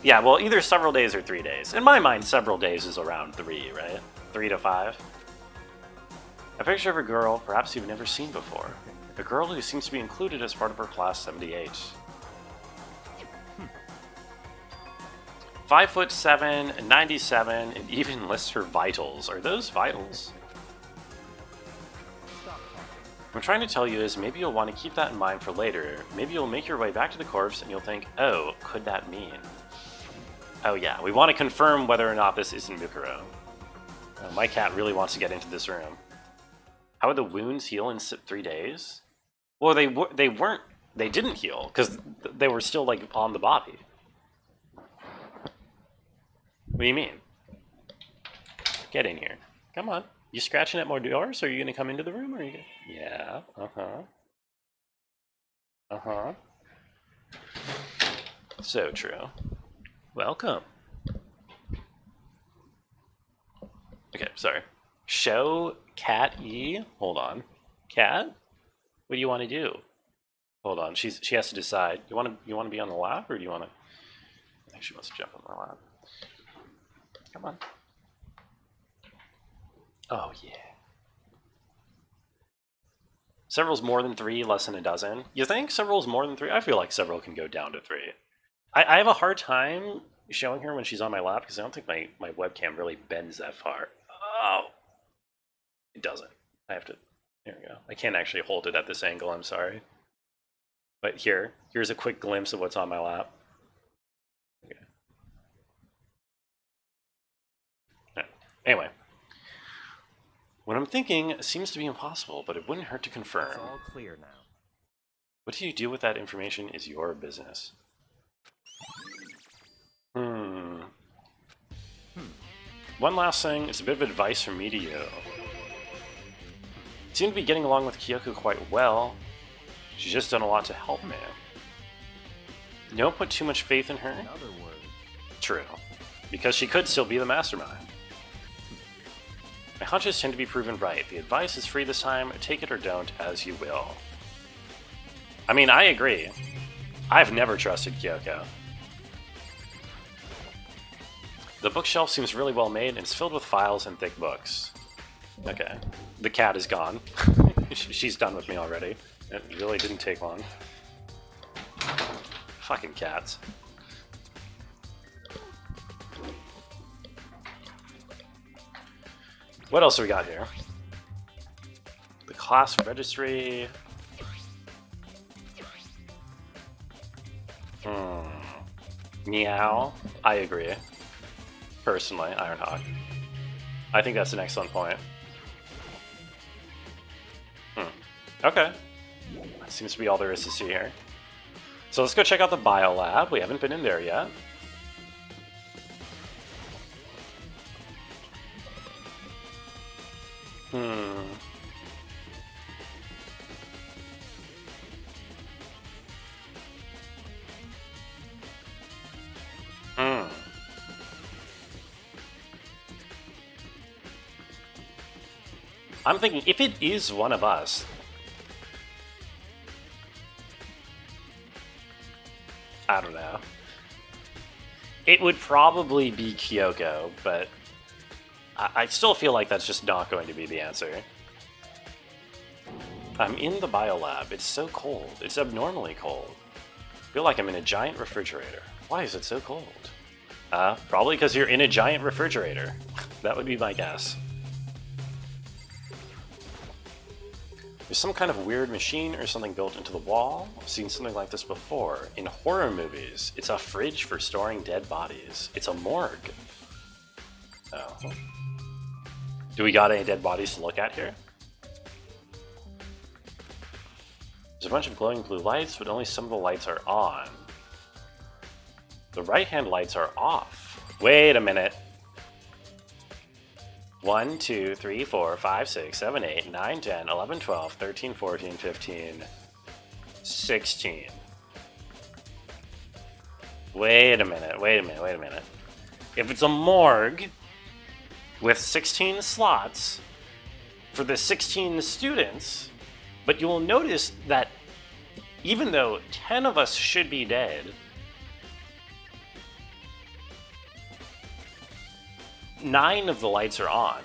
Yeah, well, either several days or 3 days. In my mind, several days is around 3, right? 3 to 5. A picture of a girl perhaps you've never seen before. A girl who seems to be included as part of her class 78. 5'7", 97, and even lists her vitals. Are those vitals? What I'm trying to tell you is maybe you'll want to keep that in mind for later. Maybe you'll make your way back to the corpse and you'll think, oh, could that mean? Oh yeah, we want to confirm whether or not this isn't Mukuro. My cat really wants to get into this room. How would the wounds heal in 3 days? Well, they didn't heal, because they were still, like, on the body. What do you mean? Get in here. Come on. You scratching at more doors? Or are you gonna come into the room? Or are you gonna... Yeah. Uh-huh. Uh-huh. So true. Welcome. Okay, sorry. Show Cat E. Hold on. Cat? What do you want to do? Hold on. She has to decide. You want to be on the lap, or do you want to? I think she wants to jump on my lap. Come on. Oh yeah. Several's more than 3, less than a dozen. You think several's more than 3? I feel like several can go down to 3. I have a hard time showing her when she's on my lap because I don't think my webcam really bends that far. Oh, it doesn't. I have to. There we go. I can't actually hold it at this angle. I'm sorry. But here's a quick glimpse of what's on my lap. Okay. Yeah. Anyway, what I'm thinking seems to be impossible, but it wouldn't hurt to confirm. It's all clear now. What do you do with that information is your business. One last thing, it's a bit of advice from me to you. You seem to be getting along with Kyoko quite well. She's just done a lot to help me. Don't put too much faith in her. In other words, True. Because she could still be the mastermind. My hunches tend to be proven right. The advice is free this time. Take it or don't, as you will. I mean, I agree. I've never trusted Kyoko. The bookshelf seems really well made, and it's filled with files and thick books. Okay. The cat is gone. She's done with me already. It really didn't take long. Fucking cats. What else do we got here? The class registry. Meow. I agree. Personally, Ironhawk. I think that's an excellent point. Okay. That seems to be all there is to see here. So let's go check out the bio lab. We haven't been in there yet. I'm thinking, if it is one of us, I don't know. It would probably be Kyoko, but I still feel like that's just not going to be the answer. I'm in the biolab. It's so cold. It's abnormally cold. I feel like I'm in a giant refrigerator. Why is it so cold? Probably because you're in a giant refrigerator. That would be my guess. There's some kind of weird machine or something built into the wall. I've seen something like this before. In horror movies, it's a fridge for storing dead bodies. It's a morgue. Oh. Do we got any dead bodies to look at here? There's a bunch of glowing blue lights, but only some of the lights are on. The right-hand lights are off. Wait a minute. 1, 2, 3, 4, 5, 6, 7, 8, 9, 10, 11, 12, 13, 14, 15, 16. Wait a minute. If it's a morgue with 16 slots for the 16 students, but you will notice that even though 10 of us should be dead, 9 of the lights are on.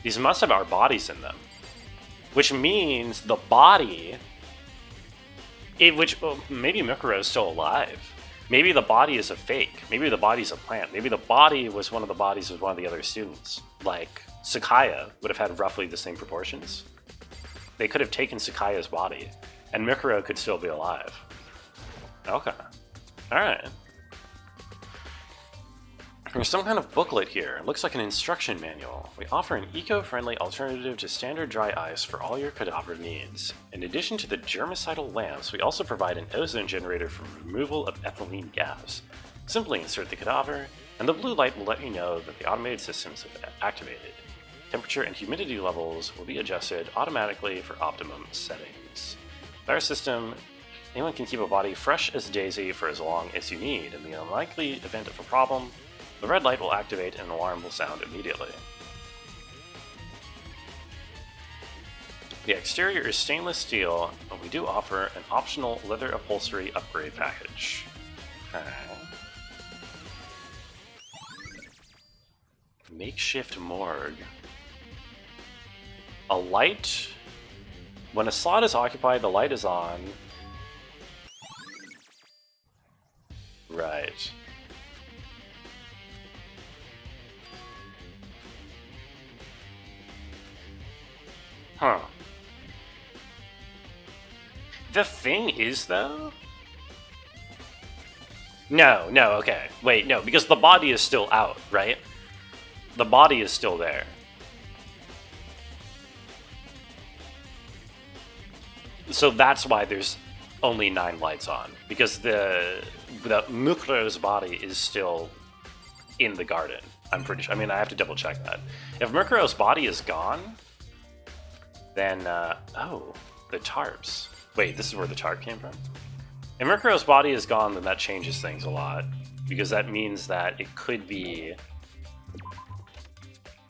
These must have our bodies in them. Which means the body... maybe Mikuro is still alive. Maybe the body is a fake. Maybe the body's a plant. Maybe the body was one of the bodies of one of the other students. Like, Sakaya would have had roughly the same proportions. They could have taken Sakaya's body, and Mikuro could still be alive. Okay. Alright. There's some kind of booklet here. It looks like an instruction manual. We offer an eco-friendly alternative to standard dry ice for all your cadaver needs. In addition to the germicidal lamps, we also provide an ozone generator for removal of ethylene gas. Simply insert the cadaver, and the blue light will let you know that the automated systems have activated. Temperature and humidity levels will be adjusted automatically for optimum settings. With our system, anyone can keep a body fresh as a daisy for as long as you need. In the unlikely event of a problem, the red light will activate and an alarm will sound immediately. The exterior is stainless steel, but we do offer an optional leather upholstery upgrade package. Okay. Makeshift morgue. A light. When a slot is occupied, the light is on. Right. Huh. The thing is, though... No, okay. Wait, no, because the body is still out, right? The body is still there. So that's why there's only 9 lights on. Because the Mukro's body is still in the garden. I'm pretty sure. I mean, I have to double check that. If Mukro's body is gone, then, oh, the tarps. Wait, this is where the tarp came from? If Murkuro's body is gone, then that changes things a lot. Because that means that it could be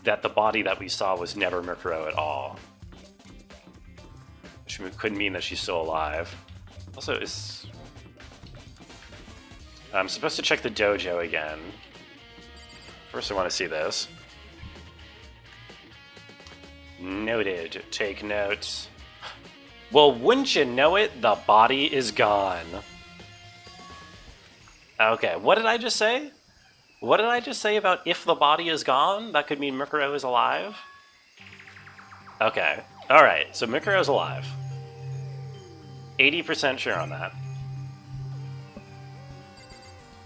that the body that we saw was never Murkuro at all. Which could mean that she's still alive. Also, I'm supposed to check the dojo again. First, I want to see this. Noted. Take notes. Well, wouldn't you know it, the body is gone. Okay, what did I just say? What did I just say about if the body is gone? That could mean Mukuro is alive? Okay, alright, so Mukuro's alive. 80% sure on that.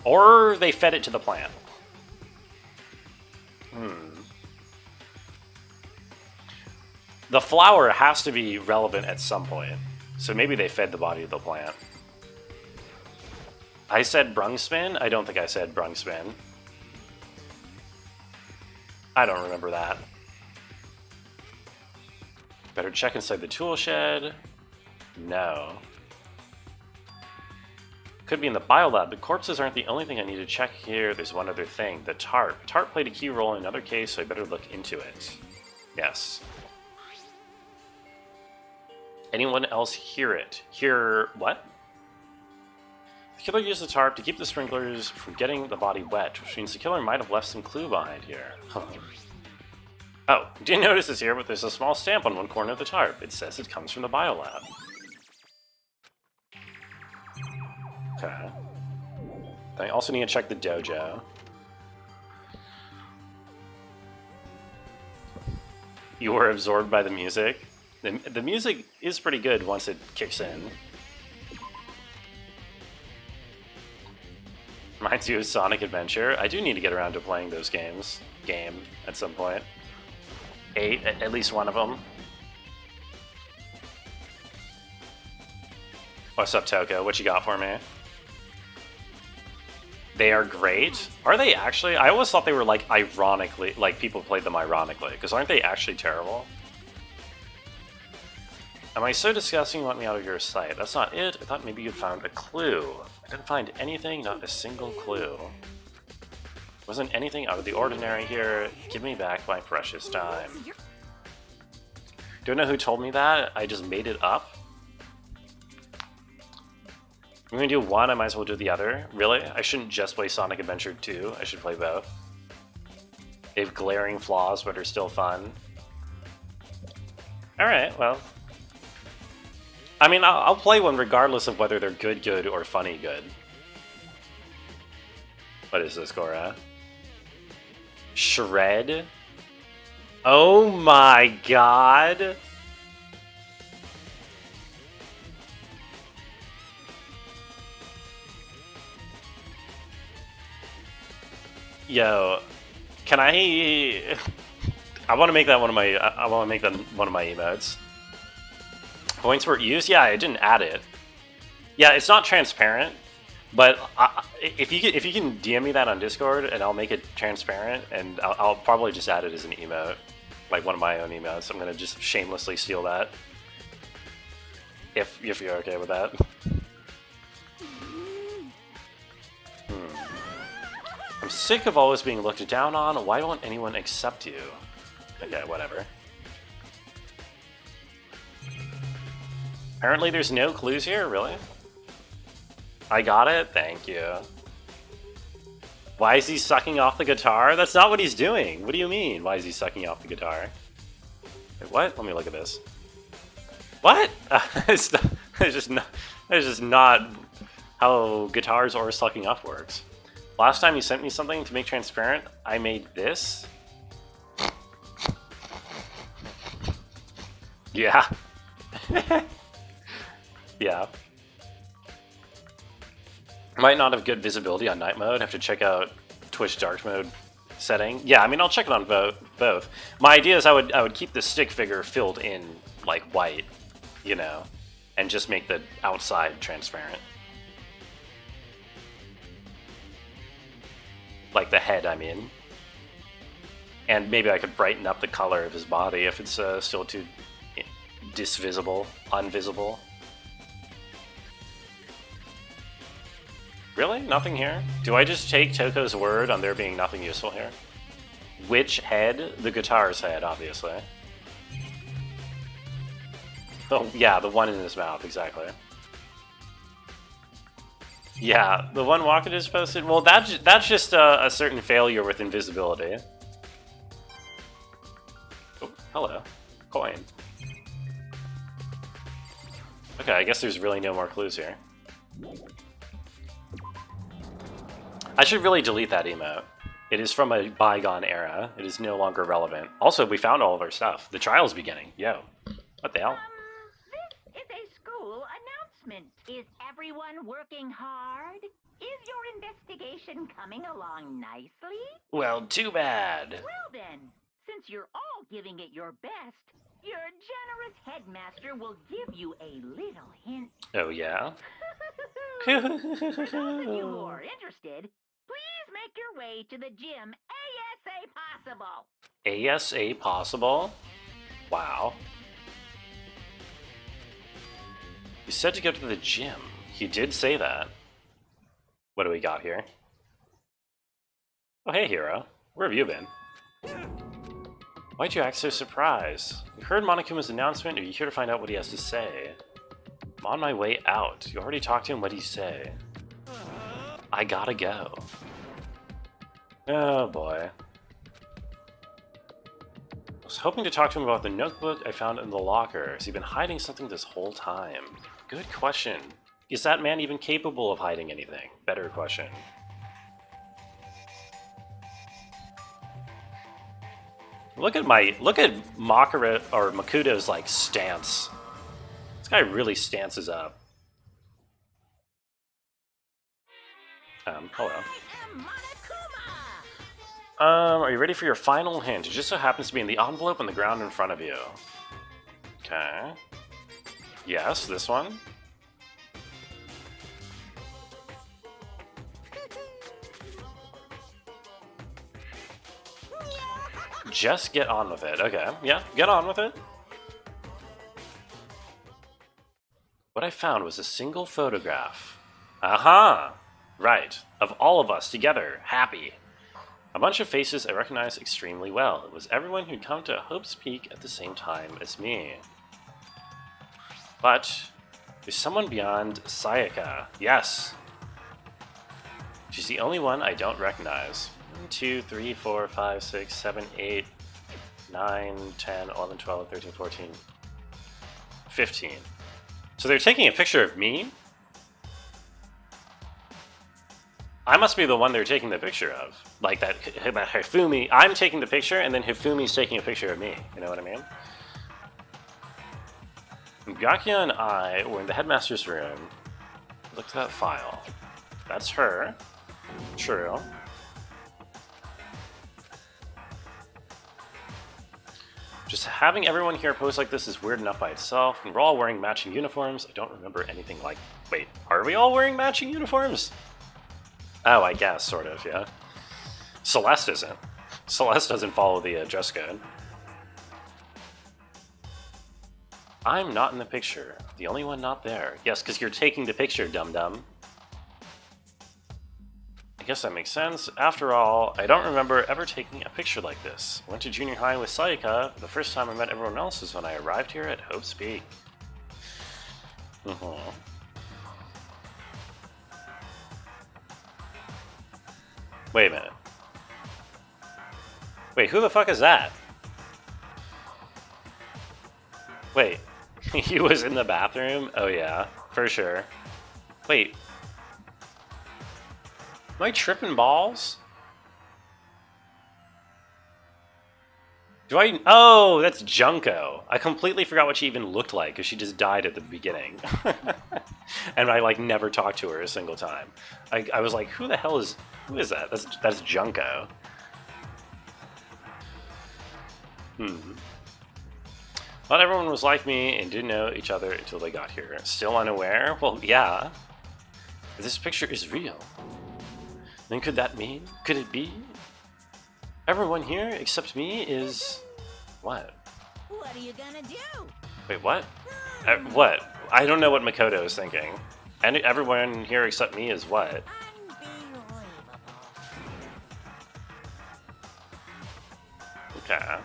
Or they fed it to the plant. The flower has to be relevant at some point. So maybe they fed the body to the plant. I said Brungspin? I don't think I said Brungspin. I don't remember that. Better check inside the tool shed. No. Could be in the biolab. The corpses aren't the only thing I need to check here. There's one other thing. The tarp. Tarp played a key role in another case, so I better look into it. Yes. Anyone else hear it? Hear what? The killer used the tarp to keep the sprinklers from getting the body wet, which means the killer might have left some clue behind here. Oh, didn't notice this here, but there's a small stamp on one corner of the tarp. It says it comes from the biolab. Okay. I also need to check the dojo. You were absorbed by the music. The music is pretty good once it kicks in. Reminds you of Sonic Adventure. I do need to get around to playing those games. At some point. 8, at least one of them. What's up, Toko? What you got for me? They are great. Are they actually? I always thought they were like ironically, like people played them ironically, because aren't they actually terrible? Am I so disgusting you want me out of your sight? That's not it. I thought maybe you'd found a clue. I didn't find anything, not a single clue. Wasn't anything out of the ordinary here. Give me back my precious time. Don't know who told me that. I just made it up. I'm gonna do one, I might as well do the other. Really? I shouldn't just play Sonic Adventure 2. I should play both. They have glaring flaws, but are still fun. Alright, well. I mean, I'll play one regardless of whether they're good, or funny good. What is this, Gora? Shred? Oh my god! Yo, can I want to make that one of my. I want to make that one of my emotes. Points were used. Yeah, I didn't add it. Yeah, it's not transparent, But if you can DM me that on Discord, and I'll make it transparent, and I'll probably just add it as an emote, like one of my own emotes. I'm gonna just shamelessly steal that. If you're okay with that. I'm sick of always being looked down on. Why won't anyone accept you? Okay, whatever. Apparently there's no clues here, really? I got it? Thank you. Why is he sucking off the guitar? That's not what he's doing. What do you mean? Why is he sucking off the guitar? Wait, what? Let me look at this. What? It's just not how guitars or sucking off works. Last time you sent me something to make transparent, I made this. Yeah. Yeah. Might not have good visibility on night mode. Have to check out Twitch dark mode setting. Yeah, I mean, I'll check it on both. My idea is I would keep the stick figure filled in like white, you know, and just make the outside transparent. Like the head, I mean. And maybe I could brighten up the color of his body if it's still too unvisible. Really? Nothing here? Do I just take Toko's word on there being nothing useful here? Which head? The guitar's head, obviously. Oh, yeah, the one in his mouth, exactly. Yeah, the one Walker just posted. Well, that's just a certain failure with invisibility. Oh, hello. Coin. Okay, I guess there's really no more clues here. I should really delete that emote. It is from a bygone era. It is no longer relevant. Also, we found all of our stuff. The trial's beginning. Yo. What the hell? This is a school announcement. Is everyone working hard? Is your investigation coming along nicely? Well, too bad. Well then, since you're all giving it your best, your generous headmaster will give you a little hint. Oh, yeah? For those of you who are interested, please make your way to the gym ASA possible. ASA possible? Wow. You said to go to the gym. He did say that. What do we got here? Oh, hey, hero. Where have you been? Why'd you act so surprised? You heard Monokuma's announcement, or you here to find out what he has to say? I'm on my way out. You already talked to him. What'd he say? I gotta go. Oh, boy. I was hoping to talk to him about the notebook I found in the locker. Has he been hiding something this whole time? Good question. Is that man even capable of hiding anything? Better question. Look at Makura or Makuto's like stance. This guy really stances up. Hello. Are you ready for your final hint? It just so happens to be in the envelope on the ground in front of you. Okay. Yes, this one. Just get on with it. Okay, yeah, get on with it. What I found was a single photograph. Aha! Right, of all of us together, happy. A bunch of faces I recognized extremely well. It was everyone who'd come to Hope's Peak at the same time as me. But there's someone beyond Sayaka. Yes. She's the only one I don't recognize. 1, 2, 3, 4, 5, 6, 7, 8, 9, 10, 11, 12, 13, 14, 15. So they're taking a picture of me? I must be the one they're taking the picture of. Like that Hifumi, I'm taking the picture and then Hifumi's taking a picture of me. You know what I mean? Gakia and I were in the headmaster's room. Look at that file. That's her. True. Just having everyone here pose like this is weird enough by itself, and we're all wearing matching uniforms. I don't remember anything like... Wait, are we all wearing matching uniforms? Oh, I guess, sort of, yeah. Celeste isn't. Celeste doesn't follow the dress code. I'm not in the picture. The only one not there. Yes, because you're taking the picture, dum-dum. I guess that makes sense. After all, I don't remember ever taking a picture like this. I went to junior high with Sayaka. The first time I met everyone else was when I arrived here at Hope's Peak. Wait a minute. Wait, who the fuck is that? Wait, he was in the bathroom? Oh yeah, for sure. Wait. Am I tripping balls? Do I... Oh, that's Junko. I completely forgot what she even looked like because she just died at the beginning. And I, like, never talked to her a single time. I was like, who the hell is... Who is that? That's Junko. Not everyone was like me and didn't know each other until they got here. Still unaware? Well, yeah. This picture is real. Then could that mean? Could it be? Everyone here except me is... What? What are you gonna do? Wait, what? What? I don't know what Makoto is thinking. And everyone here except me is what? Okay.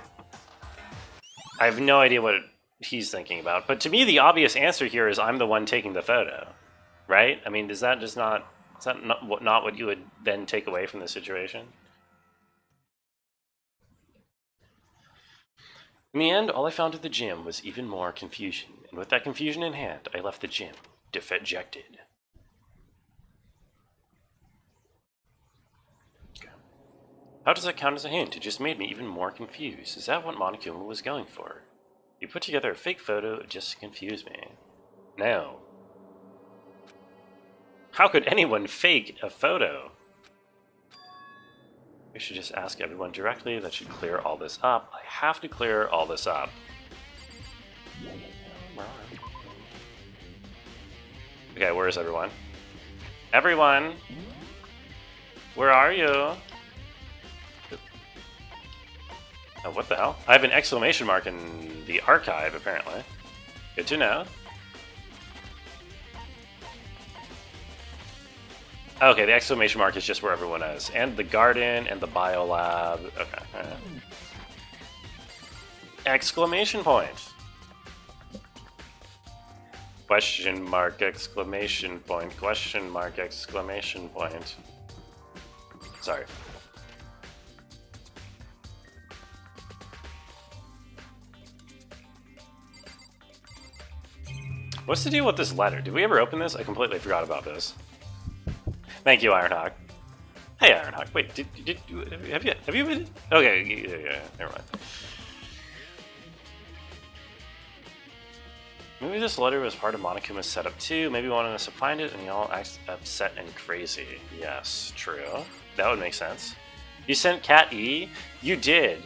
I have no idea what he's thinking about. But to me, the obvious answer here is I'm the one taking the photo. Right? I mean, is that just not... Is that not what you would then take away from the situation? In the end, all I found at the gym was even more confusion, and with that confusion in hand, I left the gym, dejected. Okay. How does that count as a hint? It just made me even more confused. Is that what Monokuma was going for? You put together a fake photo just to confuse me. No. How could anyone fake a photo? We should just ask everyone directly. That should clear all this up. I have to clear all this up. Okay, where is everyone? Everyone! Where are you? Oh, what the hell? I have an exclamation mark in the archive, apparently. Good to know. Okay, the exclamation mark is just where everyone is. And the garden and the biolab. Okay. Exclamation point. Question mark, exclamation point, question mark, exclamation point. Sorry. What's the deal with this letter? Did we ever open this? I completely forgot about this. Thank you, Ironhawk. Hey, Ironhawk. Wait, have you been? Okay, yeah, never mind. Maybe this letter was part of Monokuma's setup too. Maybe wanted us to find it, and y'all act upset and crazy. Yes, true. That would make sense. You sent Cat E? You did.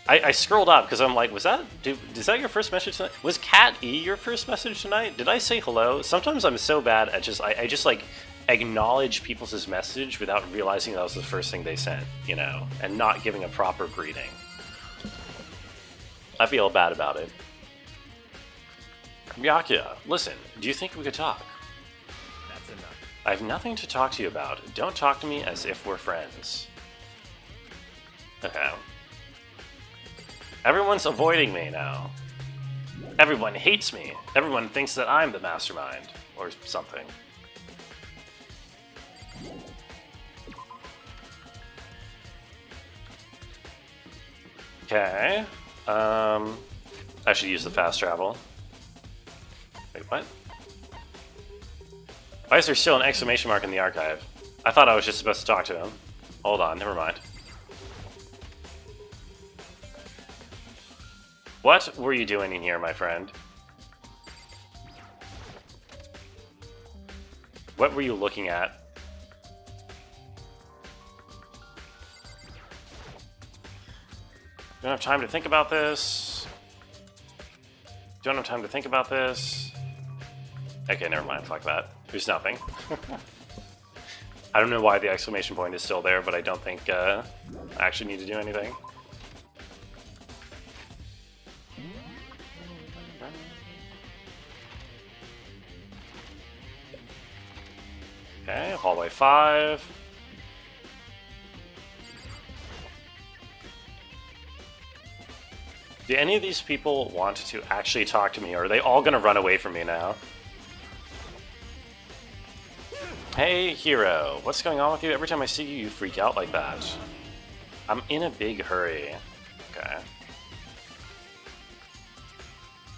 I scrolled up because I'm like, is that your first message tonight? Was Cat E your first message tonight? Did I say hello? Sometimes I'm so bad at I just like acknowledge people's message without realizing that was the first thing they sent, you know, and not giving a proper greeting. I feel bad about it. Byakuya, listen, do you think we could talk? That's enough. I have nothing to talk to you about. Don't talk to me as if we're friends. Okay. Everyone's avoiding me now. Everyone hates me. Everyone thinks that I'm the mastermind, or something. Okay. I should use the fast travel. Wait, what? Why is there still an exclamation mark in the archive? I thought I was just supposed to talk to him. Hold on, never mind. What were you doing in here, my friend? What were you looking at? Don't have time to think about this. Don't have time to think about this. Okay, never mind. Fuck that. There's nothing. I don't know why the exclamation point is still there, but I don't think I actually need to do anything. Okay, hallway 5. Do any of these people want to actually talk to me, or are they all gonna run away from me now? Hey, hero, what's going on with you? Every time I see you, you freak out like that. I'm in a big hurry. Okay.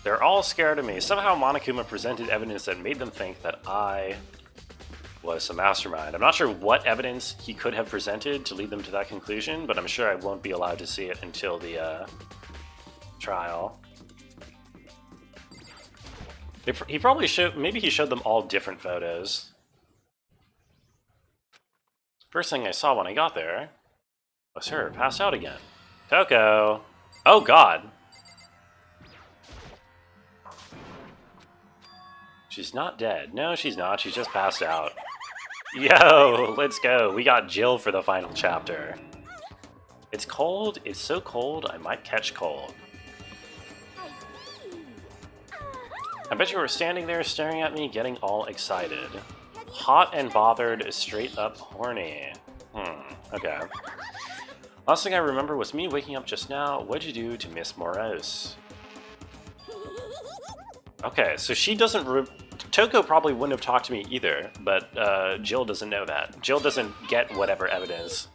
They're all scared of me. Somehow Monokuma presented evidence that made them think that I was a mastermind. I'm not sure what evidence he could have presented to lead them to that conclusion, but I'm sure I won't be allowed to see it until the trial. He probably showed, maybe he showed them all different photos. First thing I saw when I got there was her passed out again. Coco! Oh god! She's not dead. No, she's not. She's just passed out. Yo, let's go. We got Jill for the final chapter. It's cold. It's so cold, I might catch cold. I bet you were standing there staring at me, getting all excited. Hot and bothered is straight up horny. Okay. Last thing I remember was me waking up just now. What'd you do to Miss Morose? Okay, so she doesn't... Toko probably wouldn't have talked to me either, but Jill doesn't know that. Jill doesn't get whatever evidence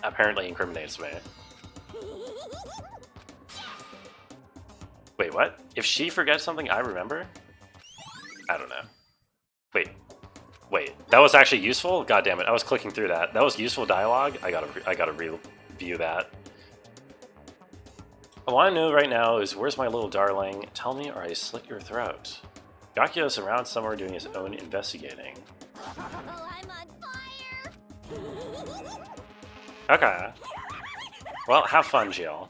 apparently incriminates me. Wait, what? If she forgets something I remember? I don't know. Wait, that was actually useful? God damn it, I was clicking through that. That was useful dialogue? I gotta review that. All I know right now is, where's my little darling? Tell me or I slit your throat. Yakio's around somewhere doing his own investigating. Oh, I'm on fire! Okay. Well, have fun, Jill.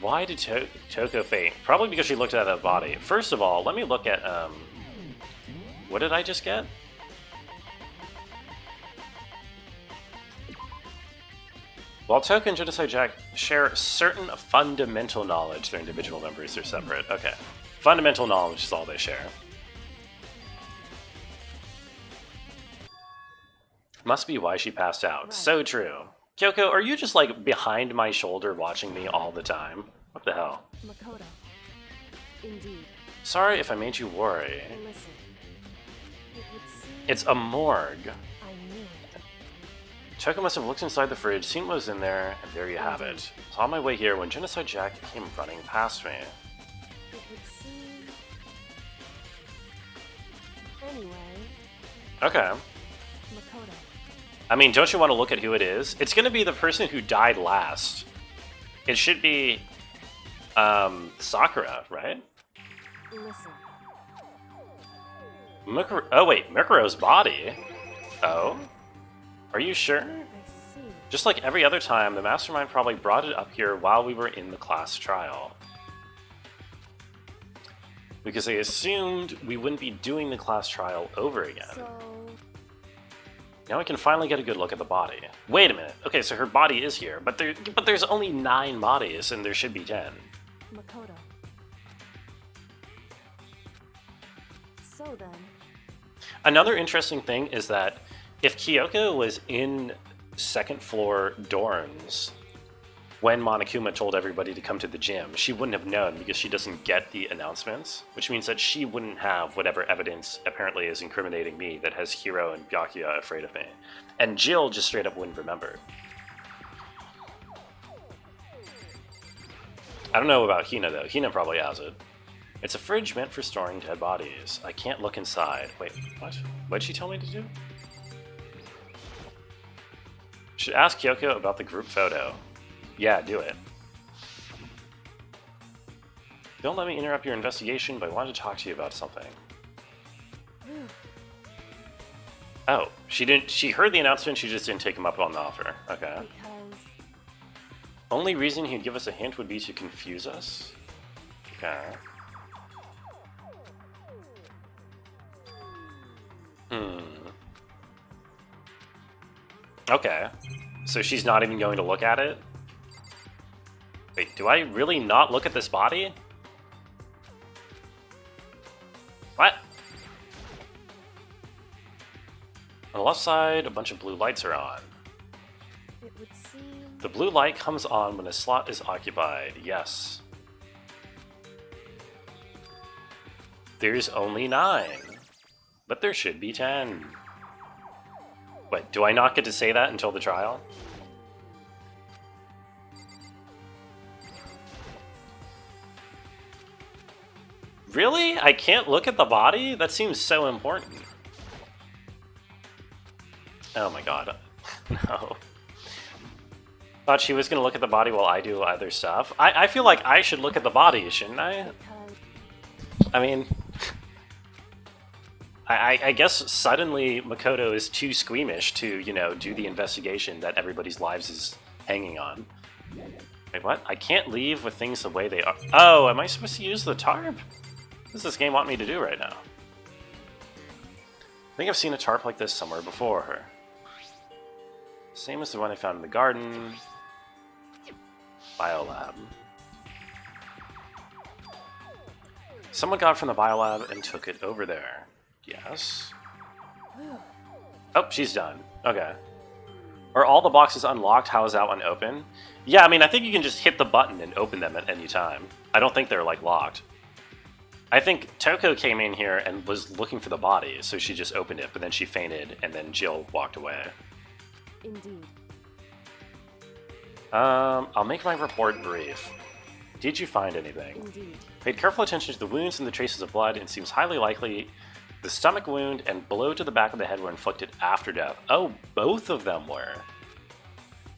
Why did Toko faint? Probably because she looked at that body. First of all, let me look at, what did I just get? While Toko and Genocide Jack share certain fundamental knowledge, their individual members are separate. Okay. Fundamental knowledge is all they share. Must be why she passed out. Right. So true. Kyoko, are you just like behind my shoulder watching me all the time? What the hell? Makoto. Indeed. Sorry if I made you worry. Listen. It would seem It's a morgue. I knew it. Toko must have looked inside the fridge, seen what was in there, and there you have it. I was on my way here when Genocide Jack came running past me. It would seem... Anyway, Okay. Makoto. I mean, don't you want to look at who it is? It's going to be the person who died last. It should be, Sakura, right? Listen. Oh wait, Mukuro's body? Oh? Are you sure? I see. Just like every other time, the Mastermind probably brought it up here while we were in the class trial. Because they assumed we wouldn't be doing the class trial over again. So... Now we can finally get a good look at the body. Wait a minute. Okay, so her body is here, but there's only 9 bodies, and there should be 10. Makoto. So then... Another interesting thing is that if Kyoko was in second floor dorms when Monokuma told everybody to come to the gym, she wouldn't have known because she doesn't get the announcements, which means that she wouldn't have whatever evidence apparently is incriminating me that has Hiro and Byakuya afraid of me. And Jill just straight up wouldn't remember. I don't know about Hina though. Hina probably has it. It's a fridge meant for storing dead bodies. I can't look inside. Wait, what? What'd she tell me to do? Should ask Kyoko about the group photo. Yeah, do it. Don't let me interrupt your investigation, but I wanted to talk to you about something. Oh, she didn't. She heard the announcement, she just didn't take him up on the offer. Okay. Because... Only reason he'd give us a hint would be to confuse us? Okay. Okay. So she's not even going to look at it? Wait, do I really not look at this body? What? On the left side, a bunch of blue lights are on. It would seem. The blue light comes on when a slot is occupied. Yes. There's only 9. But there should be 10. Wait, do I not get to say that until the trial? Really? I can't look at the body? That seems so important. Oh my god. No. Thought she was gonna look at the body while I do other stuff. I feel like I should look at the body, shouldn't I? Because I mean... I guess suddenly Makoto is too squeamish to, you know, do the investigation that everybody's lives is hanging on. Wait, what? I can't leave with things the way they are. Oh, am I supposed to use the tarp? What does this game want me to do right now? I think I've seen a tarp like this somewhere before. Same as the one I found in the garden. Biolab. Someone got it from the biolab and took it over there. Yes. Oh, she's done. Okay. Are all the boxes unlocked? How is that one open? Yeah, I mean, I think you can just hit the button and open them at any time. I don't think they're, like, locked. I think Toko came in here and was looking for the body, so she just opened it, but then she fainted, and then Jill walked away. indeed. I'll make my report brief. Did you find anything? Indeed. Paid careful attention to the wounds and the traces of blood, and seems highly likely the stomach wound and blow to the back of the head were inflicted after death. Oh, both of them were.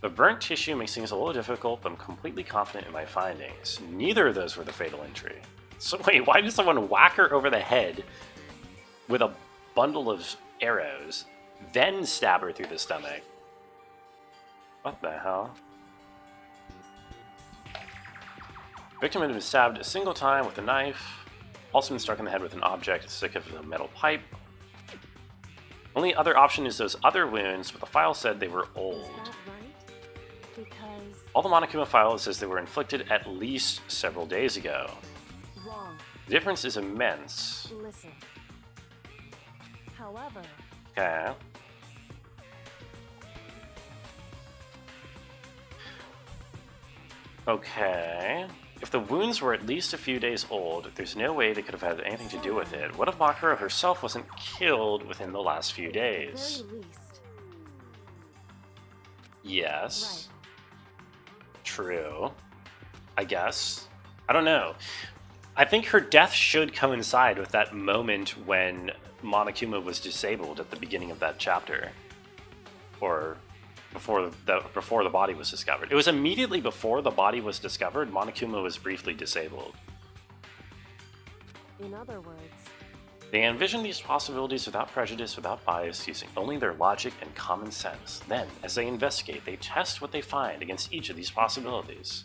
The burnt tissue makes things a little difficult, but I'm completely confident in my findings. Neither of those were the fatal injury. So wait, why did someone whack her over the head with a bundle of arrows, then stab her through the stomach? What the hell? Victim had been stabbed a single time with a knife, also been struck in the head with an object thick of a metal pipe. Only other option is those other wounds, but the file said they were old. Is that right? Because All the Monokuma file says they were inflicted at least several days ago. wrong. The difference is immense. Listen. However, Okay. Okay. If the wounds were at least a few days old, there's no way they could have had anything to do with it. What if Makura herself wasn't killed within the last few at the days? very least, Yes. right. True. I guess. I don't know. I think her death should coincide with that moment when Monokuma was disabled at the beginning of that chapter. Or before the body was discovered. It was immediately before the body was discovered, Monokuma was briefly disabled. In other words, They envision these possibilities without prejudice, without bias, using only their logic and common sense. Then, as they investigate, they test what they find against each of these possibilities.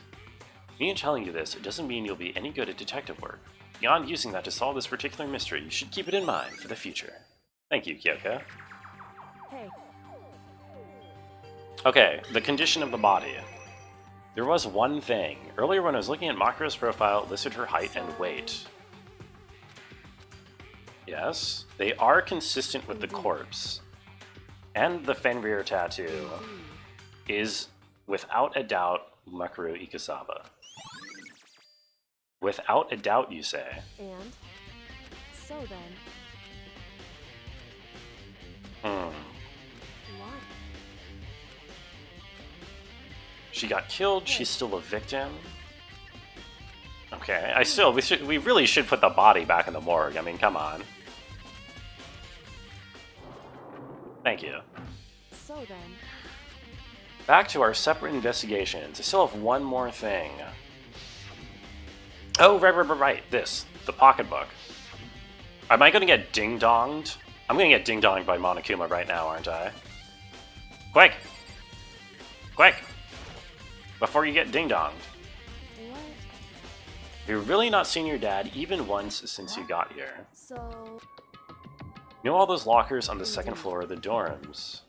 Me telling you this, it doesn't mean you'll be any good at detective work. Beyond using that to solve this particular mystery, you should keep it in mind for the future. Thank you, Kyoko. hey, Okay, the condition of the body. There was one thing. Earlier when I was looking at Makura's profile, it listed her height and weight. Yes, they are consistent with the corpse. And the Fenrir tattoo is, without a doubt, Makuru Ikasawa. Without a doubt, you say? and so then, Hmm. what? She got killed, she's still a victim. Okay, we really should put the body back in the morgue. I mean, come on. Thank you. So then, Back to our separate investigations. I still have one more thing. Oh, right. This. The pocketbook. Am I going to get ding-donged? I'm going to get ding-donged by Monokuma right now, aren't I? Quick! Quick! before you get ding-donged. What? You've really not seen your dad even once since you got here. So, You know all those lockers on the second floor of the dorms?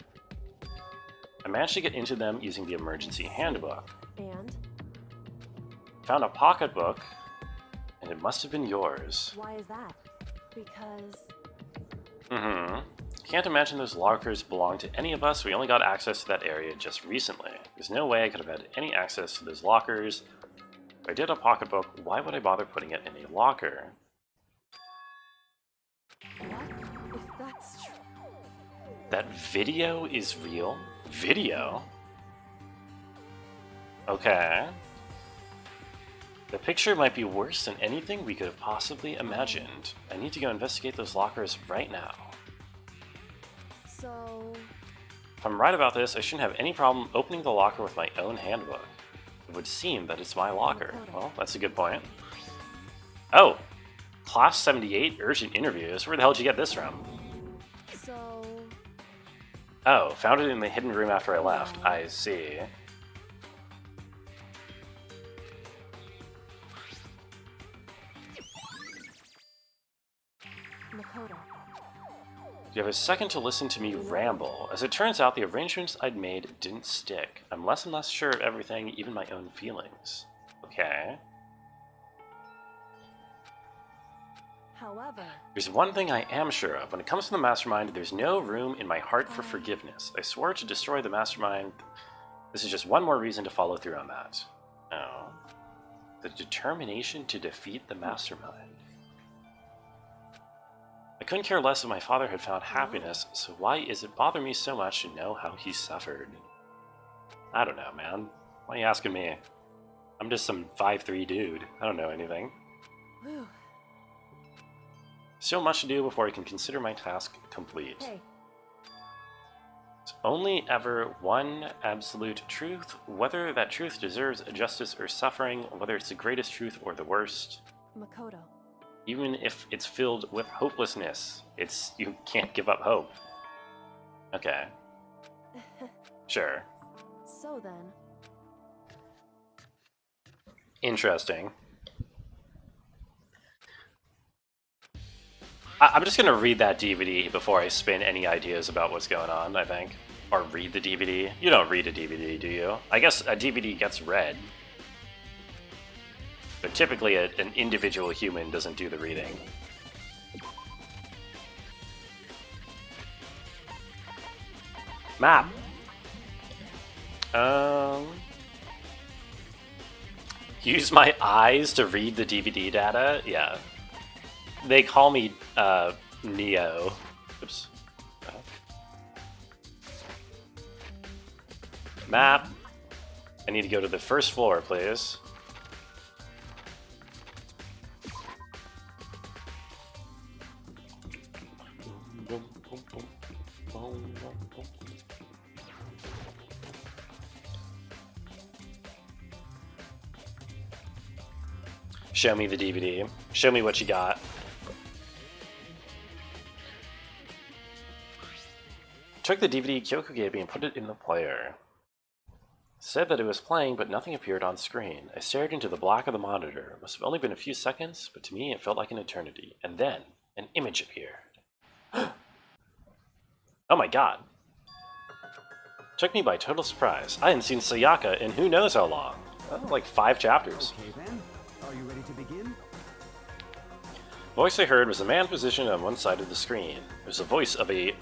I managed to get into them using the emergency handbook. and Found a pocketbook, and it must have been yours. why is that? Because Can't imagine those lockers belong to any of us. We only got access to that area just recently. There's no way I could have had any access to those lockers. If I did a pocketbook, why would I bother putting it in a locker? what? If that's true, That video is real? Video? Okay. The picture might be worse than anything we could have possibly imagined. I need to go investigate those lockers right now. so If I'm right about this, I shouldn't have any problem opening the locker with my own handbook. It would seem that it's my locker. Well, that's a good point. Oh! Class 78 urgent interviews? Where the hell did you get this from? so Oh, found it in the hidden room after I left. I see. Makoto. You have a second to listen to me ramble. As it turns out, the arrangements I'd made didn't stick. I'm less and less sure of everything, even my own feelings. Okay. However, There's one thing I am sure of. When it comes to the mastermind, there's no room in my heart for forgiveness. I swore to destroy the mastermind. This is just one more reason to follow through on that. Oh. The determination to defeat the mastermind. I couldn't care less if my father had found happiness, so why is it bother me so much to know how he suffered? I don't know, man. Why are you asking me? I'm just some 5'3" dude. I don't know anything. whew, Still much to do before I can consider my task complete. hey, There's only ever one absolute truth, whether that truth deserves justice or suffering, whether it's the greatest truth or the worst. Makoto. Even if it's filled with hopelessness, you can't give up hope. Okay, sure. So then, Interesting. I'm just gonna read that DVD before I spin any ideas about what's going on, I think. Or read the DVD. You don't read a DVD, do you? I guess a DVD gets read. But typically an individual human doesn't do the reading. Map. Use my eyes to read the DVD data? Yeah. They call me, Neo. Oops. Map. I need to go to the first floor, please. Show me the DVD. Show me what you got. Took the DVD Kyoko gave me and put it in the player. Said that it was playing, but nothing appeared on screen. I stared into the black of the monitor. It must have only been a few seconds, but to me it felt like an eternity. And then, an image appeared. Oh my god. Took me by total surprise. I hadn't seen Sayaka in who knows how long. Like 5 chapters. Okay then, are you ready to begin? Voice I heard was a man positioned on one side of the screen. It was the voice of a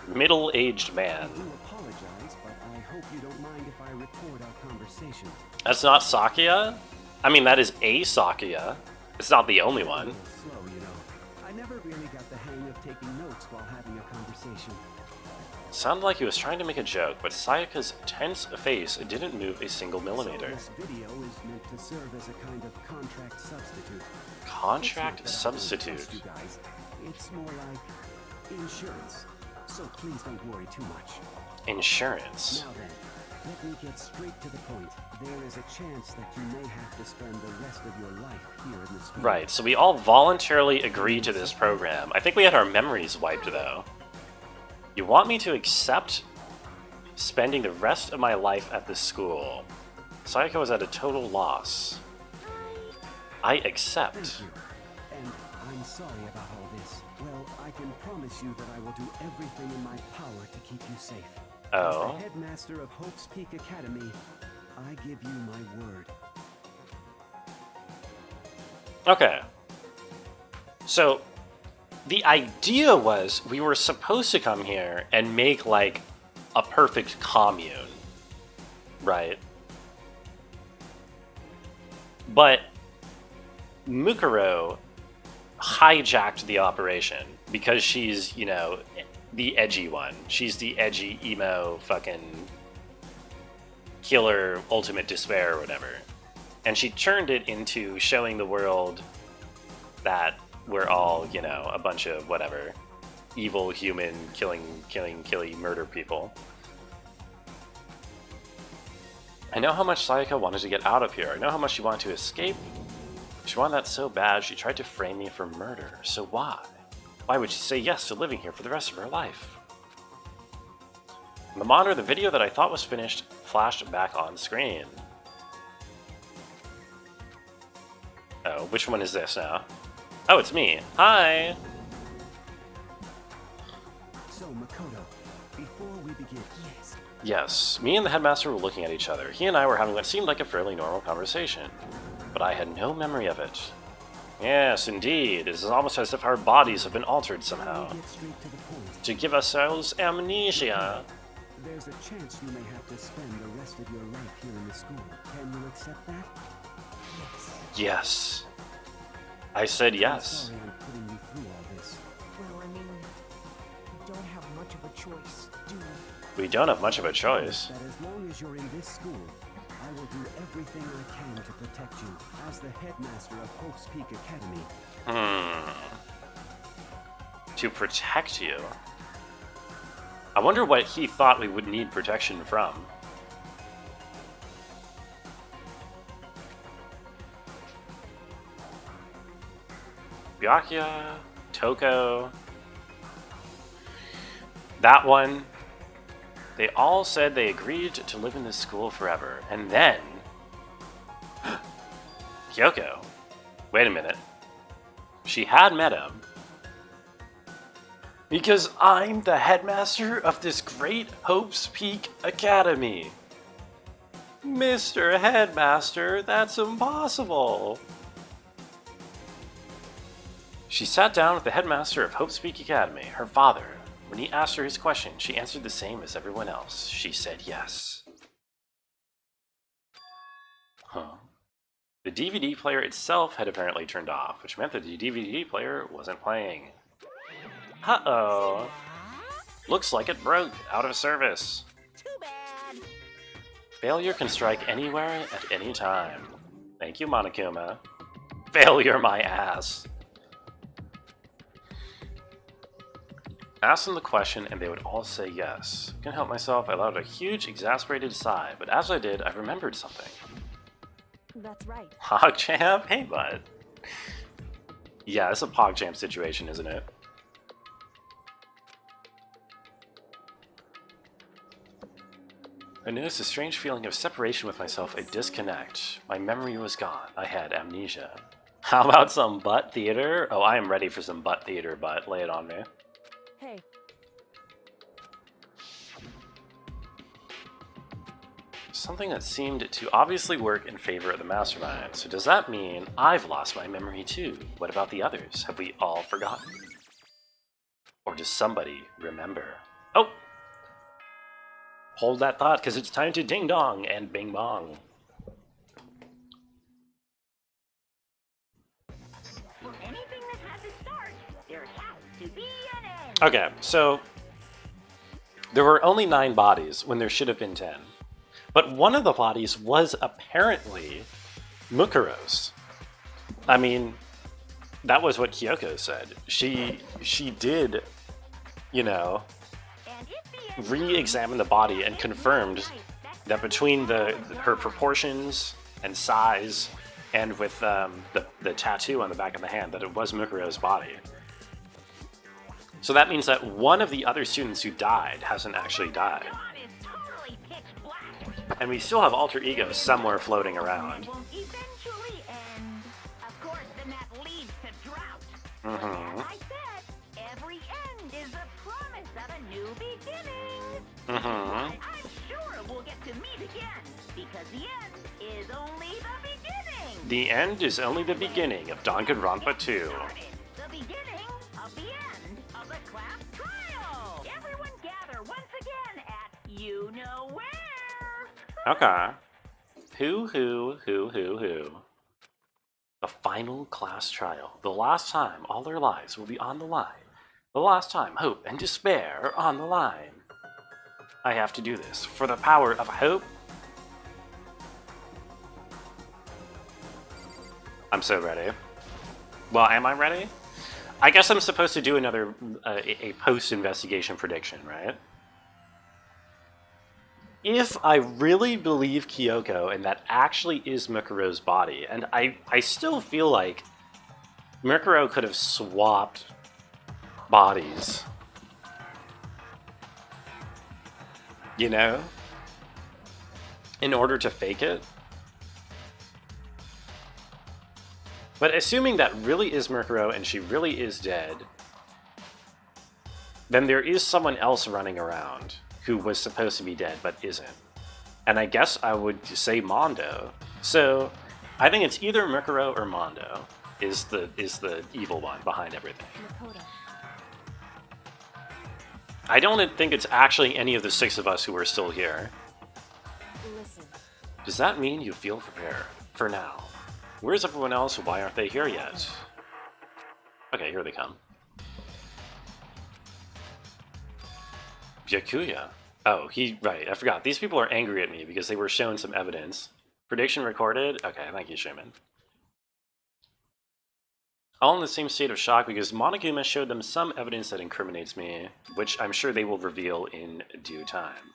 middle-aged man. I do apologize, but I hope you don't mind if I record our conversation. That's not Sakuya? I mean, that is a Sakuya. It's not the only A one. little slow, you know. I never really got the hang of taking notes while having a conversation. Sounded like he was trying to make a joke, but Sayaka's tense face didn't move a single So millimeter. this video is meant to serve as a kind of contract substitute. Contract It's not that I don't substitute. trust you guys. It's more like insurance. So please don't worry too much. Insurance. Now then, let me get straight to the point. There is a chance that you may have to spend the rest of your life here in the school. Right, so we all voluntarily agreed to this program. I think we had our memories wiped, though. You want me to accept spending the rest of my life at this school. Sayaka was at a total loss. I accept. Thank you. And I'm sorry about all this. Well, I can promise you that I will do everything in my power to keep you safe. Oh. As the headmaster of Hope's Peak Academy, I give you my word. Okay. So, the idea was we were supposed to come here and make, like, a perfect commune. Right? But Mukuro hijacked the operation because she's, you know, the edgy one. She's the edgy, emo, fucking killer, ultimate despair or whatever. And she turned it into showing the world that we're all, you know, a bunch of whatever, evil, human, killing, murder people. I know how much Sayaka wanted to get out of here. I know how much she wanted to escape. She wanted that so bad, she tried to frame me for murder. So why? Why would she say yes to living here for the rest of her life? On the monitor, the video that I thought was finished flashed back on screen. Oh, which one is this now? Oh, it's me. Hi! So, Makoto, before we begin, yes. Yes, me and the headmaster were looking at each other. He and I were having what seemed like a fairly normal conversation, but I had no memory of it. Yes, indeed. It is almost as if our bodies have been altered somehow. Get straight to the point. To give ourselves amnesia. There's a chance you may have to spend the rest of your life here in the school. Can you accept that? Yes. Yes. I said I'm yes. sorry I'm putting you through all this. Well, I mean, we don't have much of a choice, do we? We don't have much of a choice. That as long as you're in this school, I will do everything I can to protect you as the headmaster of Hope's Peak Academy. To protect you. I wonder what he thought we would need protection from. Byakuya, Toko, that one. They all said they agreed to live in this school forever. And then... Kyoko. Wait a minute. She had met him. Because I'm the headmaster of this great Hope's Peak Academy. Mr. Headmaster, that's impossible. She sat down with the headmaster of Hope's Peak Academy, her father. When he asked her his question, she answered the same as everyone else. She said yes. Huh. The DVD player itself had apparently turned off, which meant that the DVD player wasn't playing. Uh-oh. Looks like it broke, out of service. Too bad. Failure can strike anywhere at any time. Thank you, Monokuma. Failure my ass. Ask them the question and they would all say yes. Couldn't help myself, I let out a huge, exasperated sigh, but as I did, I remembered something. That's right. PogChamp? Hey, bud. Yeah, it's a PogChamp situation, isn't it? I noticed a strange feeling of separation with myself, a disconnect. My memory was gone. I had amnesia. How about some butt theater? Oh, I am ready for some butt theater, butt. Lay it on me. Hey, Something that seemed to obviously work in favor of the mastermind. So does that mean I've lost my memory too? What about the others? Have we all forgotten? Or does somebody remember? Oh! Hold that thought, because it's time to ding dong and bing bong. For anything that has a start, there has to be an end. Okay, so there were only 9 bodies when there should have been 10. But one of the bodies was apparently Mukuro's. I mean, that was what Kyoko said. She did, you know, And if the end re-examine the body and confirmed that between her proportions and size and with the tattoo on the back of the hand, that it was Mukuro's body. So that means that one of the other students who died hasn't actually died. God is totally pitch black. And we still have alter ego somewhere floating around. Won't eventually end. Of course, then that leads to drought. Mm-hmm. As I said, every end is a promise of a new beginning. Mm-hmm. I'm sure we'll get to meet again, because the end is only the beginning. The end is only the beginning of Danganronpa 2. The beginning of the end of the class trial. Everyone gather once again at you know where. Okay. Who? The final class trial. The last time all their lives will be on the line. The last time hope and despair are on the line. I have to do this for the power of hope. I'm so ready. Well, am I ready? I guess I'm supposed to do another a post-investigation prediction, right? If I really believe Kyoko and that actually is Mukuro's body, and I still feel like Mukuro could have swapped bodies. You know? In order to fake it. But assuming that really is Mukuro and she really is dead, then there is someone else running around who was supposed to be dead but isn't. And I guess I would say Mondo. So I think it's either Mukuro or Mondo is the evil one behind everything. Makoto. I don't think it's actually any of the six of us who are still here. Listen. Does that mean you feel prepared? For now. Where's everyone else? Why aren't they here yet? Okay, here they come. Byakuya. Oh, right, I forgot. These people are angry at me because they were shown some evidence. Prediction recorded? Okay, thank you, Shaman. All in the same state of shock because Monokuma showed them some evidence that incriminates me, which I'm sure they will reveal in due time.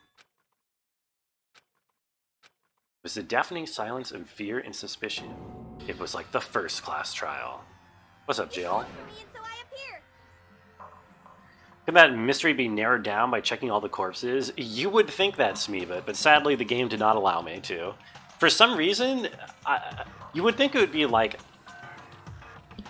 It was a deafening silence of fear and suspicion. It was like the first class trial. What's up, Jill? Can that mystery be narrowed down by checking all the corpses? You would think that, Smeeva, but sadly the game did not allow me to. For some reason, you would think it would be like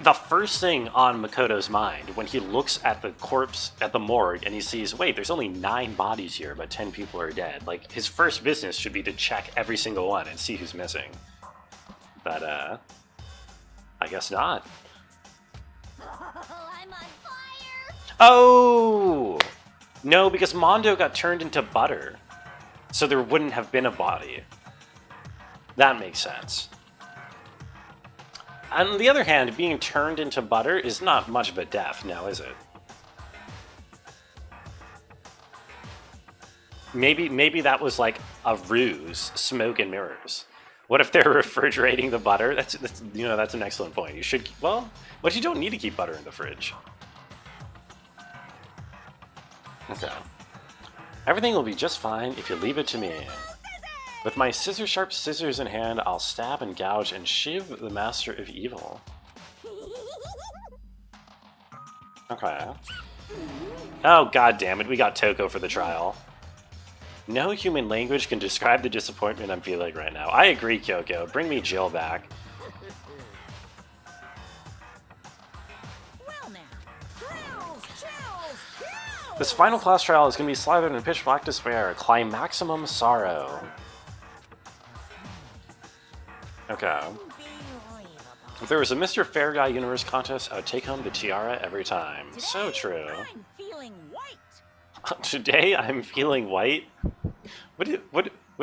the first thing on Makoto's mind when he looks at the corpse at the morgue and he sees, wait, there's only 9 bodies here, but 10 people are dead. Like, his first business should be to check every single one and see who's missing. But, I guess not. I'm on fire! Oh! No, because Mondo got turned into butter. So there wouldn't have been a body. That makes sense. On the other hand, being turned into butter is not much of a death, now is it? Maybe that was like a ruse, smoke and mirrors. What if they're refrigerating the butter? That's an excellent point. You should, well, but you don't need to keep butter in the fridge. Okay. Everything will be just fine if you leave it to me. With my scissor-sharp scissors in hand, I'll stab and gouge and shiv the master of evil. Okay. Oh, god damn it, we got Toko for the trial. No human language can describe the disappointment I'm feeling right now. I agree, Kyoko. Bring me Jill back. Well now. This final class trial is going to be slathered in pitch black despair. Climaximum sorrow. Okay. If there was a Mr. Fair Guy Universe contest, I would take home the tiara every time. So true. I'm feeling white. Today I'm feeling white? What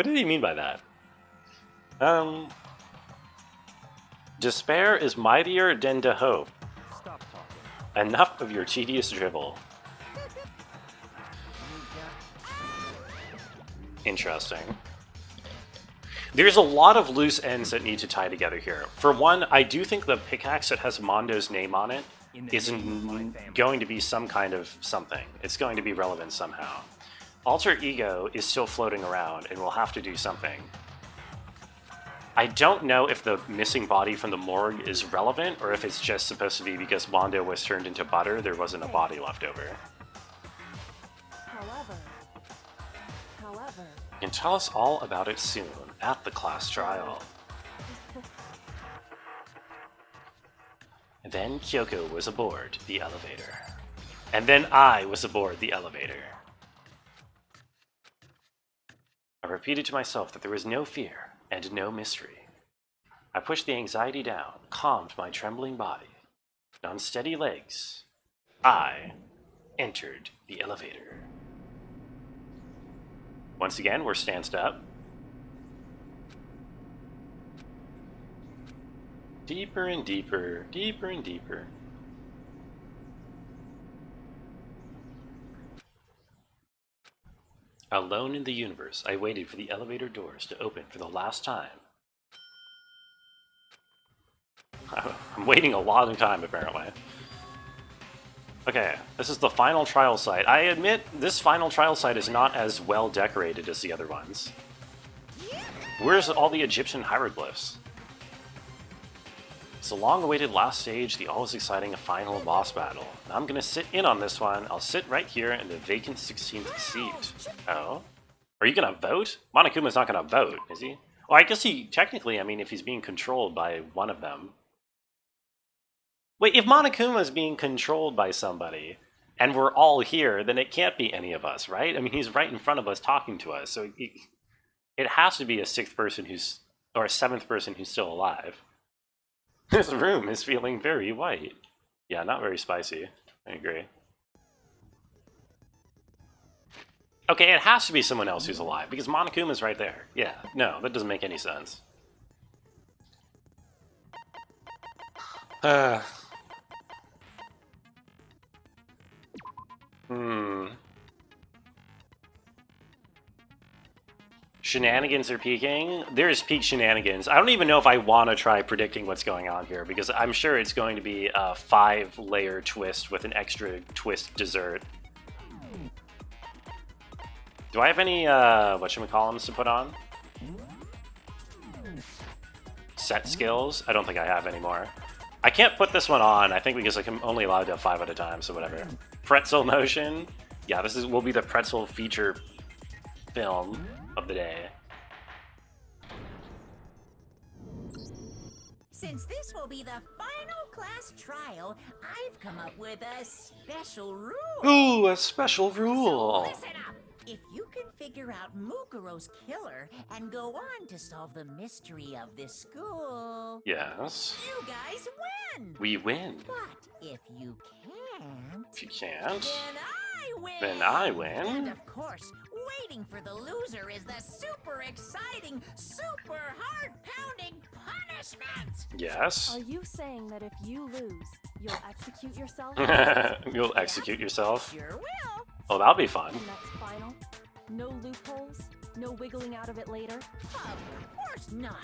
did he mean by that? Despair is mightier than the hope. Stop talking. Enough of your tedious dribble. Interesting. There's a lot of loose ends that need to tie together here. For one, I do think the pickaxe that has Mondo's name on it isn't going to be some kind of something. It's going to be relevant somehow. Alter Ego is still floating around and will have to do something. I don't know if the missing body from the morgue is relevant or if it's just supposed to be because Mondo was turned into butter, there wasn't a body left over. However, You can tell us all about it soon, at the class trial. And then Kyoko was aboard the elevator. And then I was aboard the elevator. I repeated to myself that there was no fear and no mystery. I pushed the anxiety down, calmed my trembling body, and on steady legs, I entered the elevator. Once again, we're stanced up. Deeper and deeper, deeper and deeper. Alone in the universe, I waited for the elevator doors to open for the last time. I'm waiting a long time, apparently. Okay, this is the final trial site. I admit, this final trial site is not as well decorated as the other ones. Where's all the Egyptian hieroglyphs? It's the long-awaited last stage, the always exciting final boss battle. And I'm gonna sit in on this one. I'll sit right here in the vacant 16th seat. Oh? Are you gonna vote? Monokuma's not gonna vote, is he? Well, I guess he, technically, I mean, if he's being controlled by one of them. Wait, if Monokuma's being controlled by somebody, and we're all here, then it can't be any of us, right? I mean, he's right in front of us talking to us, so it has to be a sixth person who's, or a seventh person who's still alive. This room is feeling very white. Yeah, not very spicy. I agree. Okay, it has to be someone else who's alive, because Monokuma's right there. Yeah, no, that doesn't make any sense. Shenanigans are peaking. There's peak shenanigans. I don't even know if I want to try predicting what's going on here, because I'm sure it's going to be a 5-layer twist with an extra twist dessert. Do I have any, whatchamacallums to put on? Set skills? I don't think I have anymore. I can't put this one on, I think, because I'm only allowed to have 5 at a time, so whatever. Pretzel motion? Yeah, this will be the pretzel feature film of the day. Since this will be the final class trial, I've come up with a special rule. Ooh, a special rule. So listen up. If you can figure out Mukuro's killer and go on to solve the mystery of this school, Yes. you guys win. We win. But if you can't, If you can't, then I win. then I win. And of course, waiting for the loser is the super exciting, super heart-pounding punishment. Yes. Are you saying that if you lose, you'll execute yourself? You'll execute yourself. Sure will. Oh, that'll be fun. And that's final? No loopholes? No wiggling out of it later? Of course not.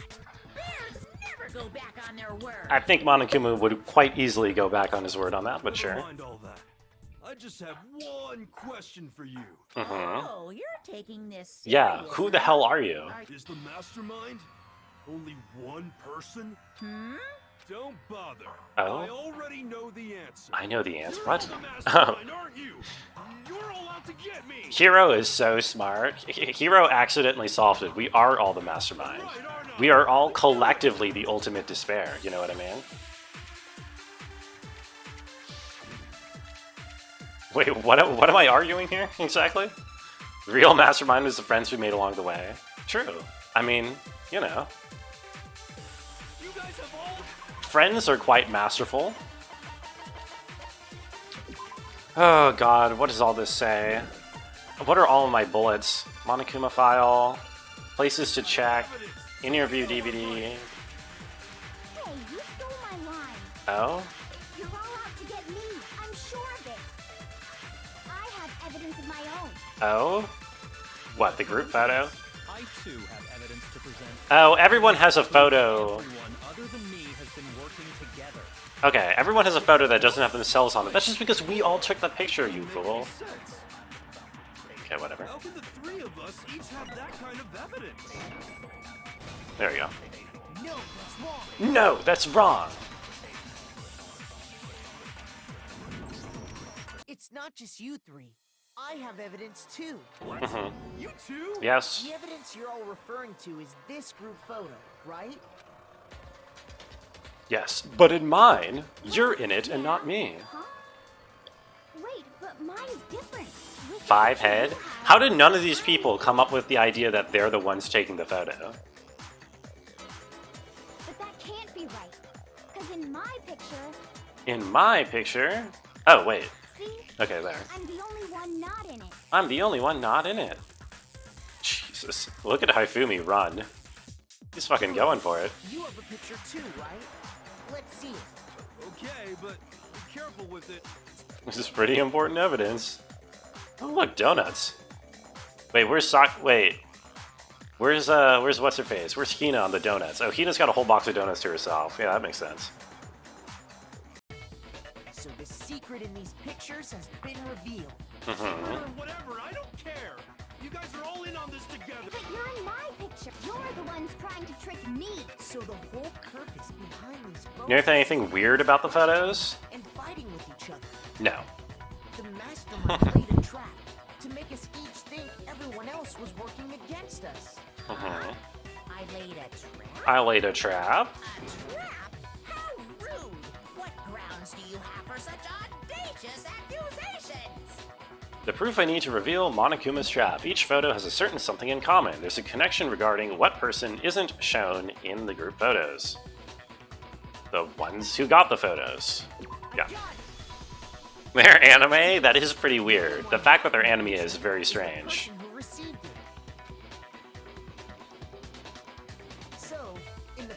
Bears never go back on their word. I think Monokuma would quite easily go back on his word on that, but Never sure. mind all that. I just have one question for you. Oh, you're taking this Yeah, serious, who the huh? hell are you? Is the mastermind only one person? Hmm? Don't bother. Oh? I already know the answer. I know the answer. You're What? the mastermind, aren't you? You're all out to get me. Hiro is so smart. Hiro accidentally solved it. We are all the mastermind. Right, aren't I? We are all collectively the ultimate despair. You know what I mean? Wait, what am I arguing here, exactly? The real mastermind is the friends we made along the way. True. I mean, you know. You guys have all... Friends are quite masterful. Oh god, what does all this say? What are all of my bullets? Monokuma file, places to check, interview DVD. Hey, you stole my line. Oh? You're all out to get me. I'm sure of it. I have evidence of my own. Oh? What, the group photo? I too have evidence to present. Oh, everyone has a photo. Everyone other than me has been working together. Okay, everyone has a photo that doesn't have themselves on it. That's just because we all took the picture, you fool. Sense. Okay, whatever. How can the three of us each have that kind of evidence? There we go. No, that's wrong. No, that's wrong. It's not just you three. I have evidence too. What? You too? Yes. The evidence you're all referring to is this group photo, right? Yes. But in mine, you're in it and not me. Huh? Wait, but mine's different. Which 5 picture head? you have? How did none of these people come up with the idea that they're the ones taking the photo? But that can't be right. Because in my picture, In my picture? Oh, wait. see? Okay, there. I'm the only one not in it. I'm the only one not in it. Jesus. Look at Haifumi run. He's fucking going for it. You have a picture too, right? Let's see it. Okay, but be careful with it. This is pretty important evidence. Oh, look, donuts. Wait, where's where's what's her face? Where's Hina on the donuts? Oh, Hina's got a whole box of donuts to herself. Yeah, that makes sense. So the secret in these pictures has been revealed. Or whatever, I don't care. You guys are all in on this together. But you're in my picture. You're the ones trying to trick me. So the whole purpose behind these photos You know anything weird about the photos? and fighting with each other. No. The mastermind laid a trap to make us each think everyone else was working against us. I laid a trap. I laid a trap. A trap? How rude! What grounds do you have for such audacious accusations? The proof I need to reveal Monokuma's trap. Each photo has a certain something in common. There's a connection regarding what person isn't shown in the group photos. The ones who got the photos. Yeah. Their anime? That is pretty weird. The fact that their anime is very strange. Person who received it. So, in the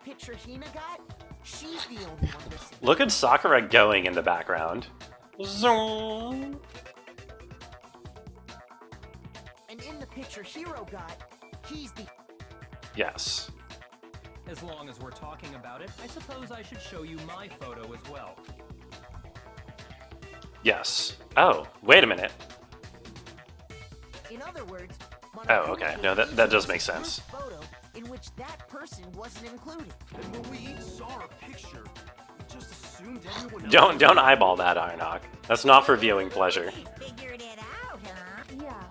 picture Hina got, she's the only one missing. Look at Sakura going in the background. Zoom. And in the picture Hiro got, he's the Yes. As long as we're talking about it, I suppose I should show you my photo as well. Yes. Oh, wait a minute. In other words, Oh, okay. No, that does make sense. Photo in which that person wasn't included. And when we each saw our picture, we just assumed everyone else... Don't eyeball that, Arnok. That's not for viewing pleasure. Figured it out, huh? Yeah,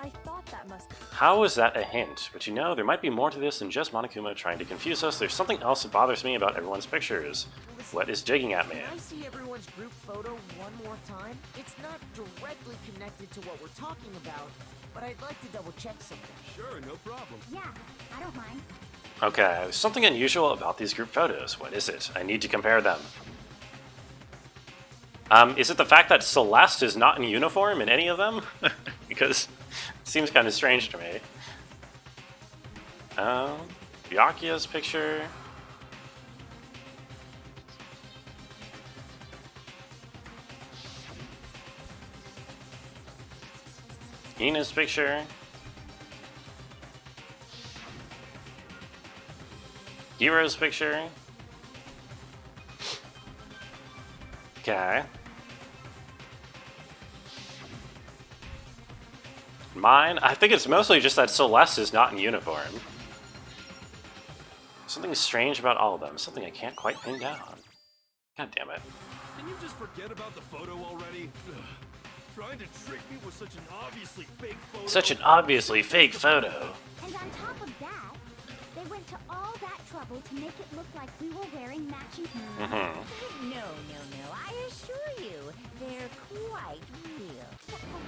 I thought that must be. How is that a hint? But you know, there might be more to this than just Monokuma trying to confuse us. There's something else that bothers me about everyone's pictures. What is jigging at me? When I see everyone's group photo one more time, it's not directly connected to what we're talking about, but I'd like to double check something. Sure, no problem. Yeah, I don't mind. Okay, there's something unusual about these group photos. What is it? I need to compare them. Is it the fact that Celeste is not in uniform in any of them? Because it seems kind of strange to me. Byakuya's picture. Ina's picture. Hero's picture. Okay. Mine? I think it's mostly just that Celeste is not in uniform. Something strange about all of them. Something I can't quite pin down. God damn it. Can you just forget about the photo already? Ugh. Trying to trick me with such an obviously fake photo. Such an obviously fake photo. And on top of that, they went to all that trouble to make it look like we were wearing matching. No, I assure you, they're quite real.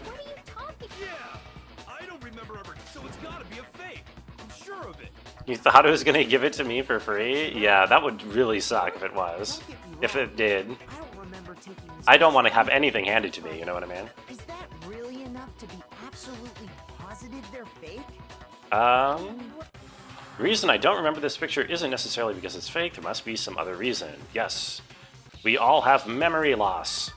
What are you talking Yeah! I don't remember ever, so it's gotta be a fake. I'm sure of it. You thought it was gonna give it to me for free? Yeah, that would really suck if it was. Don't get me If wrong, it did. I don't remember taking this. I don't want to have anything handed to me, you know what I mean? Is that really enough to be absolutely positive they're fake? The reason I don't remember this picture isn't necessarily because it's fake. There must be some other reason. Yes. We all have memory loss.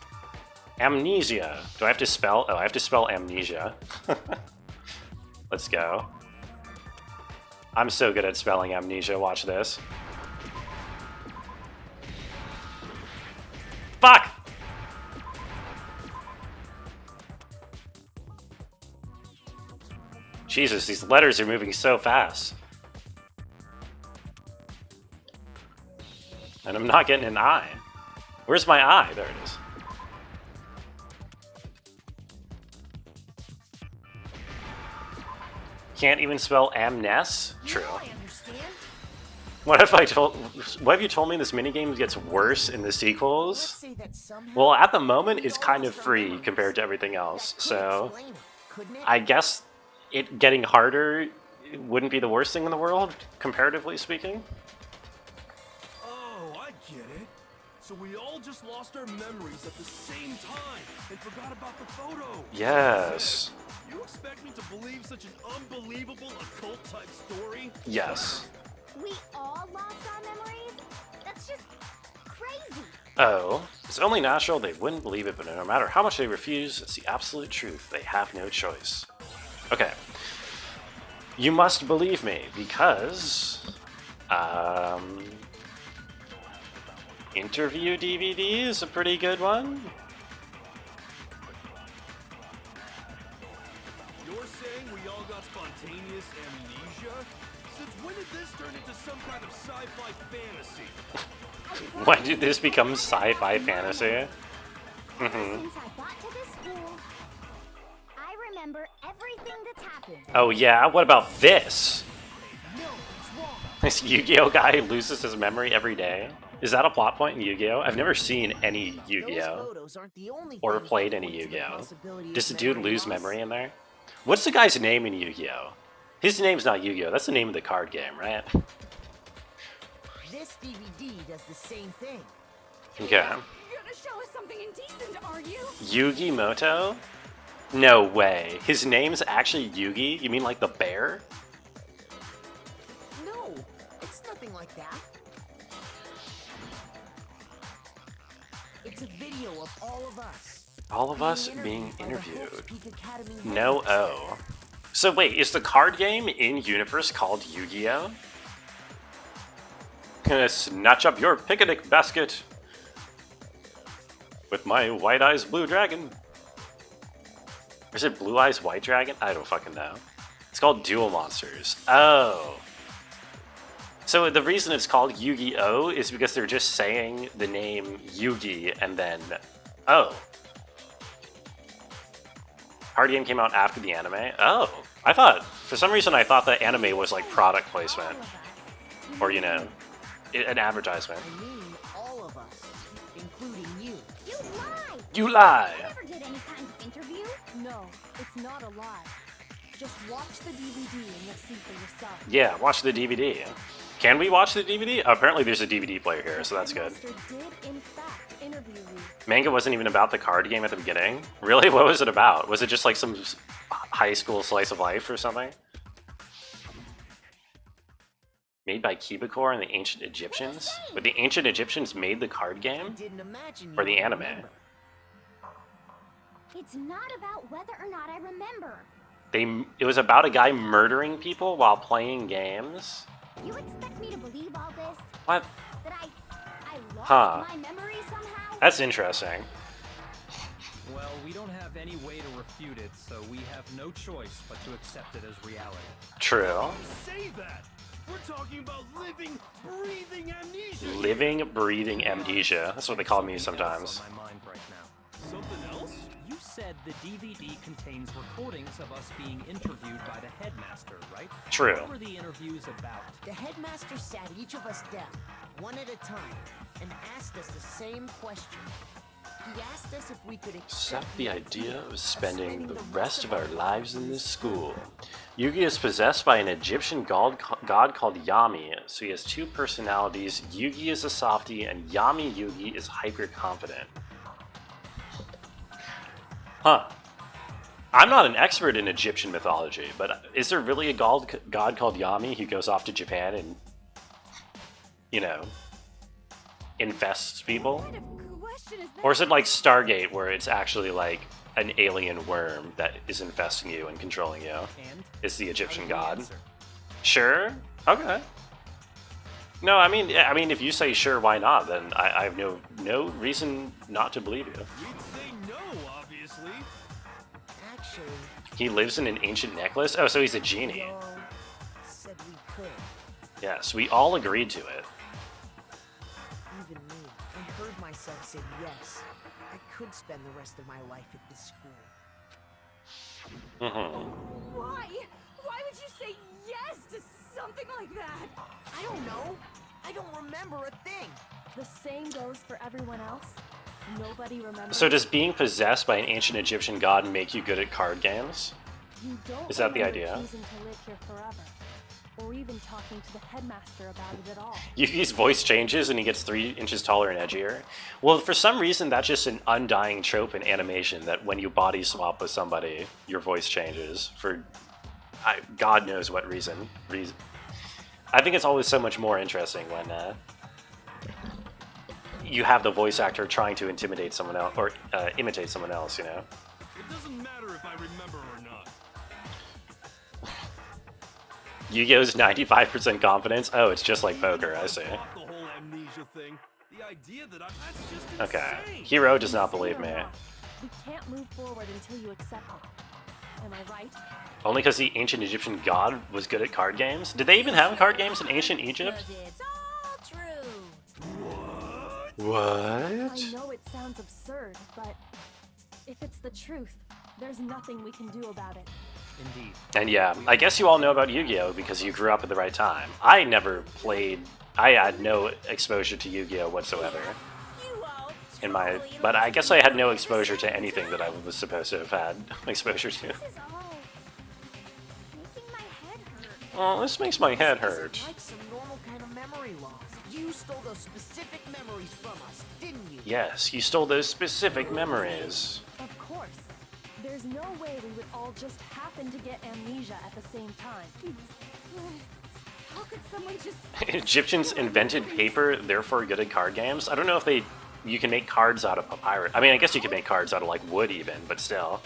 Amnesia. Do I have to spell? Oh, I have to spell amnesia. Let's go. I'm so good at spelling amnesia. Watch this. Fuck! Jesus, these letters are moving so fast. And I'm not getting an eye. Where's my eye? There it is. Can't even spell amnes? True. Now I understand. What have you told me this minigame gets worse in the Let's sequels? say that somehow Well, at the moment, we it's all kind of lost our free memories. compared to everything else, That could so explain it, couldn't it? I guess it getting harder wouldn't be the worst thing in the world, comparatively speaking. Oh, I get it. So we all just lost our memories at the same time and forgot about the photo. Yes. You expect me to believe such an unbelievable occult-type story? Yes. We all lost our memories? That's just crazy. Oh, it's only natural they wouldn't believe it, but no matter how much they refuse, it's the absolute truth. They have no choice. Okay. You must believe me, because... Interview DVD is a pretty good one. You're saying we all got spontaneous amnesia? Since when did this turn into some kind of sci-fi fantasy? When did this become sci-fi fantasy? Since I got to this school, I remember everything that's happened. Oh yeah, what about this? No, it's wrong. This Yu-Gi-Oh guy loses his memory every day? Is that a plot point in Yu-Gi-Oh? I've never seen any Those Yu-Gi-Oh photos aren't the only or things played that any point to the Yu-Gi-Oh. possibility of Does the dude memory lose loss. memory in there? What's the guy's name in Yu-Gi-Oh? His name's not Yu-Gi-Oh, that's the name of the card game, right? This DVD does the same thing. Okay. You're gonna show us something indecent, are you? Yugi Moto? No way. His name's actually Yugi? You mean like the bear? No, it's nothing like that. It's a video of all of us. All of us being being by the Hopes interviewed. Peak Academy No headmaster. O. So wait, is the card game in universe called Yu-Gi-Oh? Gonna snatch up your picnic basket with my White Eyes Blue Dragon. Or is it Blue Eyes White Dragon? I don't fucking know. It's called Duel Monsters. Oh. So the reason it's called Yu-Gi-Oh is because they're just saying the name Yugi and then oh. Card game came out after the anime? Oh. For some reason I thought the anime was like product placement. Or, you know, an advertisement. I mean, all of us, including you. You lied! You lie! I never did any kind of interview. No, it's not a lie. Just watch the DVD and you'll see for yourself. Yeah, watch the DVD. Can we watch the DVD? Apparently there's a DVD player here, so that's good. Headmaster did, in fact, interview you. Manga wasn't even about the card game at the beginning? Really? What was it about? Was it just like some high school slice of life or something? Made by Kibicore and the ancient Egyptians? But the ancient Egyptians made the card I game? didn't imagine Or you the would anime? remember. It's not about whether or not I remember. It was about a guy murdering people while playing games? You expect me to believe all this? What? That I lost Huh. my memory somehow? That's interesting. Well, we don't have any way to refute it, so we have no choice but to accept it as reality. True. Say that! We're talking about living, breathing amnesia! Living, breathing amnesia. That's what they call me Something else sometimes. on my mind right now. Something else? You said the DVD contains recordings of us being interviewed by the headmaster, right? True. What were the interviews about? The headmaster sat each of us down, one at a time, and asked us the same question. He asked us if we could Accept the idea of spending the rest of our lives in this school. Yugi is possessed by an Egyptian god called Yami, so he has two personalities. Yugi is a softie, and Yami Yugi is hyper-confident. Huh. I'm not an expert in Egyptian mythology, but is there really a god called Yami who goes off to Japan and, you know, infests people? What kind of question is that? Or is it like Stargate, where it's actually like an alien worm that is infesting you and controlling you? And Is the Egyptian how god? did we answer? Sure. Okay. No, I mean, if you say sure, why not? Then I have no reason not to believe you. We'd say no, obviously. Actually, He lives in an ancient necklace. Oh, so he's a genie. we all said we could. Yes, we all agreed to it. Even me. I heard myself say yes. I could spend the rest of my life at this school. Hmm. Why? Why would you say yes to something like that? I don't know. I don't remember a thing. The same goes for everyone else. Nobody remembers. So does being possessed by an ancient Egyptian god make you good at card games? You don't Is that the remember idea? choosing to live here forever, or even talking to the headmaster about it at all. Yuki's voice changes and he gets 3 inches taller and edgier. Well, for some reason, that's just an undying trope in animation that when you body swap with somebody, your voice changes for God knows what reason. I think it's always so much more interesting when you have the voice actor trying to intimidate someone else or imitate someone else, you know? It doesn't matter if I remember or not. Yu-Gi-Oh's 95% confidence? Oh, it's just like poker, I see. The whole amnesia thing. The idea that that's just Okay. insane. Hero does not Say believe or me. not, we can't move forward until you accept it. Am I right? Only because the ancient Egyptian god was good at card games? Did they even have card games in ancient Egypt? 'Cause it's all true. What? I know it sounds absurd, but if it's the truth, there's nothing we can do about it. Indeed. And yeah, I guess you all know about Yu-Gi-Oh! Because you grew up at the right time. I never played... I had no exposure to Yu-Gi-Oh! Whatsoever. You all In my... totally But I lost guess me. I had no exposure to anything that I was supposed to have had exposure to. This is all making my head hurt. Oh, this makes my head hurt. It's like some normal kind of memory loss. You stole those specific memories from us, didn't you? Yes, you stole those specific memories. Of course. There's no way we would all just happen to get amnesia at the same time. How could someone just... Egyptians invented paper, therefore good at card games? I don't know if they... You can make cards out of papyrus. I mean, I guess you can make cards out of, like, wood even, but still.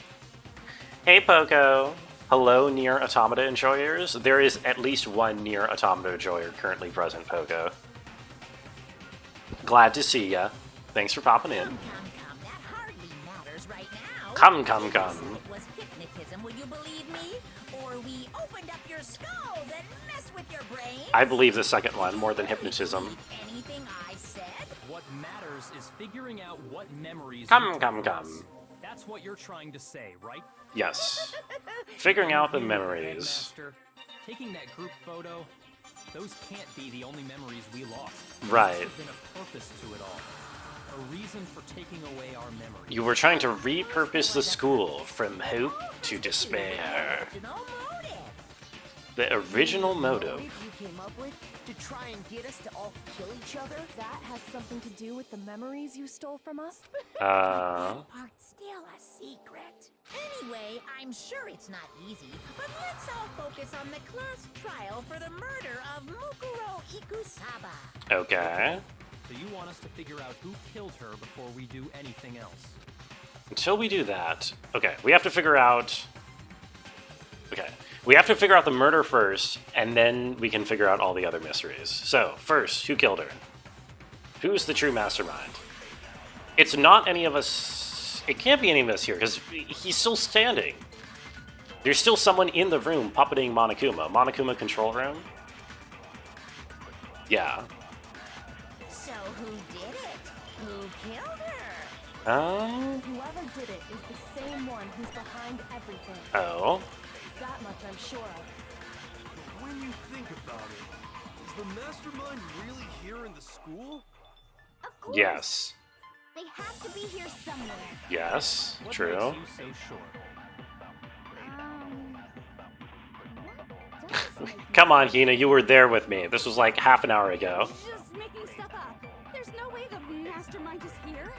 Hey, Poco. Hello, Nier Automata enjoyers. There is at least one Nier Automata enjoyer currently present, Poco. Glad to see ya. Thanks for popping in. Come, that hardly matters right now. Come. It was hypnotism, will you believe me? Or we opened up your skulls and messed with your brain? I believe the second one more than hypnotism. Anything I said? What matters is figuring out what memories. Come. That's what you're trying to say, right? Yes. Figuring out the You, memories. Headmaster, taking that group photo, those can't be the only memories we lost. Right. There must have been a purpose to it all. A reason for taking away our memories. You were trying to repurpose the school from hope to despair. Original motive. The original motive. You came up with to try and get us to all kill each other? That has something to do with the memories you stole from us? Part's still a secret. Anyway, I'm sure it's not easy, but let's all focus on the class trial for the murder of Mukuro Ikusaba. Okay. So you want us to figure out who killed her before we do anything else? Until we do that, okay, we have to figure out. Okay, we have to figure out the murder first, and then we can figure out all the other mysteries. So, first, who killed her? Who's the true mastermind? It's not any of us. It can't be any of us here, because he's still standing. There's still someone in the room puppeting Monokuma. Monokuma control room? Yeah. So who did it? Who killed her? Whoever did it is the same one who's behind everything. Oh. That much I'm sure of. When you think about it, is the mastermind really here in the school? Of course. Yes. They have to be here somewhere. Yes. What True. makes you so sure? What does make you Come on, Hina, you were there with me. This was like half an hour ago. just making stuff up? There's no way the mastermind is here.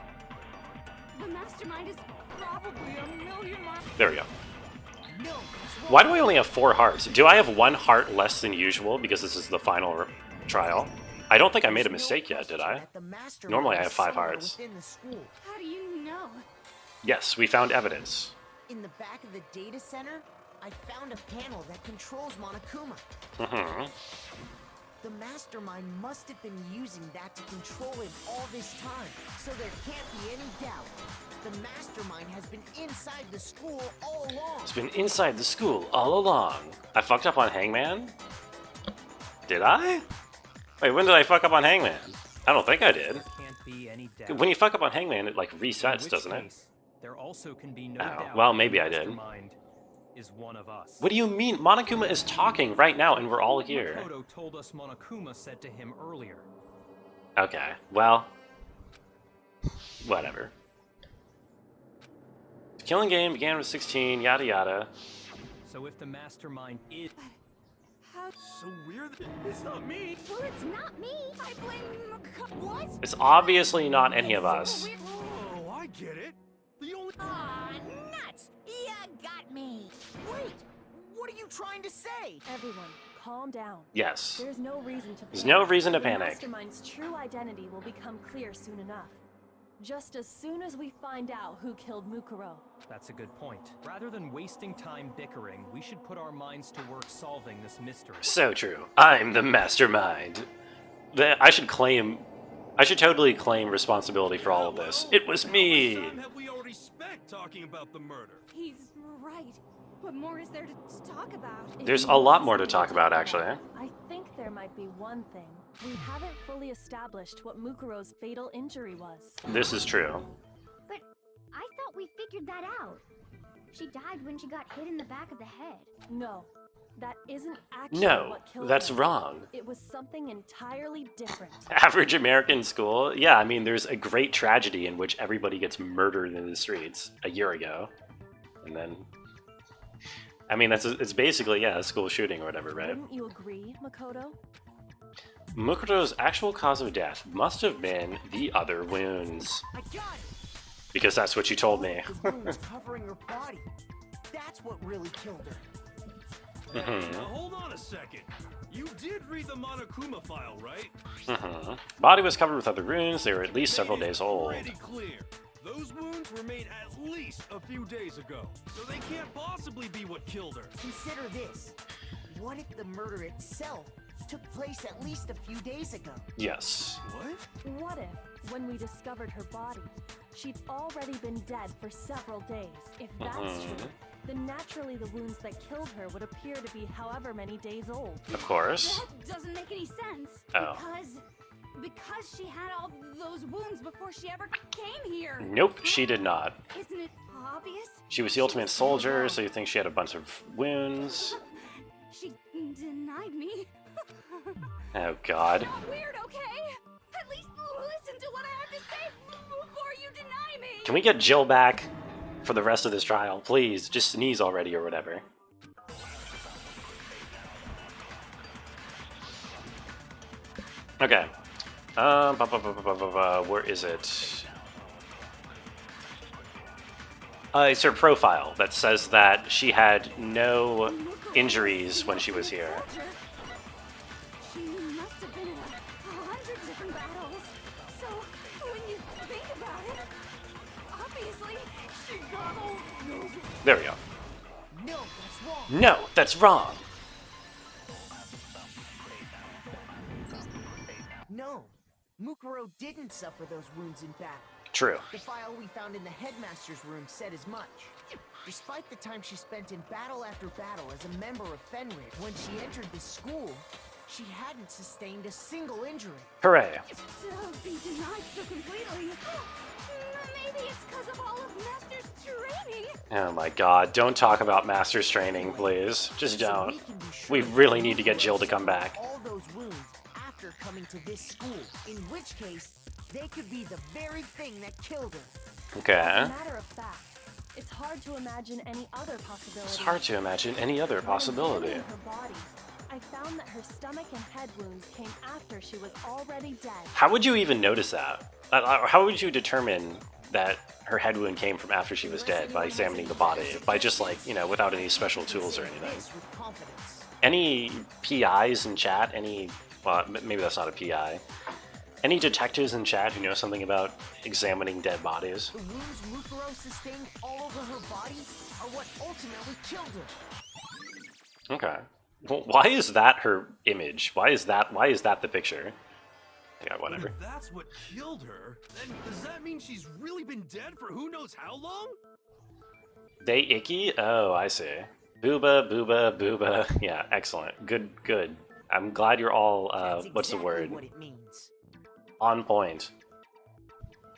The mastermind is probably a million miles. There we go. No, Why do I only have 4 hearts? Do I have 1 heart less than usual because this is the final trial? I don't think I made a mistake yet, did I? Normally I have 5 hearts. Within the school. How do you know? Yes, we found evidence. In the back of the data center, I found a panel that controls Monokuma. Mm-hmm. The mastermind must have been using that to control him all this time, so there can't be any doubt. The mastermind has been inside the school all along. It's been inside the school all along. I fucked up on Hangman? Did I? Wait, when did I fuck up on Hangman? I don't think I did. Can't be any doubt. When you fuck up on Hangman, it like In resets, which doesn't it? case, there also can be no Oh, doubt well, the maybe I did. mastermind is one of us. What do you mean? Monokuma is talking right now, and we're all here. Makoto told us Monokuma said to him earlier. Okay, well, whatever. The killing game began with 16, yada yada. So if the mastermind is... How? So weird. It's not me. Well, it's not me. I blame what? It's obviously not any of us. Oh, I get it. The only. Aw, nuts! You got me. Wait, what are you trying to say? Everyone, calm down. Yes. There's no reason to panic. There's no reason to The panic. Mastermind's true identity will become clear soon enough. Just as soon as we find out who killed Mukuro. That's a good point. Rather than wasting time bickering, we should put our minds to work solving this mystery. So true. I'm the mastermind. I should totally claim responsibility for all of this. It was me! How much time have we already spent talking about the murder? He's right. What more is there to talk about? If There's you a lot want more to something talk about, actually. I think there might be one thing. We haven't fully established what Mukuro's fatal injury was. This is true. But I thought we figured that out. She died when she got hit in the back of the head. No, that isn't actually No, what killed that's her. wrong. It was something entirely different. Average American school? Yeah, I mean, there's a great tragedy in which everybody gets murdered in the streets a year ago. And then... I mean, it's basically, yeah, a school shooting or whatever, right? Wouldn't you agree, Makoto? Mukuro's actual cause of death must have been the other wounds. I got it. Because that's what you told me. The wounds covering her body. That's what really killed her. Now hold on a second. You did read the Monokuma file, right? Body was covered with other wounds. They were at least several days old. Pretty clear. Those wounds were made at least a few days ago, so they can't possibly be what killed her. Consider this. What if the murder itself took place at least a few days ago? Yes. What? What if, when we discovered her body, she'd already been dead for several days? If that's true, then naturally the wounds that killed her would appear to be however many days old. Of course. That doesn't make any sense. Oh. Because she had all those wounds before she ever came here. Nope, she did not. Isn't it obvious? She was the ultimate soldier, so you think she had a bunch of wounds. She denied me. Oh god. Not weird, okay? At least listen to what I have to say before you deny me. Can we get Jill back for the rest of this trial? Please, just sneeze already or whatever. Okay. Where is it? It's her profile that says that she had no injuries when she was here. She must have been in 100 different battles. So when you think about it, obviously she got all those. There we go. No, that's wrong. No, that's wrong. No, Mukuro didn't suffer those wounds in battle. True. The file we found in the headmaster's room said as much. Despite the time she spent in battle after battle as a member of Fenrir, when she entered the school, she hadn't sustained a single injury. Hooray. To be denied so completely. Maybe it's because of all of Master's training. Oh my god, don't talk about Master's training, please. Just So don't. we can be sure We really need to get Jill to come back. all those wounds after coming to this school, in which case, they could be the very thing that killed her. Okay. As a matter of fact, it's hard to imagine any other possibility. It's hard to imagine any other When possibility. examining her body, I found that her stomach and head wounds came after she was already dead. How would you even notice that? How would you determine that her head wound came from after she was dead by examining the body? By just like, you know, without any special tools or anything? This with confidence. Any PIs in chat? Well, maybe that's not a PI. Any detectives in chat who know something about examining dead bodies? The wounds Mukuro sustained all over her body are what ultimately killed her. Okay. Well, why is that her image? Why is that the picture? Yeah, whatever. If that's what killed her, then does that mean she's really been dead for who knows how long? They icky? Oh, I see. Booba, booba, booba. Yeah, excellent. Good, good. I'm glad you're all, That's what's the exactly word? what it means. On point.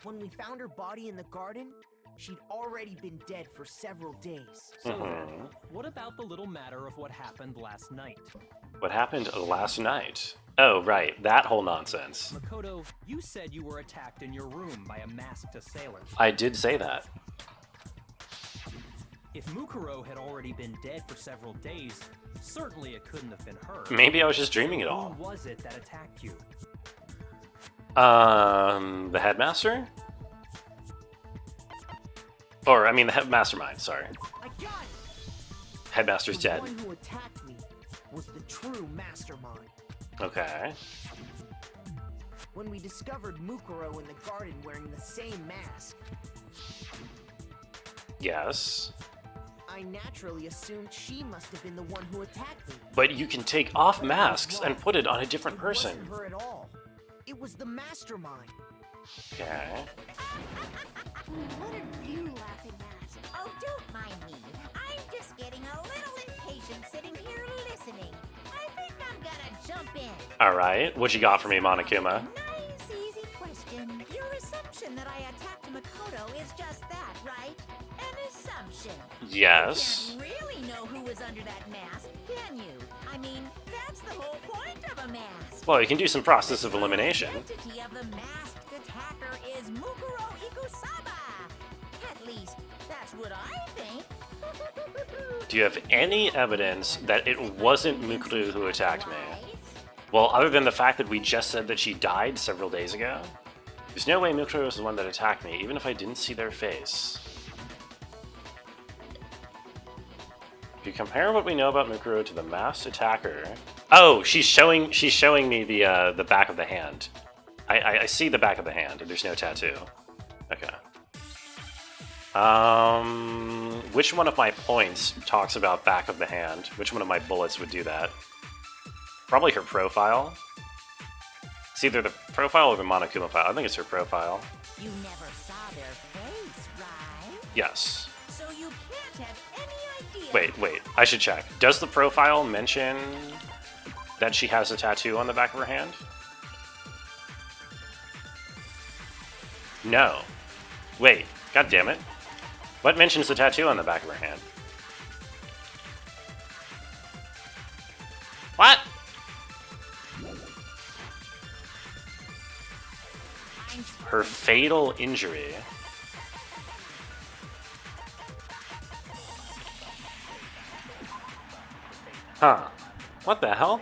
When we found her body in the garden, She'd already been dead for several days. What about the little matter of what happened last night? What happened last night? Oh, right, that whole nonsense. Makoto, you said you were attacked in your room by a masked assailant. I did say that. If Mukuro had already been dead for several days, certainly it couldn't have been her. Maybe I was just dreaming it all. Who was it that attacked you? The headmaster? Or, I mean, the mastermind, sorry. I got it! Headmaster's The dead. one who attacked me was the true mastermind. Okay. When we discovered Mukuro in the garden wearing the same mask, Yes. I naturally assumed she must have been the one who attacked me. But you can take off masks and put it on a different It person. wasn't her at all. It was the mastermind. Okay. What are you laughing at? Oh, don't mind me. I'm just getting a little impatient sitting here listening. I think I'm gonna jump in. Alright, what you got for me, Monokuma? Nice, easy question. Your assumption that I attacked Makoto is just that, right? An assumption. Yes. You can't really know who was under that mask, can you? I mean, that's the whole point of a mask. Well, you can do some process of elimination. The identity of the masked attacker is Mukuro Ikusaba. At least, that's what I think. Do you have any evidence that it wasn't Mukuru who attacked me? Right? Well, other than the fact that we just said that she died several days ago? There's no way Mukuru was the one that attacked me, even if I didn't see their face. If you compare what we know about Mukuru to the masked attacker... Oh, she's showing me the back of the hand. I see the back of the hand, and there's no tattoo. Okay. Which one of my points talks about back of the hand? Which one of my bullets would do that? Probably her profile. It's either the profile or the Monokuma file. I think it's her profile. You never saw their face, right? Yes. So you can't have any idea. Wait. I should check. Does the profile mention that she has a tattoo on the back of her hand? No. Wait. God damn it. What mentions the tattoo on the back of her hand? What? Her fatal injury. Huh. What the hell?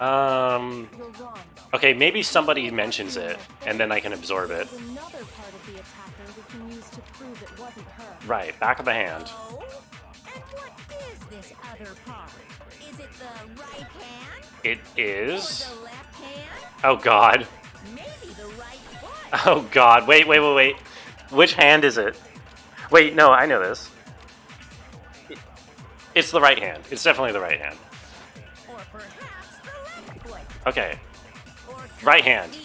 You're wrong. Okay, maybe somebody mentions it, and then I can absorb it. There's another part of the attacker we can use to prove it wasn't her. Right, back of the hand. Oh? And what is this other part? Is it the right hand? It Or is... the left hand? Oh god. Maybe the right foot? Oh god, wait. Which hand is it? Wait, no, I know this. It's the right hand. It's definitely the right hand. Or perhaps the left foot? Okay, Or could right it hand. be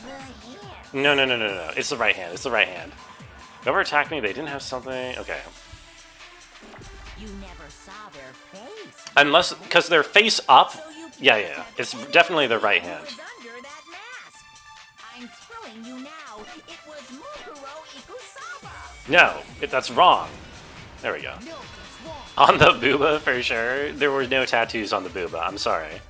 the hand? No. It's the right hand. It's the right hand. Whoever attacked me, they didn't have something... Okay. You never saw their face. Unless... Because they're face up... So you Yeah. can't have It's any definitely the idea right who hand. was under that mask. I'm telling you now, it was Mukuro Ikusaba. No, that's wrong. There we go. No, it's wrong. On the booba, for sure. There were no tattoos on the booba. I'm sorry.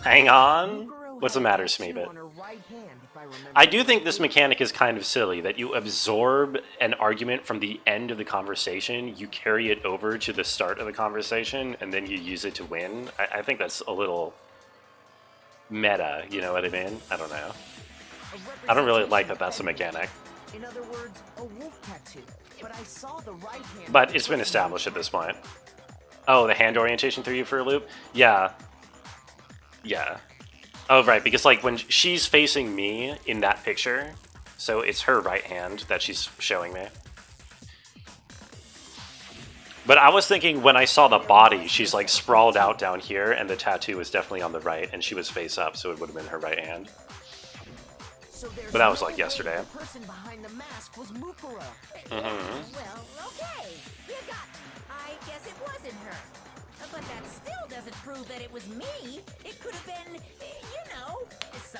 Hang on. Mukuro What's the had a matter, tattoo Smeebit? on her right hand, if I remember I do think correctly. this mechanic is kind of silly, that you absorb an argument from the end of the conversation, you carry it over to the start of the conversation, and then you use it to win. I think that's a little meta, you know what I mean? I don't know. A I don't really like representation that that's a of mechanic. In other words, a wolf tattoo. But I saw the right hand. But it's been established at this point. Oh, the hand orientation threw you for a loop? Yeah. Oh, right, because like when she's facing me in that picture, so it's her right hand that she's showing me. But I was thinking when I saw the body, she's like sprawled out down here, and the tattoo was definitely on the right, and she was face up, so it would have been her right hand. So there's But that was no like way yesterday. The person behind the mask was Mukuro. Mm-hmm. Well, okay. You got me. I guess it wasn't her. But that still doesn't prove that it was me. It could have been, you know,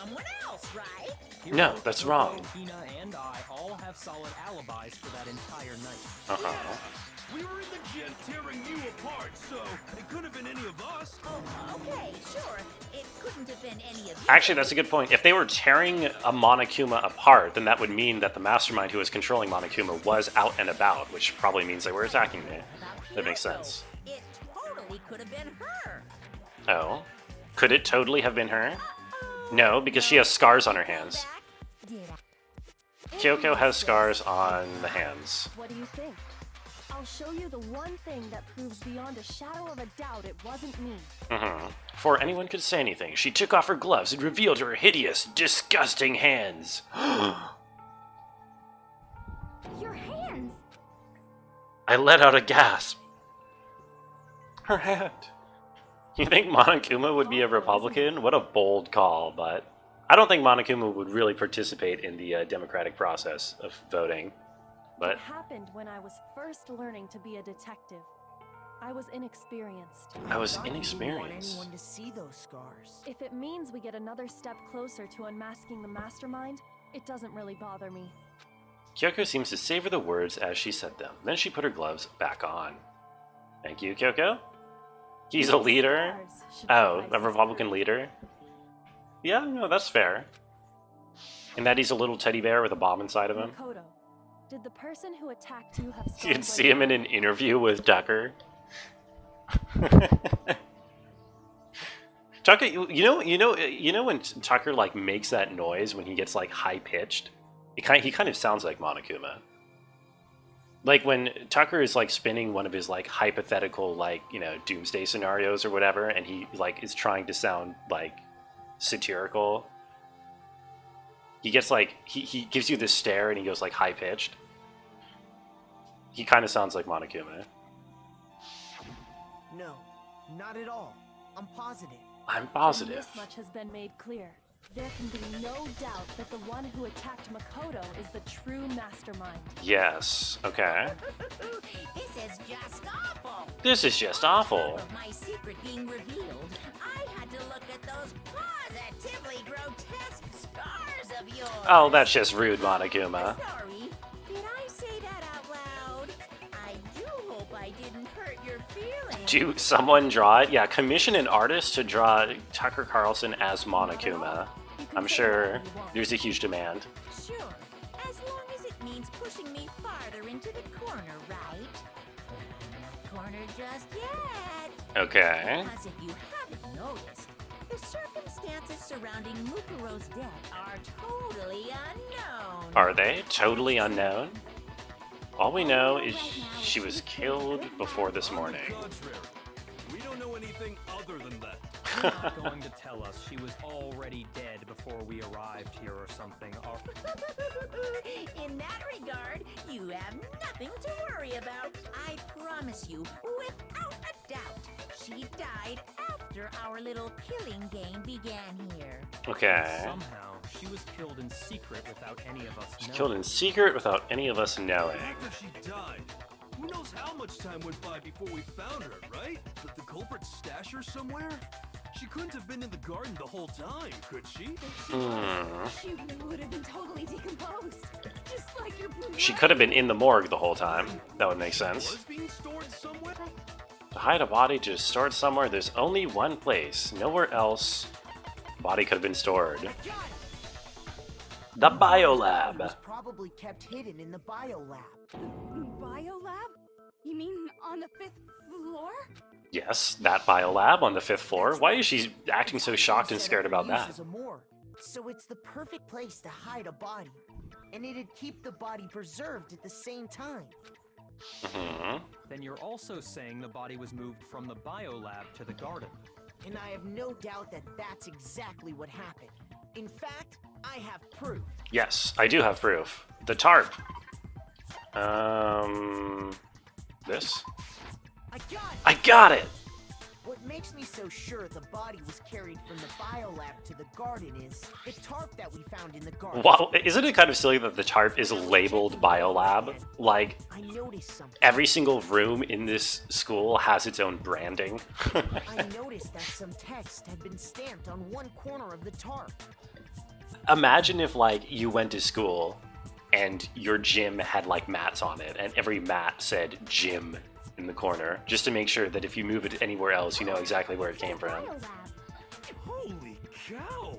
someone else, right? No, that's wrong. Hina and I all have solid alibis for that entire night. Uh-huh. We were in the gym tearing you apart, so it could have been any of us. Oh, okay, sure. It couldn't have been any of you. Actually, that's a good point. If they were tearing a Monokuma apart, then that would mean that the mastermind who was controlling Monokuma was out and about, which probably means they were attacking me. That makes sense. It totally could have been her. Oh. Could it totally have been her? No, because she has scars on her hands. Kyoko has scars on the hands. What do you think? I'll show you the one thing that proves beyond a shadow of a doubt it wasn't me. Before anyone could say anything, she took off her gloves and revealed her hideous, disgusting hands. Your hands! I let out a gasp. Her hand. You think Monokuma would be a Republican? What a bold call, but I don't think Monokuma would really participate in the democratic process of voting. But It happened when I was first learning to be a detective. I was inexperienced. I was thought you didn't want inexperienced. anyone to see those scars. If it means we get another step closer to unmasking the mastermind, it doesn't really bother me. Kyoko seems to savor the words as she said them. Then she put her gloves back on. Thank you, Kyoko. He's a leader? Scars should Oh, suffice a as Republican proof. leader? Yeah, no, that's fair. And that he's a little teddy bear with a bomb inside of him. Makoto, did the person who attacked you have scars You'd like see him in mine? an interview with Tucker. Tucker, you know when Tucker like makes that noise when he gets like high pitched, he kind of sounds like Monokuma. Like when Tucker is like spinning one of his like hypothetical like doomsday scenarios or whatever, and he like is trying to sound like satirical. He gets like he gives you this stare and he goes like high pitched. He kind of sounds like Monokuma. No, not at all. I'm positive. I'm Then positive. This much has been made clear. There can be no doubt that the one who attacked Makoto is the true mastermind. Yes. Okay. This is just awful. This is just awful. Of my secret being revealed, I had to look at those positively grotesque scars of yours. Oh, that's just rude, Monokuma. Sorry, did I say that out loud? I do hope I didn't hurt your feelings. Do someone draw it? Yeah, commission an artist to draw Tucker Carlson as Monokuma. I'm sure there's a huge demand. Sure, as long as it means pushing me farther into the corner, right? Not corner just yet. Okay. Because if you haven't noticed, the circumstances surrounding Mukuro's death are totally unknown. Are they? Totally unknown? All we know is she was killed before this morning. Contrary. We don't know anything other than that. You're not going to tell us she was already dead before we arrived here or something. In that regard, you have nothing to worry about. I promise you, without a doubt, she died after our little killing game began here. Okay. Somehow, she was killed in secret without any of us knowing. Killed in secret without any of us knowing. After she died, who knows how much time went by before we found her, right? Did the culprit stash her somewhere? She couldn't have been in the garden the whole time, could she? She would have been totally decomposed. Just like your blue She could have been in the morgue the whole time. That would make sense. Was being stored somewhere? To hide a body just stored somewhere, there's only one place. Nowhere else. Body could have been stored. The It biolab. was probably kept hidden in the biolab. Biolab? You mean on the 5th floor? Yes, that biolab on the 5th floor. Why is she acting so shocked and Set scared up about for use that? as a morgue. So it's the perfect place to hide a body. And it'd keep the body preserved at the same time. Then you're also saying the body was moved from the biolab to the garden. And I have no doubt that that's exactly what happened. In fact, I have proof. Yes, I do have proof. The tarp. This? I got it! I got it! What makes me so sure the body was carried from the biolab to the garden is the tarp that we found in the garden. Well, isn't it kind of silly that the tarp is labeled biolab? Like, I noticed something. every single room in this school has its own branding. I noticed that some text had been stamped on one corner of the tarp. imagine if, like, you went to school and your gym had, like, mats on it, and every mat said gym in the corner, just to make sure that if you move it anywhere else, you know exactly where it came from. Holy cow!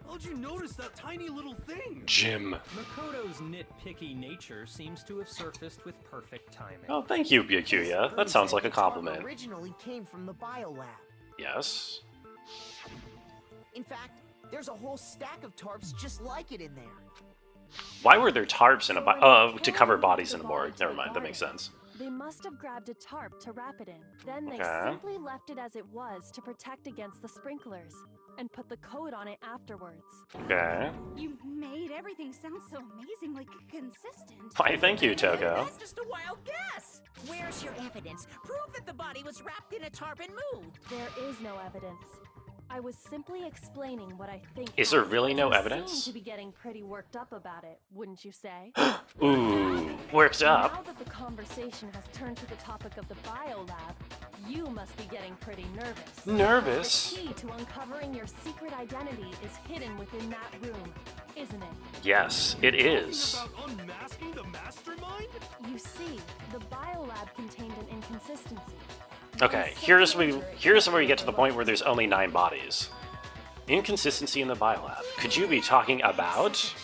How'd you notice that tiny little thing? Gym. Makoto's nitpicky nature seems to have surfaced with perfect timing. Oh, thank you, Byakuya. That sounds like a The tarp compliment. originally came from the biolab. Yes. In fact, there's a whole stack of tarps just like it in there. Why were there tarps in a to cover bodies in a morgue? Never mind, that makes sense. They must have grabbed a tarp to wrap it in. Then they Okay. simply left it as it was to protect against the sprinklers, and put the coat on it afterwards. Okay. You made everything sound so amazingly consistent. Why, thank you, Toko. That's just a wild guess. Where's your evidence? Prove that the body was wrapped in a tarp and moved. There is no evidence. I was simply explaining what I think. Is there really no You evidence? seem to be getting pretty worked up about it, wouldn't you say? Ooh, worked Now up. that the conversation has turned to the topic of the biolab, you must be getting pretty nervous. Nervous? The key to uncovering your secret identity is hidden within that room, isn't it? Yes, it is. About unmasking the mastermind? You see, the biolab contained an inconsistency. Okay, here's where we get to the point where there's only 9 bodies. Inconsistency in the biolab. Could you be talking about?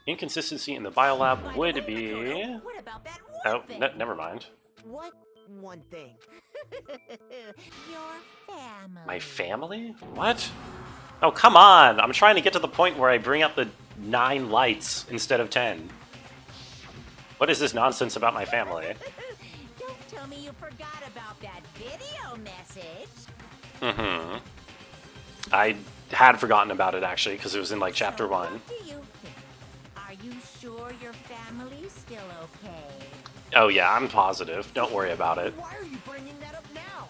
Inconsistency in the biolab would be... What about that Oh, one thing? never mind. What one thing? Your family. My family? What? Oh, come on! I'm trying to get to the point where I bring up the 9 lights instead of 10. What is this nonsense about my family? Don't tell me you forgot about that video message. Mm-hmm. I had forgotten about it, actually, because it was in, like, Chapter 1. What do you think? Are you sure your family's still okay? Oh, yeah, I'm positive. Don't worry about it. Why are you bringing that up now?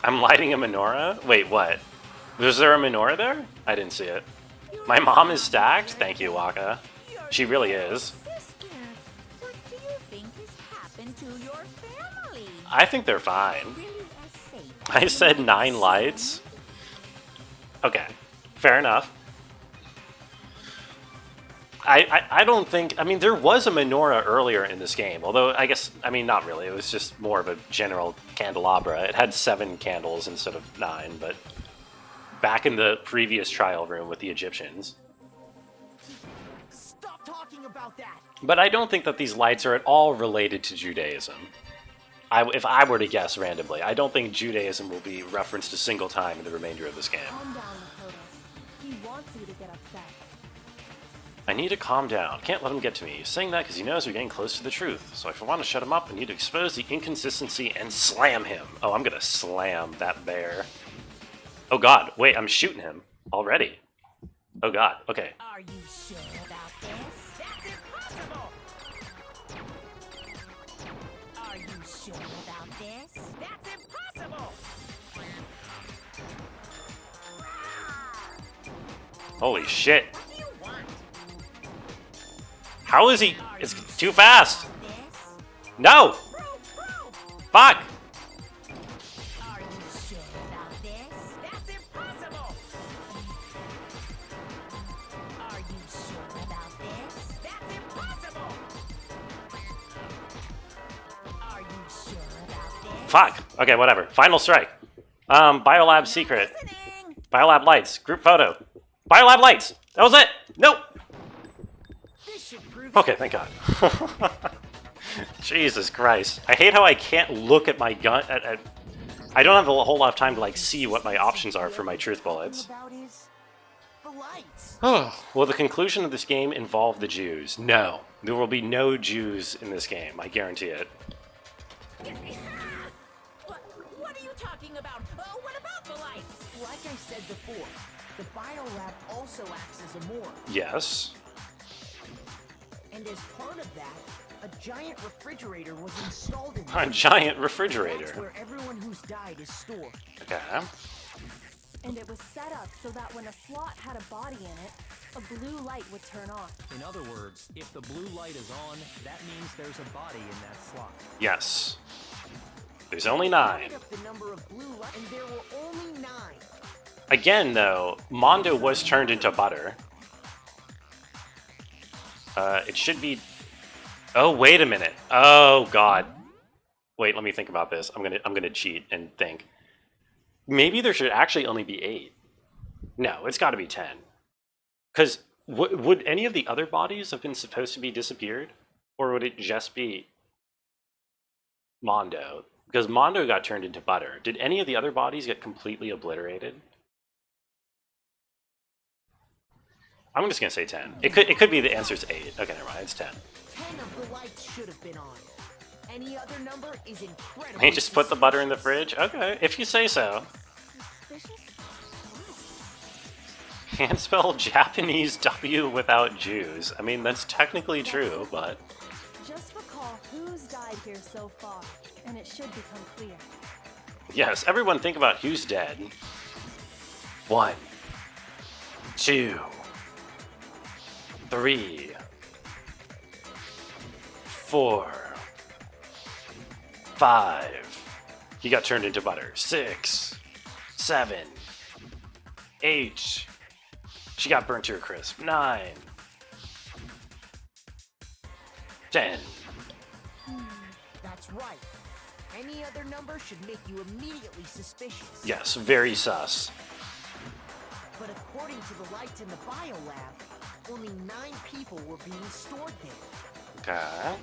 I'm lighting a menorah? Wait, what? Was there a menorah there? I didn't see it. My mom is stacked? Thank you, Waka. She really is. Sister, what do you think has happened to your family? I think they're fine. Really as safe I said 9 lights? Okay, fair enough. I don't think... I mean, there was a menorah earlier in this game, although I guess... I mean, not really. It was just more of a general candelabra. It had 7 candles instead of 9, but... Back in the previous trial room with the Egyptians. Stop talking about that. But I don't think that these lights are at all related to Judaism. If I were to guess randomly, I don't think Judaism will be referenced a single time in the remainder of this game. Calm down, Makoto. He wants you to get upset. I need to calm down. Can't let him get to me. He's saying that because he knows we're getting close to the truth. So if I want to shut him up, I need to expose the inconsistency and slam him. Oh, I'm gonna slam that bear. Oh god, wait, I'm shooting him already. Oh god, okay. Are you sure about this? That's impossible! Are you sure about this? That's impossible! Holy shit. What do you want? How is he? It's too fast. This? No! Fuck! Are you sure about this? That's impossible! Are you sure about this? That's impossible! Are you sure about this? Fuck. Okay, whatever. Final strike. Biolab secret. Listening! Biolab lights. Group photo. Biolab lights. That was it. Nope. This should prove Okay, thank God. Jesus Christ. I hate how I can't look at my gun. I don't have a whole lot of time to like see what my options are for my truth bullets. about is the lights. Will the conclusion of this game involve the Jews? No. There will be no Jews in this game. I guarantee it. What are you talking about? What about the lights? Like I said before, the biolab also acts as a morgue. Yes. And as part of that, a giant refrigerator was installed in A there. giant That's refrigerator. where everyone who's died is stored. Okay. And it was set up so that when a slot had a body in it, a blue light would turn on. In other words, if the blue light is on, that means there's a body in that slot. Yes. There's only I 9. counted up the number of blue lights, and there were only 9. Again, though, Mondo was turned into butter. It should be... Oh, wait a minute. Oh, God. Wait, let me think about this. I'm gonna cheat and think. Maybe there should actually only be 8. No, it's got to be 10. Because would any of the other bodies have been supposed to be disappeared? Or would it just be Mondo? Because Mondo got turned into butter. Did any of the other bodies get completely obliterated? I'm just gonna say 10. It could be the answer's 8. Okay, never mind. It's 10. 10 of the lights should have been on. Any other number is incredible. Hey, just put the butter in the fridge? Okay, if you say so. Can't spell Japanese W without Jews. I mean, that's technically true, but... Just recall who's died here so far, and it should become clear. Yes, everyone think about who's dead. 1, 2, 3, 4, 5. He got turned into butter. 6, 7, 8. She got burnt to a crisp. 9, 10. That's right. Any other number should make you immediately suspicious. Yes, very sus. But according to the lights in the biolab, only 9 people were being stored there. Okay.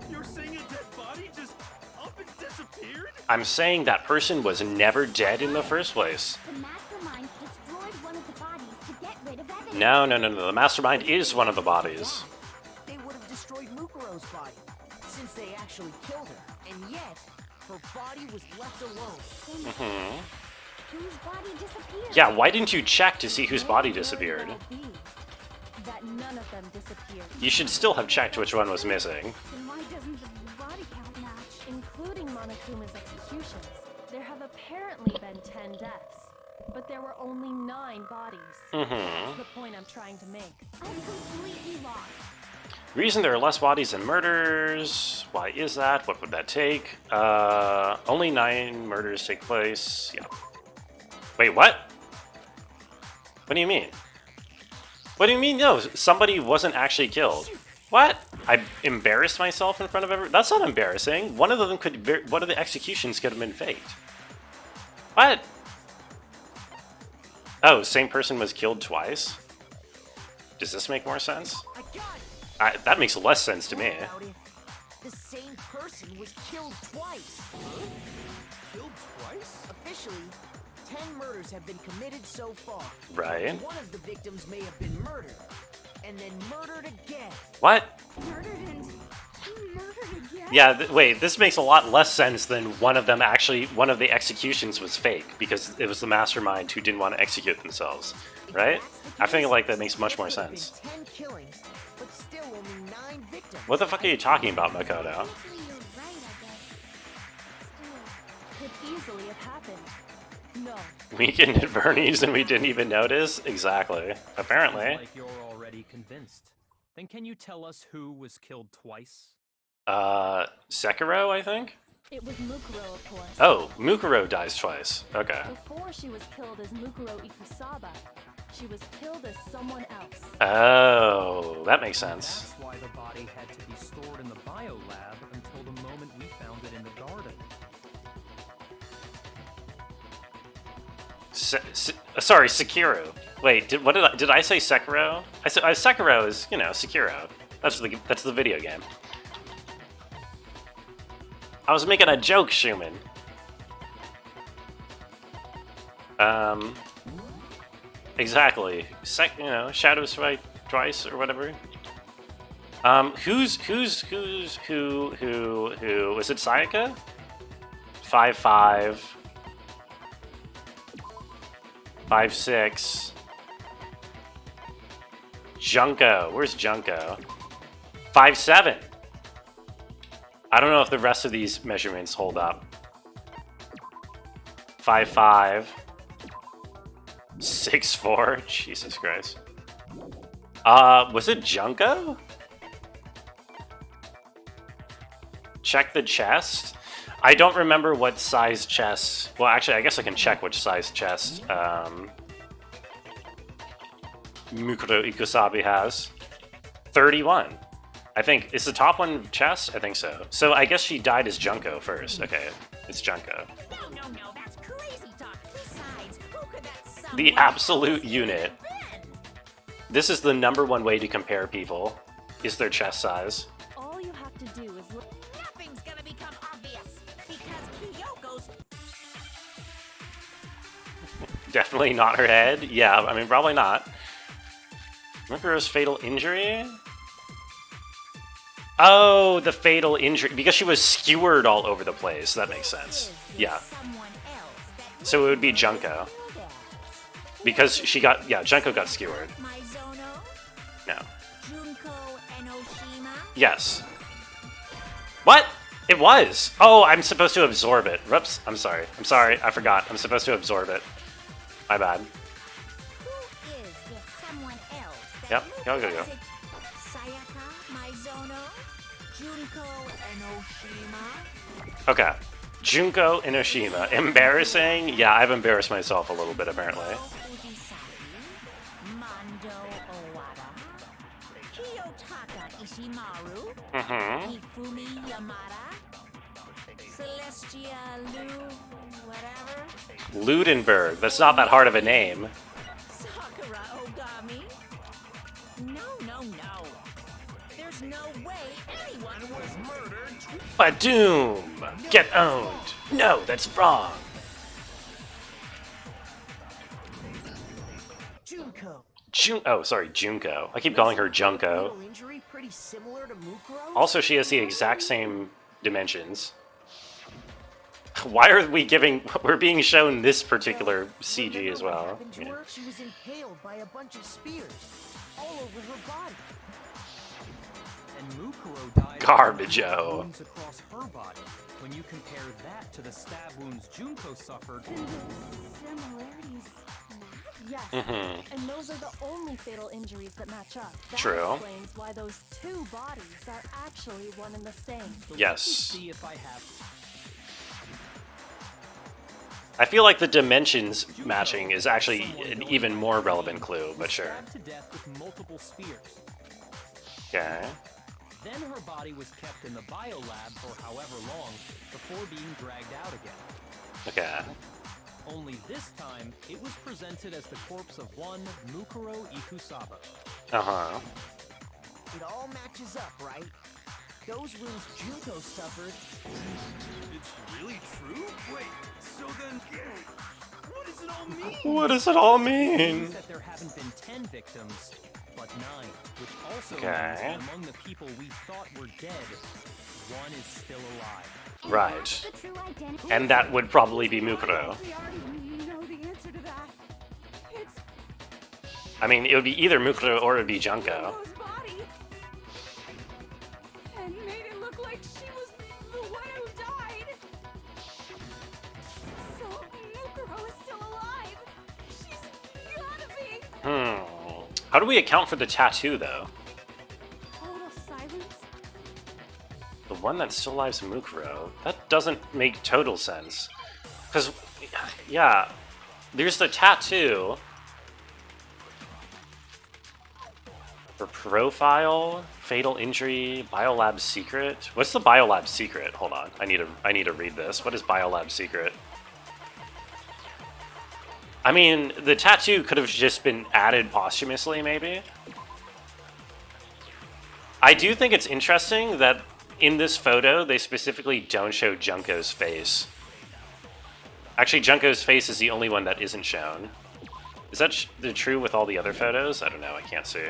You're saying a dead body just up and disappeared? I'm saying that person was never dead in the first place. The mastermind destroyed one of the bodies to get rid of evidence. No. The mastermind is one of the bodies. They would have destroyed Mukuro's body, since they actually killed her. And yet, her body was left alone. Whose body disappeared? Yeah, why didn't you check to see whose body disappeared? That none of them disappeared. You should still have checked which one was missing. Then why doesn't the body count match? Including Monokuma's executions, there have apparently been 10 deaths. But there were only 9 bodies. That's the point I'm trying to make. I'm completely lost. Reason there are less bodies than murders. Why is that? What would that take? Only 9 murders take place. Yeah. Wait, what? What do you mean? What do you mean? No, somebody wasn't actually killed. What? I embarrassed myself in front of everyone? That's not embarrassing. One of the executions could have been faked. What? Oh, same person was killed twice? Does this make more sense? I got it. That makes less sense to me. What about if the same person was killed twice? Killed twice? Officially, 10 murders have been committed so far. Right. One of the victims may have been murdered, and then murdered again. What? Murdered and murdered again? Yeah, wait, this makes a lot less sense than one of the executions was fake, because it was the mastermind who didn't want to execute themselves, right? I feel like that makes much more sense. 10 killings, but still only 9 victims. What the fuck are you talking about, Makoto? Actually, you're right, I guess. Could easily have happened. No. Weekend at Bernie's and we didn't even notice? Exactly. Apparently. Like you're already convinced. Then can you tell us who was killed twice? Sekiro, I think? It was Mukuro, of course. Oh, Mukuro dies twice. Okay. Before she was killed as Mukuro Ikusaba, she was killed as someone else. Oh, that makes sense. That's why the body had to be stored in the biolab until the moment we found it in the garden. Sorry, Sekiro. Wait, did I say Sekiro? I said Sekiro is, Sekiro. That's the video game. I was making a joke, Schumann. Exactly. Shadow Swipe twice or whatever. Who? Is it Sayaka? 5'5". 5'6". Junko. Where's Junko? 5'7". I don't know if the rest of these measurements hold up. 5'5". 6'4". Jesus Christ. Was it Junko? Check the chest. I don't remember what size chest. Well, actually, I guess I can check which size chest Mukuro Ikusabi has. 31. I think, is the top one chest? I think so. So I guess she died as Junko first. Okay, it's Junko. No, that's crazy talk. Besides, who could that someone The absolute else unit. have been? This is the #1 way to compare people, is their chest size. All you have to do is look. Nothing's gonna become obvious because Kyoko's Definitely not her head. Yeah, I mean, probably not. Mukuro's fatal injury? Oh, the fatal injury. Because she was skewered all over the place. That makes sense. Yeah. someone else that So it would be Junko. Because she got... Yeah, Junko got skewered. Mizono, No. Junko Enoshima. Yes. What? It was! Oh, I'm supposed to absorb it. Whoops. I'm sorry. I forgot. I'm supposed to absorb it. My bad. Who is this someone else that Yep, go. Sayaka, Mizono, Junko Enoshima. Okay. Junko Enoshima. Embarrassing? Yeah, I've embarrassed myself a little bit, apparently. Fujisaki, Mando Owada, Kiyotaka Ishimaru, Mm-hmm. Hifumi Yamada, Celestia Lu, whatever, Ludenberg. That's not that hard of a name. Sakura Ogami. No. There's no way anyone was murdered. Badoom! Get owned! No, that's wrong! Junko. Junko. I keep calling her Junko. Fatal injury pretty similar to Mukuro's? Also, she has the exact same dimensions. Why are we're being shown this particular CG Remember as what well? happened to Yeah. her? She was impaled by a bunch of spears all over her body. And Mukuro died Garbage-o. of wounds across her body. When you compare that to the stab wounds Junko suffered, Similarities. Yes. Mm-hmm. And those are the only fatal injuries that match up. That True. explains why those two bodies are actually one and the same. so Yes. let me see if I have. I feel like the dimensions matching is actually an even more relevant clue, but sure. Stabbed to death with multiple spears. Okay. Then her body was kept in the biolab for however long before being dragged out again. Okay. Only this time, it was presented as the corpse of one Mukuro Ikusaba. Uh-huh. It all matches up, right? Those wounds Junko suffered. It's really true? Wait, so then... What does it all mean? What does it all It mean? means that there haven't been 10 victims, but 9, which also means Okay. that among the people we thought were dead, one is still alive. And Right. that's the true identity. And that would probably be Mukuro. We already know the answer to that. It's I mean, it would be either Mukuro or it would be Junko. Junko's body. And made it look like she was the one who died. So Mukuro is still alive. She's gotta be. How do we account for the tattoo, though? Total silence? The one that still lives Mukuro? That doesn't make total sense. Because, yeah, there's the tattoo. For profile, fatal injury, biolab secret. What's the biolab secret? Hold on, I need to read this. What is biolab secret? I mean, the tattoo could have just been added posthumously, maybe. I do think it's interesting that in this photo, they specifically don't show Junko's face. Actually, Junko's face is the only one that isn't shown. Is that true with all the other photos? I don't know, I can't see.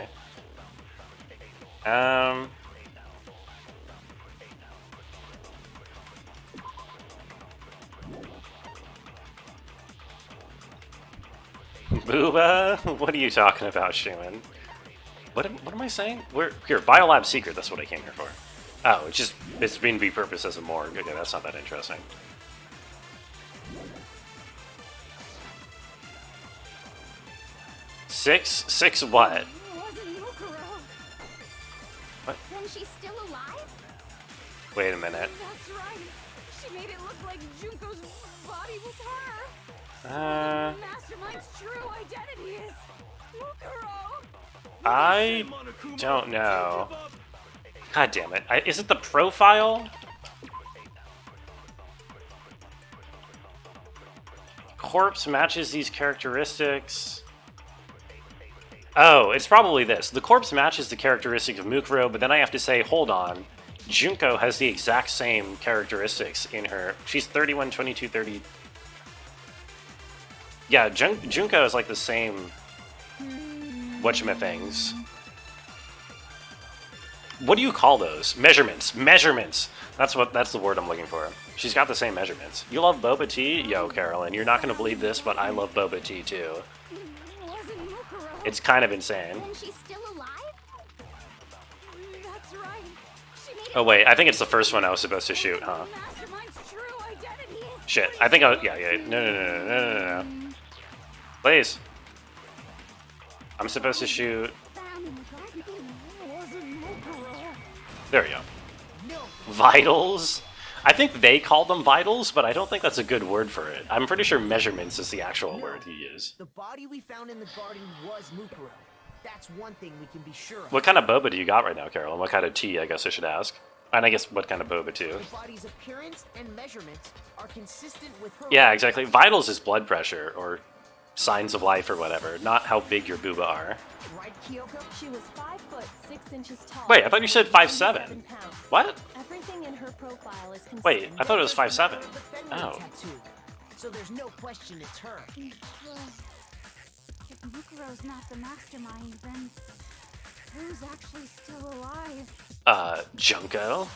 Booba? What are you talking about, Schumann? What am I saying? Here, Biolab Secret, that's what I came here for. Oh, it's been repurposed as a morgue. Okay, that's not that interesting. Six what? It wasn't Mukuro. What? Then she's still alive? Wait a minute. That's right. She made it look like Junko's body was her. Uh, The Mastermind's true identity is Mukuro. I don't know. God damn it. Is it the profile? Corpse matches these characteristics. Oh, it's probably this. The corpse matches the characteristics of Mukuro, but then I have to say, hold on. Junko has the exact same characteristics in her. She's 31, 22, 30. Yeah, Junko is like the same whatchamithings. What do you call those? Measurements. Measurements. That's the word I'm looking for. She's got the same measurements. You love boba tea? Yo, Carolyn, you're not going to believe this, but I love boba tea too. Wasn't Mukuro. It's kind of insane. And she's still alive? That's right. She made it Oh wait, I think it's the first one I was supposed to shoot, huh? The Mastermind's true identity is Shit, I think yeah. No. Please. I'm supposed to shoot. Found in the garden. wasn't Mukuro. There we go. No, Vitals? I think they call them vitals, but I don't think that's a good word for it. I'm pretty sure measurements is the actual word you use. the body we found in the garden was Mukuro. That's one thing we can be sure of. What kind of boba do you got right now, Carol? And what kind of tea, I guess I should ask? And I guess what kind of boba, too? The body's appearance and measurements are consistent with her. Yeah, exactly. Vitals is blood pressure, or signs of life, or whatever, not how big your booba are. Right, Kyoko? She was 5 foot 6 inches tall. Wait, I thought you said 5'7". 97 pounds. What? Everything in her profile is consistent. Wait, I thought it was 5'7". The Fenrir Oh. tattoo. So there's no question it's her. If Mukuro's not the mastermind, then who's actually still alive? Junko?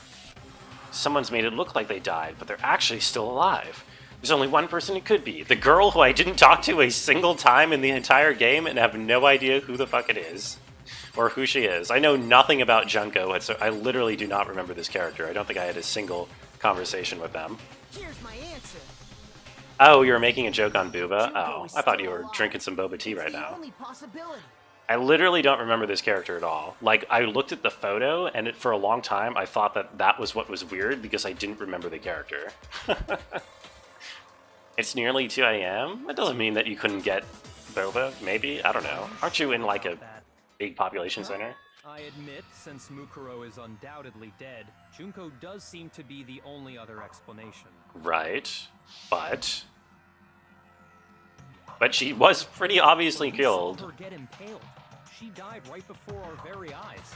Someone's made it look like they died, but they're actually still alive. There's only one person it could be. The girl who I didn't talk to a single time in the entire game and have no idea who the fuck it is. Or who she is. I know nothing about Junko, so I literally do not remember this character. I don't think I had a single conversation with them. Here's my answer. Oh, you were making a joke on Booba? Junko Oh, is I thought still you were alive. drinking some boba tea It's right the now. only possibility. I literally don't remember this character at all. Like, I looked at the photo, and for a long time, I thought that was what was weird, because I didn't remember the character. It's nearly 2 a.m.? That doesn't mean that you couldn't get boba, maybe? I don't know. Aren't you in, like, a That. big population center? I admit, since Mukuro is undoubtedly dead, Junko does seem to be the only other explanation. Right. But she was pretty obviously We killed. saw her get impaled. She died right before our very eyes.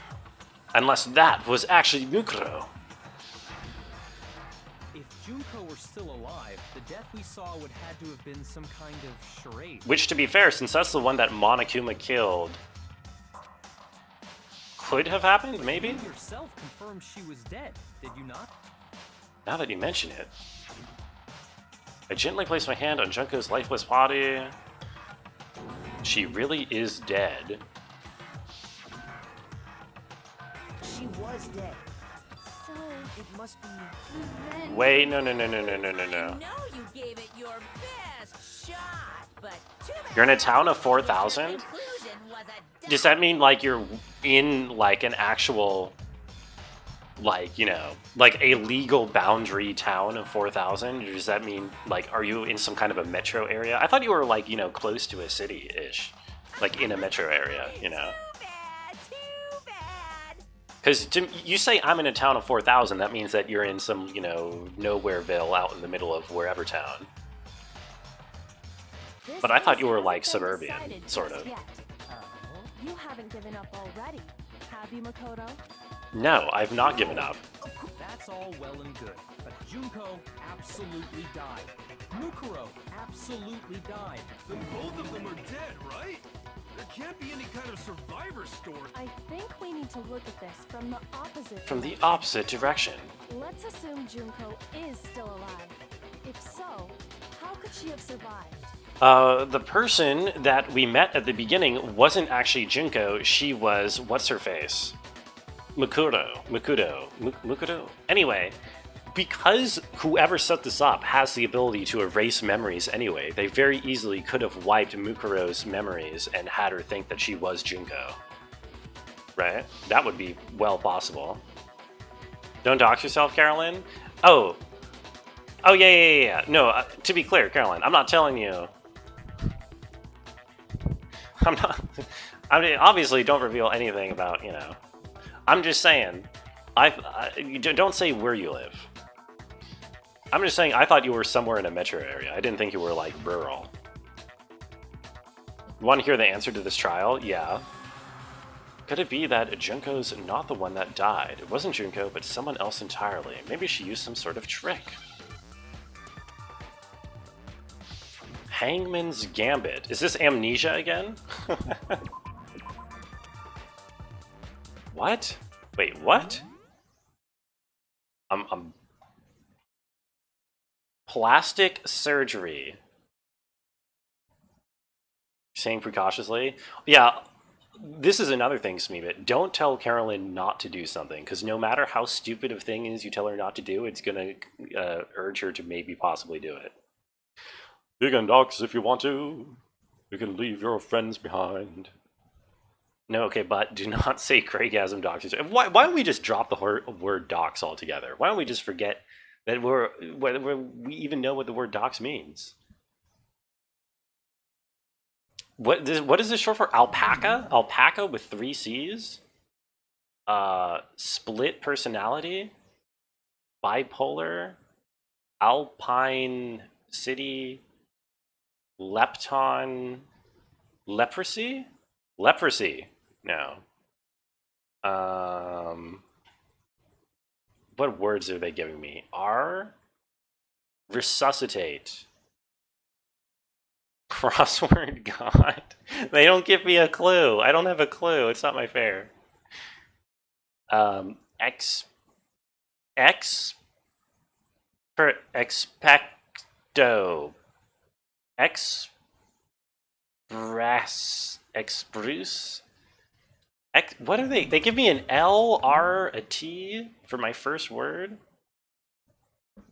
Unless that was actually Mukuro. If Junko were still alive, the death we saw would had to have been some kind of charade. Which, to be fair, since that's the one that Monokuma killed, could have happened, maybe? You yourself confirmed she was dead, did you not? Now that you mention it. I gently place my hand on Junko's lifeless body. She really is dead. She was dead. So It must be. then Wait, no. I know you gave it your best shot, but too bad You're in a town of your 4,000? conclusion was a Does that mean, like, you're in, like, an actual, like, you know, like a legal boundary town of 4,000? Or does that mean, like, are you in some kind of a metro area? I thought you were, like, you know, close to a city-ish. Like, in a metro area, you know? too bad. Because you say I'm in a town of 4,000, that means that you're in some, you know, nowhereville out in the middle of wherever town. This But I thought case you were, hasn't like, been suburban, decided sort just of. yet. You haven't given up already, have you, Makoto? No, I've not given up. That's all well and good, but Junko absolutely died. Mukuro absolutely died. Then both of them are dead, right? There can't be any kind of survivor story. I think we need to look at this from the opposite From the direction. opposite direction. Let's assume Junko is still alive. If so, how could she have survived? The person that we met at the beginning wasn't actually Junko, she was, what's her face? Mukuro. Anyway, because whoever set this up has the ability to erase memories anyway, they very easily could have wiped Mukuro's memories and had her think that she was Junko. Right? That would be well possible. Don't dox yourself, Carolyn? Oh, Oh, yeah. No, to be clear, Caroline, I'm not telling you. I'm not. I mean, obviously, don't reveal anything about, you know. I'm just saying. You don't say where you live. I'm just saying I thought you were somewhere in a metro area. I didn't think you were, like, rural. You want to hear the answer to this trial? Yeah. Could it be that Junko's not the one that died? It wasn't Junko, but someone else entirely. Maybe she used some sort of trick. Hangman's Gambit. Is this Amnesia again? What? Wait, what? Plastic surgery. Saying precautiously? Yeah, this is another thing, Smeebit. Don't tell Carolyn not to do something, because no matter how stupid a thing is you tell her not to do, it's going to urge her to maybe possibly do it. You can dox if you want to. You can leave your friends behind. No, okay, but do not say Craigasm doxes. Why don't we just drop the word dox altogether? Why don't we just forget that we even know what the word dox means? What is this short for? Alpaca? Alpaca with 3 C's? Split personality? Bipolar? Alpine City? Lepton? Leprosy? Leprosy. No. What words are they giving me? R? Resuscitate. Crossword god. They don't give me a clue. I don't have a clue. It's not my fair. Expecto. Express. What are they? They give me an L, R, a T for my first word?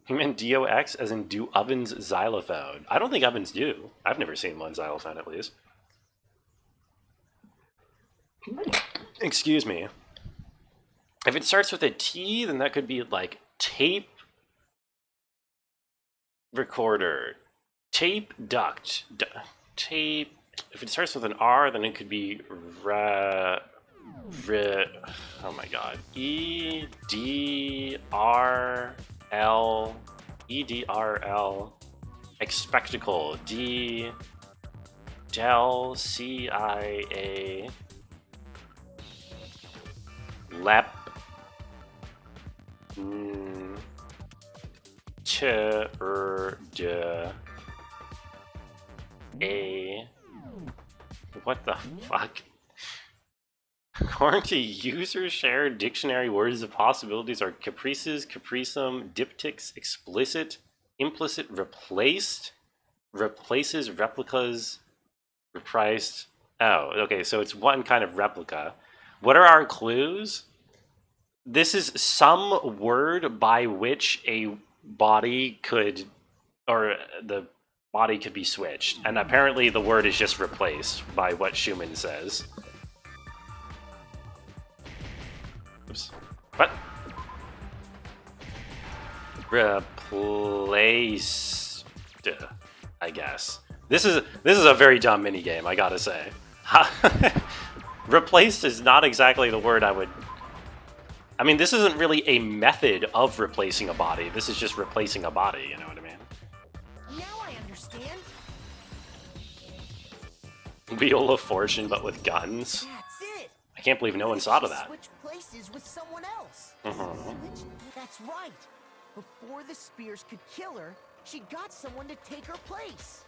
He meant DOX as in do ovens xylophone. I don't think ovens do. I've never seen one xylophone at least. Excuse me. If it starts with a T, then that could be like tape recorder. Tape duct. Tape. If it starts with an R, then it could be oh my god. EDRL. Expectacle. Del CIA. Lep. What the fuck? According to user shared dictionary, words of possibilities are caprices, capricum, diptychs, explicit, implicit, replaced, replaces, replicas, reprised. Oh, okay, so it's one kind of replica. What are our clues? This is some word by which a body could, or the body could be switched. And apparently the word is just replaced by what Schumann says. Oops. What? Replaced, I guess. This is a very dumb minigame, I gotta say. Replaced is not exactly the word I would... I mean, this isn't really a method of replacing a body. This is just replacing a body, you know what I mean? Now I understand. Wheel of Fortune, but with guns? That's it. I can't believe no one thought of that. Switch places with someone else. That's right. Before the spears could kill her, she got someone to take her place.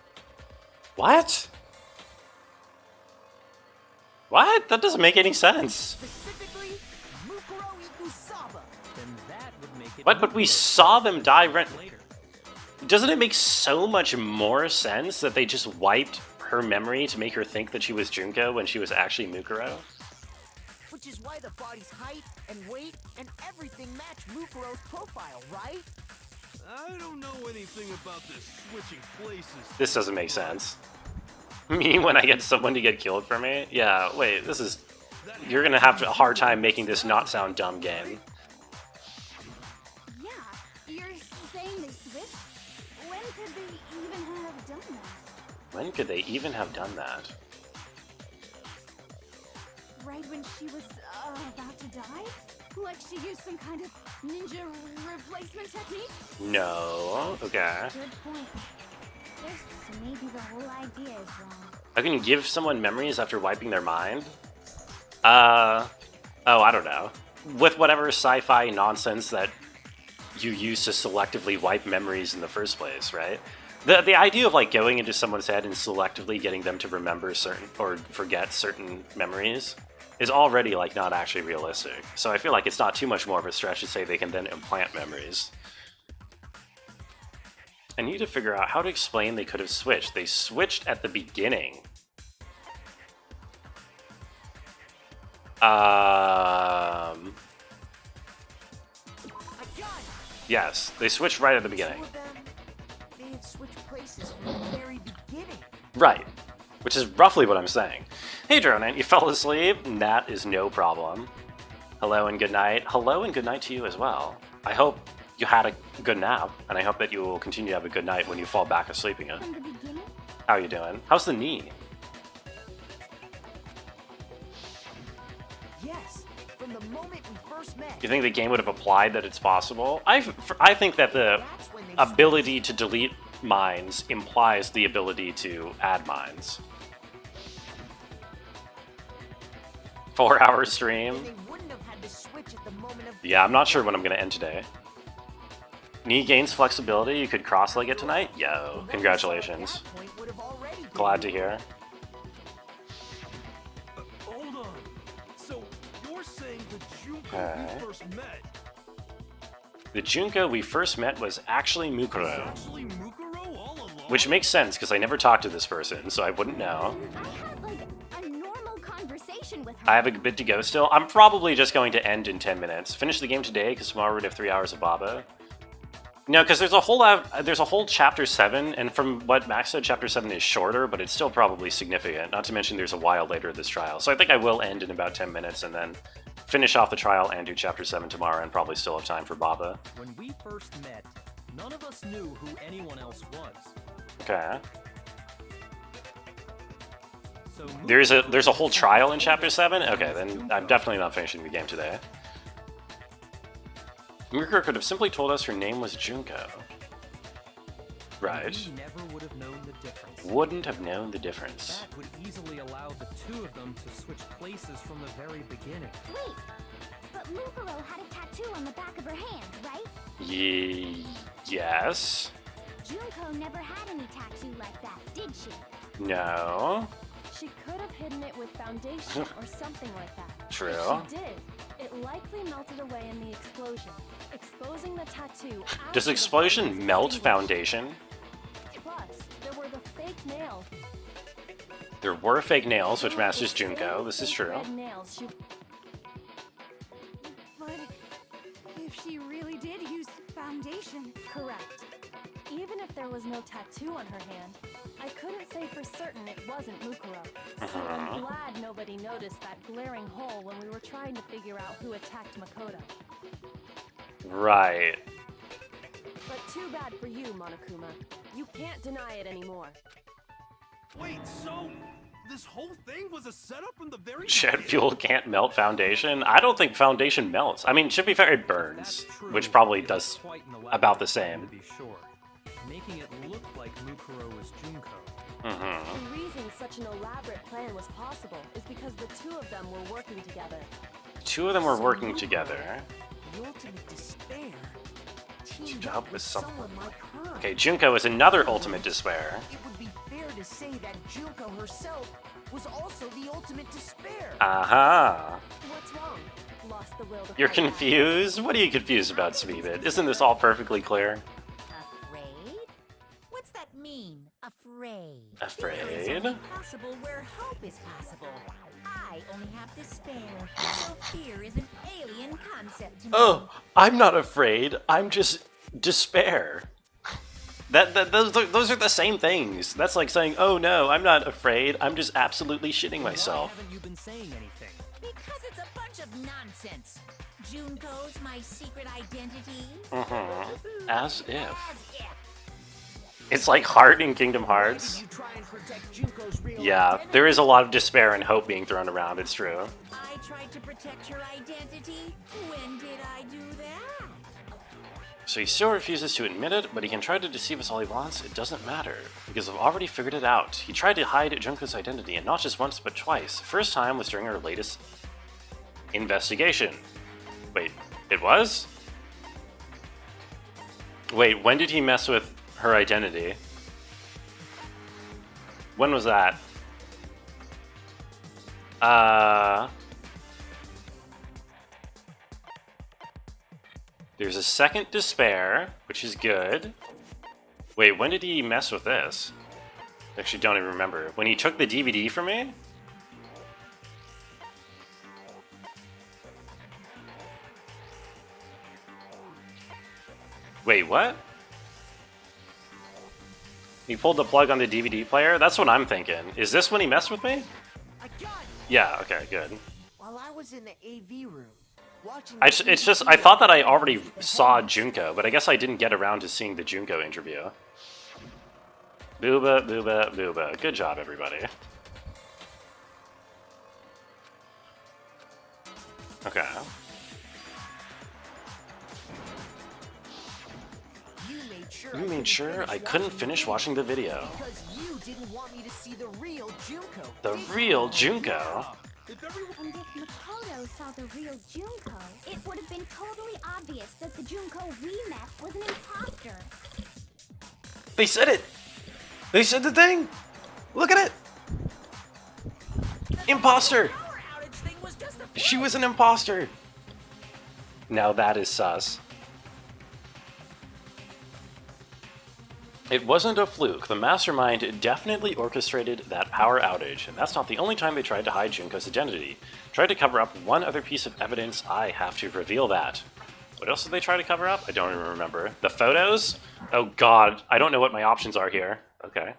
What? What? That doesn't make any sense. Specifically, Mukuro Ikusaba. Then that would make it. What? But we saw them die later. Doesn't it make so much more sense that they just wiped her memory to make her think that she was Junko when she was actually Mukuro? Which is why the body's height and weight and everything match Mukuro's profile, right? I don't know anything about this switching places. This doesn't make sense. Me when I get someone to get killed for me? Yeah, wait, this is... You're gonna have a hard time making this not sound dumb game. Yeah, you're saying they switched? When could they even have done that? Right when she was about to die? Like she used some kind of ninja replacement technique? No. Okay. Good point. So maybe the whole idea is wrong. How can you give someone memories after wiping their mind? Oh, I don't know. With whatever sci-fi nonsense that you use to selectively wipe memories in the first place, right? The idea of like going into someone's head and selectively getting them to remember certain or forget certain memories is already like not actually realistic. So I feel like it's not too much more of a stretch to say they can then implant memories. I need to figure out how to explain they could have switched. They switched at the beginning. Yes, they switched right at the beginning. They had switched places from the very beginning. Right, which is roughly what I'm saying. Hey Dronan, you fell asleep? That is no problem. Hello and good night. Hello and good night to you as well. I hope you had a good nap, and I hope that you will continue to have a good night when you fall back asleep again. From the beginning? How are you doing? How's the knee? Yes, from the moment we first met. Do you think the game would have applied that it's possible? I think that the ability to delete mines implies the ability to add mines. 4-hour stream. They wouldn't have had to switch at the moment of Yeah, I'm not sure when I'm going to end today. Knee gains flexibility. You could cross-leg it tonight? Yo, congratulations. Glad to hear. Hold on. So you're saying the Junko Okay. we first met The Junko we first met was actually was Mukuro. actually Mukuro all along? Which makes sense, because I never talked to this person, so I wouldn't know. I had like a normal conversation with her. I have a bit to go still. I'm probably just going to end in 10 minutes. Finish the game today, because tomorrow we're going to have 3 hours of Baba. No, because there's a whole chapter 7, and from what Max said, chapter 7 is shorter, but it's still probably significant. Not to mention there's a while later this trial. So I think I will end in about 10 minutes, and then finish off the trial and do chapter 7 tomorrow, and probably still have time for Baba. When we first met, none of us knew who anyone else was. Okay. So There's a whole trial in chapter 7? Okay, then I'm definitely not finishing the game today. Mukuro could have simply told us her name was Junko. Right. We never would have known the difference. Wouldn't have known the difference. That would easily allow the two of them to switch places from the very beginning. Wait, but Mukuro had a tattoo on the back of her hand, right? Yes. Junko never had any tattoo like that, did she? No. She could have hidden it with foundation or something like that. True. If she did, it likely melted away in the explosion, exposing the tattoo. Does after the explosion flame was melt extinguished. foundation? Plus, there were the fake nails. There were fake nails, which There were matches the Junko. same This is fake true. red nails she But if she really did use foundation, Correct. Even if there was no tattoo on her hand, I couldn't say for certain it wasn't Mukuro. So I'm glad nobody noticed that glaring hole when we were trying to figure out who attacked Makoto. Right. But too bad for you, Monokuma. You can't deny it anymore. Wait, so this whole thing was a setup from the very Jet beginning? fuel can't melt foundation? I don't think foundation melts. I mean, to be fair, it burns, That's true, which probably but it's does quite an about the elaborate same. plan, to be sure, making it look like Mukuro was Junko. The reason such an elaborate plan was possible is because the two of them were working together. Two of them were So working Mukuro, together. The ultimate despair. Teamed Teamed up up with with someone someone like her. Okay, Junko is another ultimate despair. It would be fair to say that Junko herself was also the ultimate despair. Aha. What's wrong? Lost the will to You're fight back. confused? What are you confused about, Smeebit? Isn't this all perfectly clear? Afraid? What's that mean, afraid? Afraid? Fear is only possible where hope is possible. I only have despair, so fear is an alien concept to me. Oh, I'm not afraid. I'm just despair. Those are the same things. That's like saying, oh no, I'm not afraid. I'm just absolutely shitting Why myself. haven't you been saying anything? Because it's a bunch of nonsense. Junko's my secret identity. As if. As if. It's like Heart in Kingdom Hearts. You try and protect Junko's real Yeah, identity. there is a lot of despair and hope being thrown around, it's true. I tried to protect your identity. When did I do that? So he still refuses to admit it, but he can try to deceive us all he wants. It doesn't matter, because I've already figured it out. He tried to hide Junko's identity, and not just once, but twice. The first time was during our latest investigation. Wait, it was? Wait, when did he mess with her identity? When was that? There's a second despair, which is good. Wait, when did he mess with this? I actually don't even remember. When he took the DVD from me? Wait, what? He pulled the plug on the DVD player? That's what I'm thinking. Is this when he messed with me? I got it. Yeah, okay, good. While I was in the AV room, watching It's just, I thought that I already saw Junko, but I guess I didn't get around to seeing the Junko interview. Booba, booba, booba. Good job, everybody. Okay. You made sure I couldn't finish watching the video. because you didn't want me to see the real Junko. The real Junko? And if Makoto saw the real Junko, it would have been totally obvious that the Junko we met was an imposter. They said it! They said the thing! Look at it! Imposter! Power outage thing was just a She was an imposter! Now that is sus. It wasn't a fluke. The mastermind definitely orchestrated that power outage, and that's not the only time they tried to hide Junko's identity. Tried to cover up one other piece of evidence. I have to reveal that. What else did they try to cover up? I don't even remember. The photos? Oh god, I don't know what my options are here. Okay.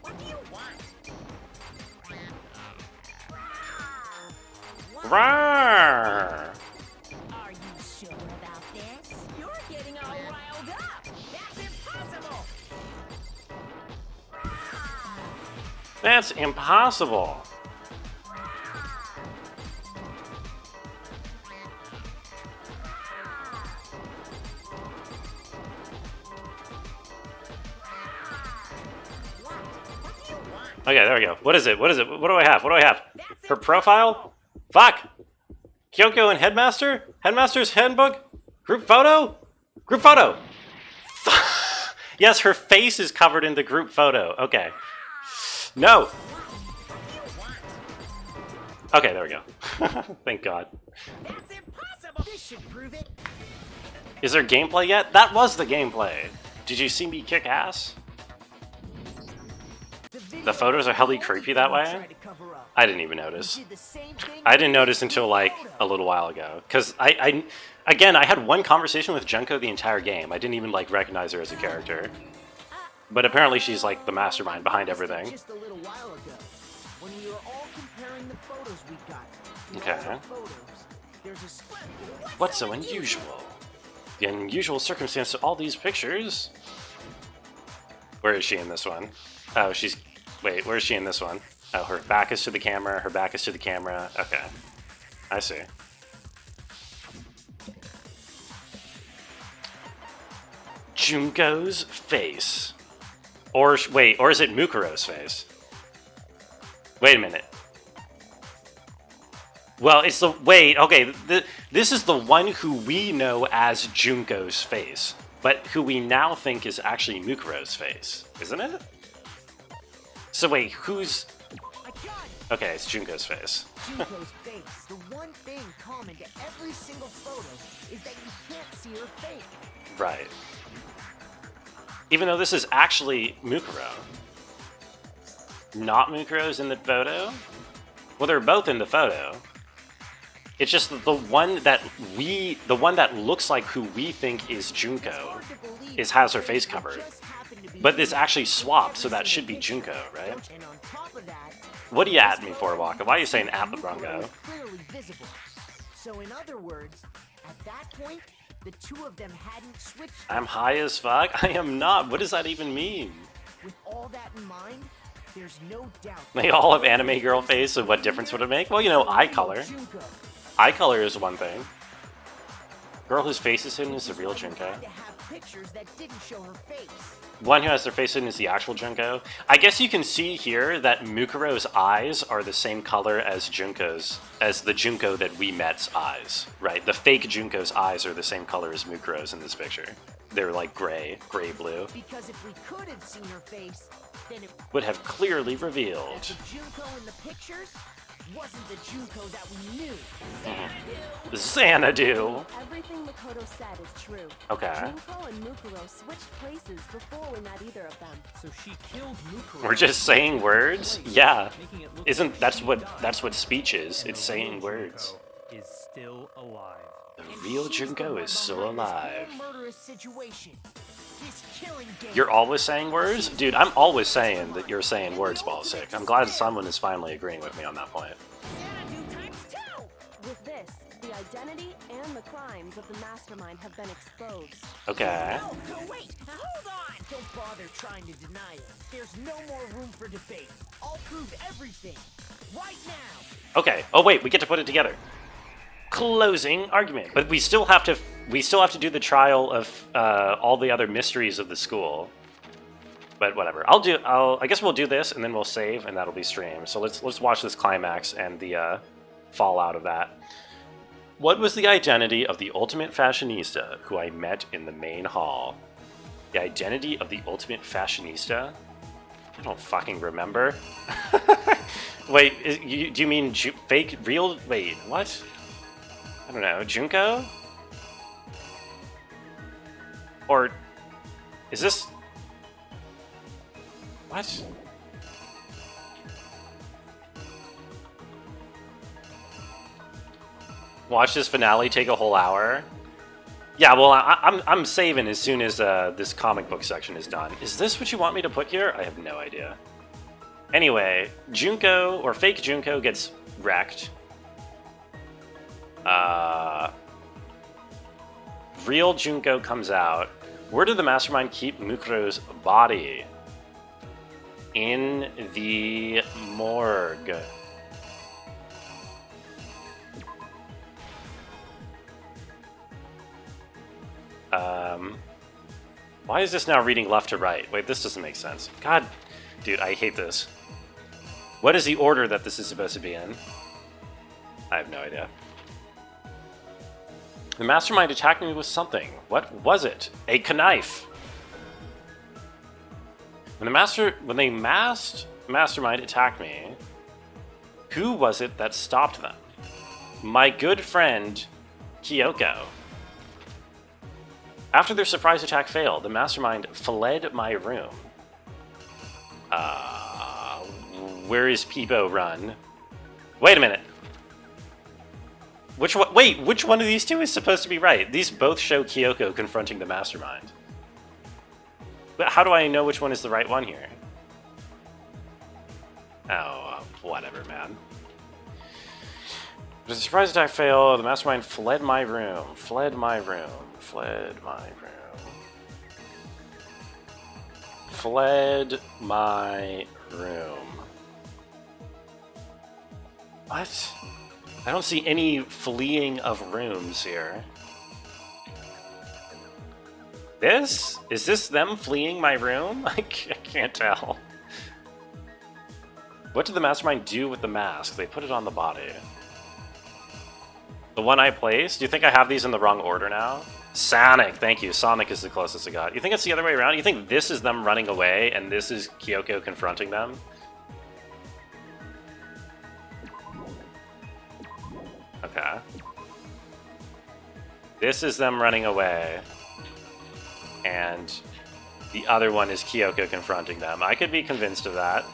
What do you want? Rawr! Are you sure about this? You're getting all riled up. That's impossible. That's impossible. What do you want? Okay, there we go. What is it? What is it? What do I have? What do I have? Her profile? Fuck! Kyoko and Headmaster? Headmaster's handbook? Group photo? Group photo! Yes, her face is covered in the group photo. Okay. No! Okay, there we go. Thank God. That's impossible. This should prove it. Is there gameplay yet? That was the gameplay. Did you see me kick ass? The photos are hella creepy that way? I didn't even notice. I didn't notice until like a little while ago. Because again, I had one conversation with Junko the entire game. I didn't even like recognize her as a character. But apparently she's like the mastermind behind everything. Just a little while ago, when we were all comparing the photos we got. Okay. There's a split. What's so unusual? The unusual circumstance of all these pictures? Where is she in this one? Oh, she's... Wait, where is she in this one? Oh, her back is to the camera, her back is to the camera. Okay. I see. Junko's face. Or, wait, or is it Mukuro's face? Wait a minute. Well, it's the... Wait, okay. This is the one who we know as Junko's face. But who we now think is actually Mukuro's face. Isn't it? So wait, who's... Okay, it's Junko's face. Junko's face. The one thing common to every single photo is that you can't see her face. Right. Even though this is actually Mukuro. Not Mukuro's in the photo? Well, they're both in the photo. It's just that the one that looks like who we think is Junko has her face covered. Just happened to be But it's actually swapped, so that should be Junko, right? And on top of that, What are you at me for, Waka? Why are you saying at the wrong Mukuro guy? was clearly visible. So in other words, at that point, the two of them hadn't switched. I'm high as fuck? I am not. What does that even mean? With all that in mind, there's no doubt. They all have anime girl face, so what difference would it make? Well, you know, eye color. Junko. Eye color is one thing. Girl whose face is hidden is the real Junko. Had to have pictures that didn't show her face. One who has their face hidden is the actual Junko. I guess you can see here that Mukuro's eyes are the same color as Junko's, as the Junko that we met's eyes, right? The fake Junko's eyes are the same color as Mukuro's in this picture. They're like gray-blue. Because if we could have seen her face, then it Would have clearly revealed. the Junko in the pictures wasn't the Junko that we knew. Xanadu. Everything Makoto said is true. Okay. Junko and Mukuro switched places before we met either of them. So she killed Mukuro. We're just saying words? Yeah. Making it look Isn't like that's she what died. that's what speech is? And It's the saying real words. Junko is still alive. The real She's Junko the one is still behind this alive. whole murderous situation. This killing game. You're always saying words? Dude, I'm always saying that you're saying words, Ballsick. I'm glad someone is finally agreeing with me on that point. Xanadu times 2. With this, the identity and the crimes of the mastermind have been exposed. Okay. Oh, no, wait! Now, hold on! Don't bother trying to deny it. There's no more room for debate. I'll prove everything. Right now! Okay. Oh wait, we get to put it together. Closing argument. But we still have to do the trial of all the other mysteries of the school. But whatever. I guess we'll do this and then we'll save and that'll be streamed. So let's watch this climax and the fallout of that. What was the identity of the ultimate fashionista who I met in the main hall? The identity of the ultimate fashionista? I don't fucking remember. Wait, do you mean fake, real? Wait, what? I don't know. Junko? Or is this? What? Watch this finale take a whole hour. Yeah, well, I'm saving as soon as this comic book section is done. Is this what you want me to put here? I have no idea. Anyway, Junko, or fake Junko, gets wrecked. Real Junko comes out. Where did the mastermind keep Mukuro's body? In the morgue. Why is this now reading left to right? Wait, this doesn't make sense. God, dude, I hate this. What is the order that this is supposed to be in? I have no idea. The mastermind attacked me with something. What was it? A knife. When the mastermind attacked me, who was it that stopped them? My good friend, Kyoko. After their surprise attack failed, the mastermind fled my room. Where is Peebo Run? Wait a minute. Which one? Wait, which one of these two is supposed to be right? These both show Kyoko confronting the mastermind. But how do I know which one is the right one here? Oh, whatever, man. The surprise attack failed. The mastermind fled my room. Fled my room. Fled my room. Fled my room. What? I don't see any fleeing of rooms here. This? Is this them fleeing my room? I can't tell. What did the mastermind do with the mask? They put it on the body. The one I placed? Do you think I have these in the wrong order now? Sonic, thank you. Sonic is the closest I got. You think it's the other way around? You think this is them running away and this is Kyoko confronting them? Okay. This is them running away. And the other one is Kyoko confronting them. I could be convinced of that.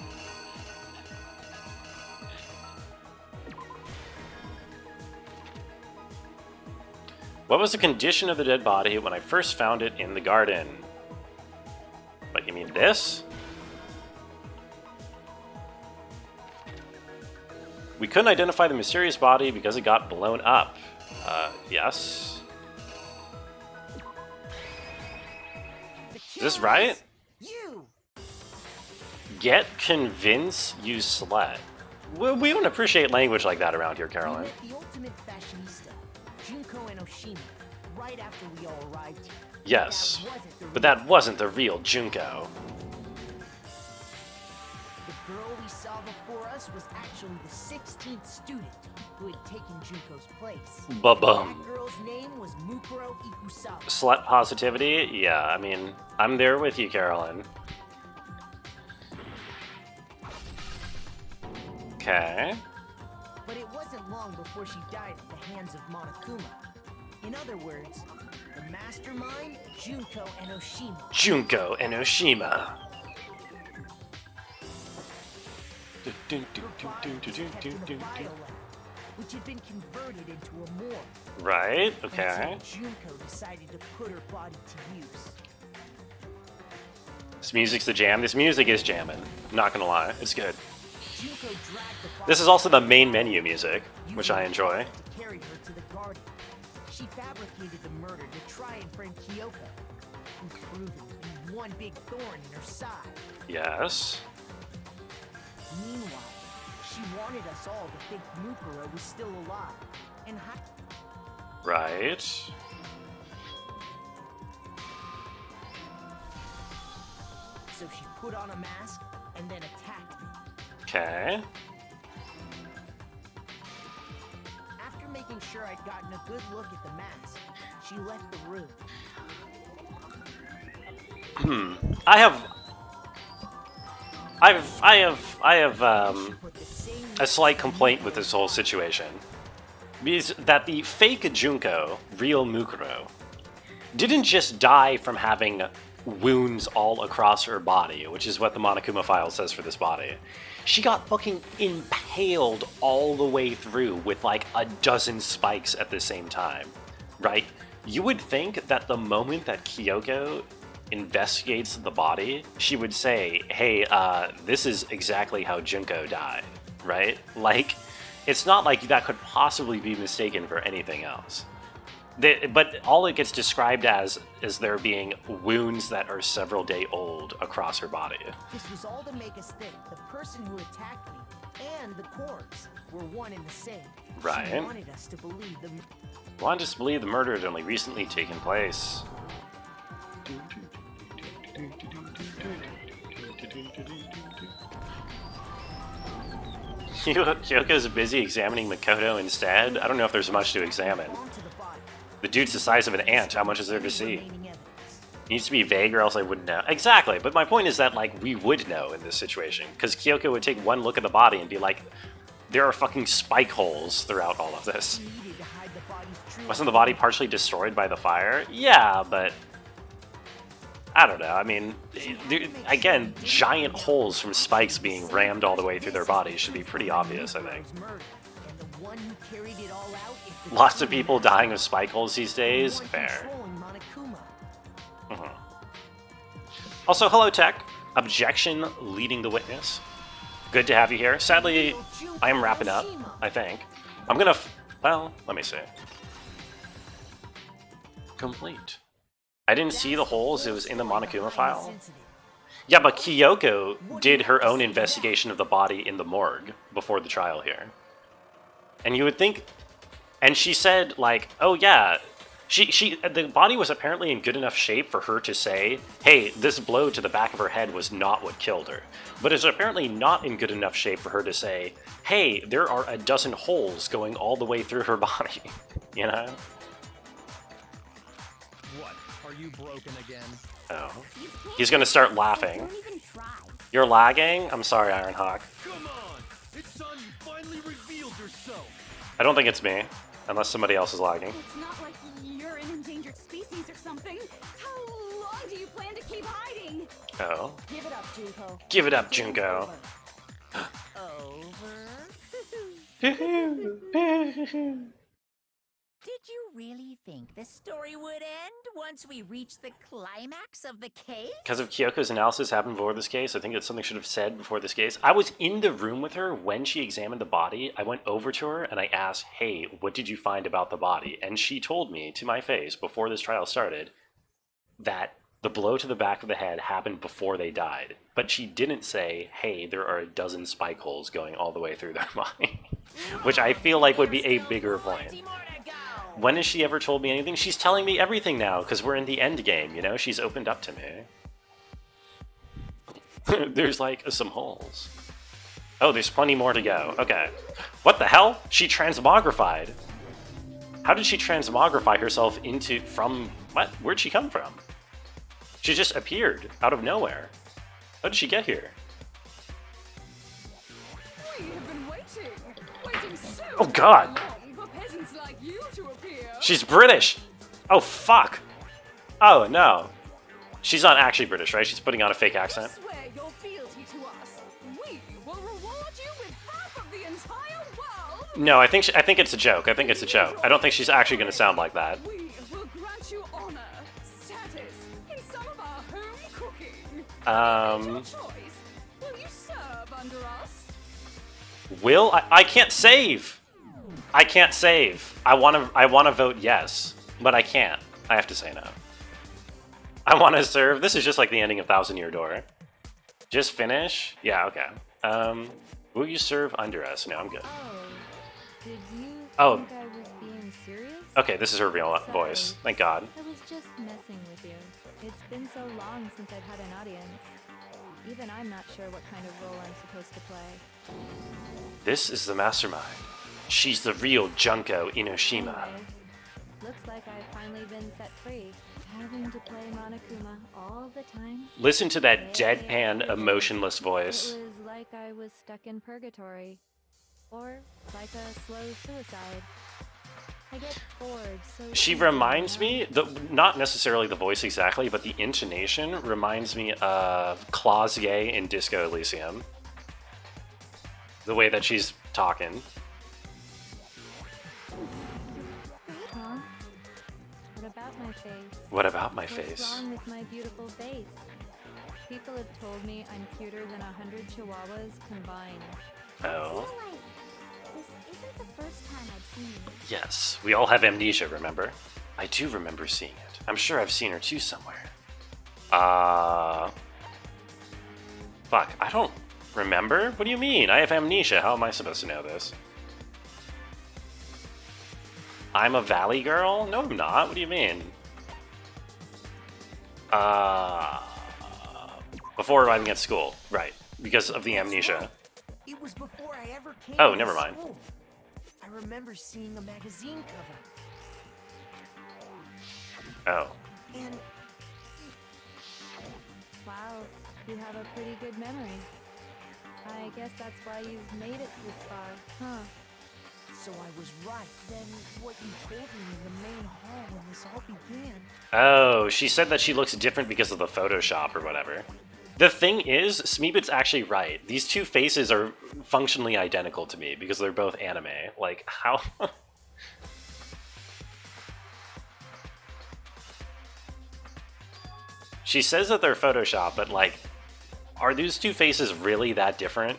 What was the condition of the dead body when I first found it in the garden? What, you mean This? We couldn't identify the mysterious body because it got blown up. Yes. Is this right? You! Get convince you slut. We don't appreciate language like that around here, We Caroline. met the ultimate fashionista, Junko Enoshima, right after we all arrived here. Yes, That wasn't the but that wasn't the real Junko. The girl we saw before us was actually the 16th student who had taken Junko's place. Ba-bum. That girl's name was Mukuro Ikusawa. Slut positivity? Yeah, I mean, I'm there with you, Caroline. Okay. But it wasn't long before she died at the hands of Monokuma. In other words, the mastermind, Junko Enoshima. Junko Enoshima. Her body was kept in the bio lab, which had been converted into a morgue. Right, okay. Until Junko decided to put her body to use. This music's the jam. This music is jamming. Not gonna lie, it's good. Junko dragged the body This is also the main menu music, which I enjoy. to carry her to the garden. She fabricated the murder to try and frame Kyoko, who proved to be one big thorn in her side. Yes. Meanwhile, she wanted us all to think Mukuro was still alive and Right. so she put on a mask and then attacked me. Okay. After making sure I'd gotten a good look at the mask, she left the room. I have Put the same a slight complaint with this whole situation. Is that the fake Junko, real Mukuro, didn't just die from having wounds all across her body, which is what the Monokuma file says for this body. She got fucking impaled all the way through with like a dozen spikes at the same time, right? You would think that the moment that Kyoko investigates the body, she would say, hey, this is exactly how Junko died, right? Like, it's not like that could possibly be mistaken for anything else. But all it gets described as is there being wounds that are several days old across her body. This was all to make us think the person who attacked me and the corpse were one and the same. Right. She wanted us to believe them. Want us to believe the murder had only recently taken place. Kyoko's busy examining Makoto instead. I don't know if there's much to examine. Onto the body. The dude's the size of an ant. How much is there to see? Remaining evidence. Needs to be vague or else I wouldn't know. Exactly, but my point is that, like, we would know in this situation. Because Kyoko would take one look at the body and be like, there are fucking spike holes throughout all of this. She needed to hide the body's true Wasn't the body partially destroyed by the fire? Yeah, but I don't know. I mean, again, giant holes from spikes being rammed all the way through their bodies should be pretty obvious, I think. murder. And the one who carried it all out is the Lots of people dying of spike holes these days? one Fair. controlling Monokuma. Also, hello, Tech. Objection leading the witness. Good to have you here. Sadly, I am wrapping up, I think. I'm gonna... well, let me see. Complete. I didn't see the holes. It was in the Monokuma file. Yeah, but Kyoko did her own investigation of the body in the morgue before the trial here. And you would think... and she said, like, oh yeah... the body was apparently in good enough shape for her to say, hey, this blow to the back of her head was not what killed her. But it's apparently not in good enough shape for her to say, hey, there are a dozen holes going all the way through her body. You know? What? Are you broken again? Oh. He's gonna start laughing. Don't even try. You're lagging? I'm sorry, Ironhawk. Come on! It's time you finally revealed yourself! I don't think it's me, unless somebody else is lagging. It's not like you're an endangered species or something. How long do you plan to keep hiding? Oh. Give it up, Junko. Give it up, Junko. Over. Did you really think the story would end once we reach the climax of the case? Because of Kyoko's analysis happened before this case, I think it's something I should have said before this case. I was in the room with her when she examined the body. I went over to her and I asked, hey, what did you find about the body? And she told me to my face before this trial started that the blow to the back of the head happened before they died. But she didn't say, hey, there are a dozen spike holes going all the way through their body. Which I feel like would be a bigger point. When has she ever told me anything? She's telling me everything now, because we're in the end game, you know? She's opened up to me. There's, like, some holes. Oh, there's plenty more to go. Okay. What the hell? She transmogrified. How did she transmogrify herself from... What? Where'd she come from? She just appeared out of nowhere. How did she get here? We have been waiting so Oh god! long for peasants like you to appear. She's British! Oh fuck! Oh no. She's not actually British, right? She's putting on a fake accent. Swear your fealty to us. We will reward you with half of the entire world. No, I think it's a joke. I think it's a joke. I don't think she's actually going to sound like that. We will grant you honor, status in some of our home cooking. Your choice. Will you serve under us? Will I can't save. I can't save. I want to vote yes, but I can't. I have to say no. I want to serve. This is just like the ending of Thousand Year Door. Just finish? Yeah, okay. Will you serve under us? No, I'm good. Did you think Oh. I was being serious? Okay, this is her real voice. Thank God. I was just messing with you. It's been so long since I've had an audience. Even I'm not sure what kind of role I'm supposed to play. This is the mastermind. She's the real Junko Inoshima. Anyway, looks like I've finally been set free. Having to play Monokuma all the time. Listen to that deadpan, emotionless It voice. was like I was stuck in purgatory. Or like a slow suicide. I get bored, so... She easily, reminds you know? me, not necessarily the voice exactly, but the intonation reminds me of Clausier in Disco Elysium. The way that she's talking. Huh? What about my face? What about my What's face? wrong with my beautiful face? People have told me I'm cuter than 100 chihuahuas combined. Oh. I feel like this isn't the first time I've seen you. Yes, we all have amnesia, remember? I do remember seeing it. I'm sure I've seen her too somewhere. Fuck, I don't remember? What do you mean? I have amnesia. How am I supposed to know this? I'm a valley girl? No, I'm not. What do you mean? Before arriving at school. Right. Because of the amnesia. It was before I ever came Oh, to never mind. school. I remember seeing a magazine cover. Oh. And Wow, you have a pretty good memory. I guess that's why you've made it this far, huh? so I was right. Then what you told me in the main hall when this all began. Oh, she said that she looks different because of the Photoshop or whatever. The thing is, Smeebit's actually right. These two faces are functionally identical to me because they're both anime. Like, how... She says that they're Photoshop, but like, are these two faces really that different?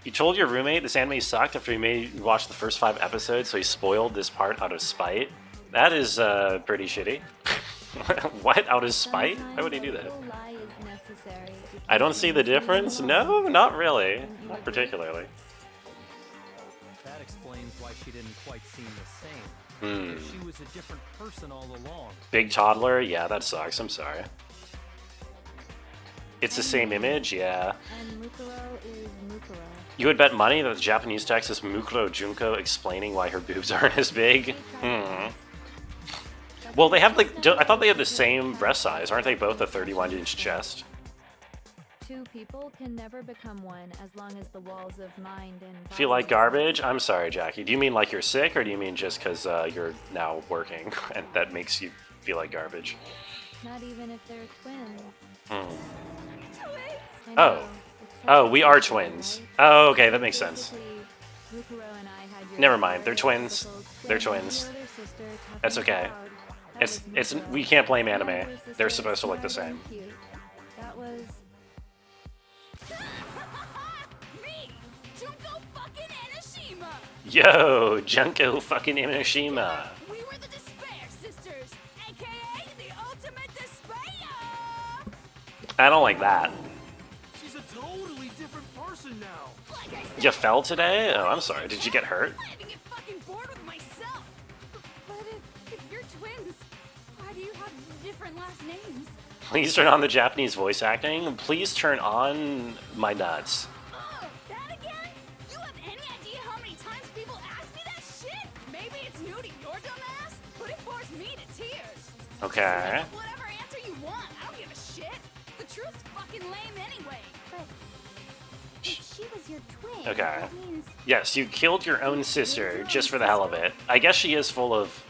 You told your roommate this anime sucked after he made you watch the first 5 episodes, so he spoiled this part out of spite? That is pretty shitty. What? Out of spite? Why would he do that? Sometimes a little lie is necessary I don't see the difference. No, not really. Not particularly. That explains why she didn't quite seem the same. Hmm. If she was a different person all along. Big toddler? Yeah, that sucks. I'm sorry. It's the same image? Yeah. And Mukuro is Mukuro. You would bet money that the Japanese text is Mukuro Junko explaining why her boobs aren't as big? Hmm. Well, they have like... I thought they had the same breast size. Aren't they both a 31-inch chest? Two people can never become one as long as the walls of mind and body Feel like exist. garbage? I'm sorry, Jackie. Do you mean like you're sick, or do you mean just because you're now working and that makes you feel like garbage? Not even if they're twins. Hmm. I Oh. know, it's such Oh, a we are big deal, twins. right? Oh, okay, that makes sense. Basically, Mukuro and I had Never mind. They're twins. They're twins. That's okay. It's we can't blame anime. They're supposed to look the same. That was Me, Junko fucking Enoshima. Yo, Junko fucking Enoshima. We were the Despair Sisters, aka the Ultimate Despair. I don't like that. She's a totally different person now. Like I said, You fell today? Oh, I'm sorry. Did you get hurt? I'm gonna get fucking bored with myself. But if you're twins, why do you have different last names? Please turn on the Japanese voice acting. Please turn on my nuts. Oh, that again? You have any idea how many times people ask me that shit? Maybe it's new to your dumb ass, but it bores me to tears. Okay. Make up whatever answer you want. I don't give a shit. The truth's fucking lame anyway. But if she was your twin, Okay. that means Yes, you killed your own sister just for the hell of it. I guess she is full of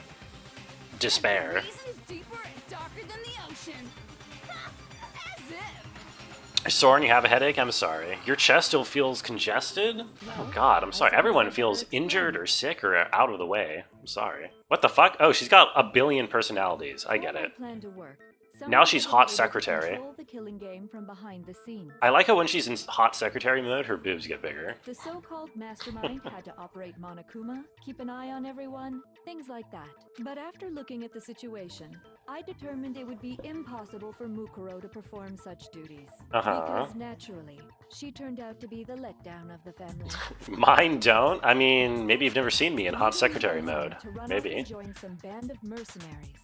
despair. Reasons deeper and darker than the ocean. As if. Soren, you have a headache? I'm sorry. Your chest still feels congested? Oh god, I'm sorry. Everyone feels injured or sick or out of the way. I'm sorry. What the fuck? Oh, she's got a billion personalities. I get it. Plan to work. Now she's hot secretary. Control the killing game from behind the scenes. I like how when she's in hot secretary mode, her boobs get bigger. The so-called mastermind had to operate Monokuma, keep an eye on everyone, things like that. But after looking at the situation, I determined it would be impossible for Mukuro to perform such duties. Because naturally, she turned out to be the letdown of the family. Mine don't? I mean, maybe you've never seen me in hot secretary mode. To run off Maybe. and join some band of mercenaries.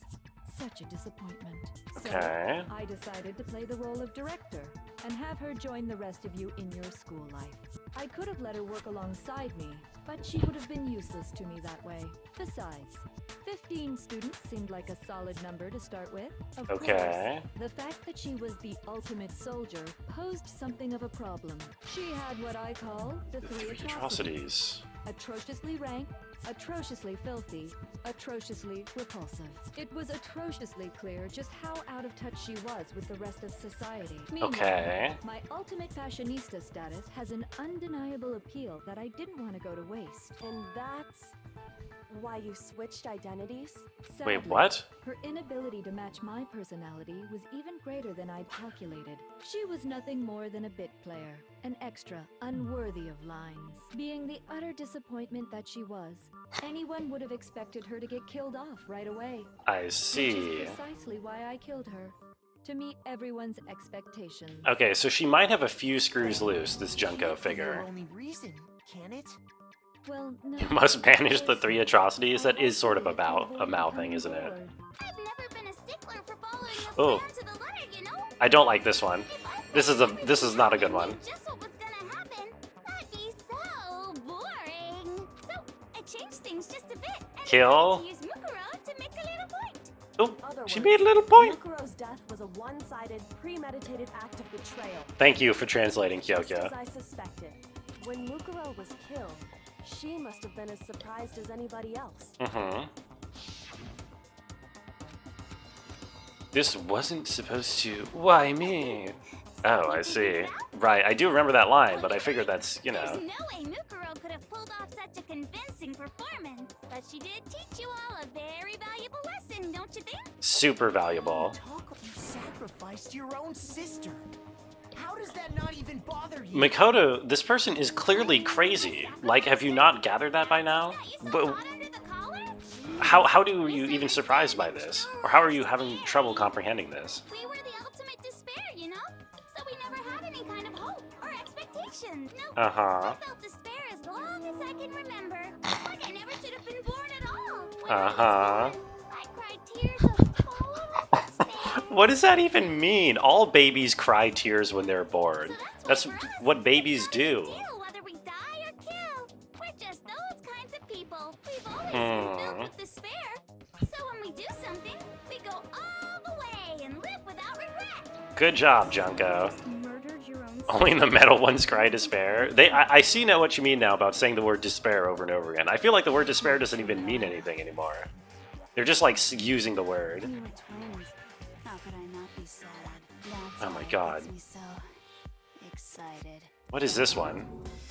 Such a disappointment. Okay. So I decided to play the role of director and have her join the rest of you in your school life. I could have let her work alongside me, but she would have been useless to me that way. Besides, 15 students seemed like a solid number to start with. Of Okay. course, the fact that she was the ultimate soldier posed something of a problem. She had what I call the three atrocities. Atrociously rank, atrociously filthy, atrociously repulsive. It was atrociously clear just how out of touch she was with the rest of society. Meanwhile, Okay. my ultimate fashionista status has an undeniable appeal that I didn't want to go to waste. And that's why you switched identities? Wait, Sadly, what? her inability to match my personality was even greater than I'd calculated. She was nothing more than a bit player, an extra, unworthy of lines. Being the utter disappointment that she was, anyone would have expected her to get killed off right away. I Which see. is precisely why I killed her. To meet everyone's expectations. Okay, so she might have a few screws loose, this Junko Your figure. only reason, can it? Well, no. You must banish the three atrocities. That is sort of about a mouthing, isn't it? I've never been a stickler for following the Oh. plan to the letter, you know? I don't like this one. This is not a good one. Just what was gonna happen. That'd be so boring. So I changed things just a bit. And Kill. I used Mukuro to make a little point. Oh, Other she words, made a little point. Mukuro's death was a one-sided, premeditated act of betrayal. Thank you for translating, Just as Kyokyo. I suspected. When Mukuro was killed, she must have been as surprised as anybody else. Mm-hmm. This wasn't supposed to... Why me? Oh, I see. Right, I do remember that line, but I figured that's, you know... There's no way Mukuro could have pulled off such a convincing performance. But she did teach you all a very valuable lesson, don't you think? Super valuable. You sacrificed your own sister. How does that not even bother you? Makoto, this person is clearly crazy. Like, have you not gathered that by now? But Hot under the collar? how do you even surprised by this? Or how are you having trouble comprehending this? We were the ultimate despair, you know? So we never had any kind of hope or expectation. No, Uh-huh. I felt despair as long as I can remember. Like I never should have been born at all. When Uh-huh. I cried tears of total despair. What does that even mean? All babies cry tears when they're bored. That's For us, what babies it's not a big do. deal whether we die or kill. We're just those kinds of people. We've always been filled with despair. So when we do something, we go all the way and live without regret. Good job, Junko. Murdered your own Only the metal ones cry despair. I see now what you mean now about saying the word despair over and over again. I feel like the word despair doesn't even mean anything anymore. They're just like using the word. We were twins. How could I not be sad? That's Oh my why it God. gets me so excited. What is this one?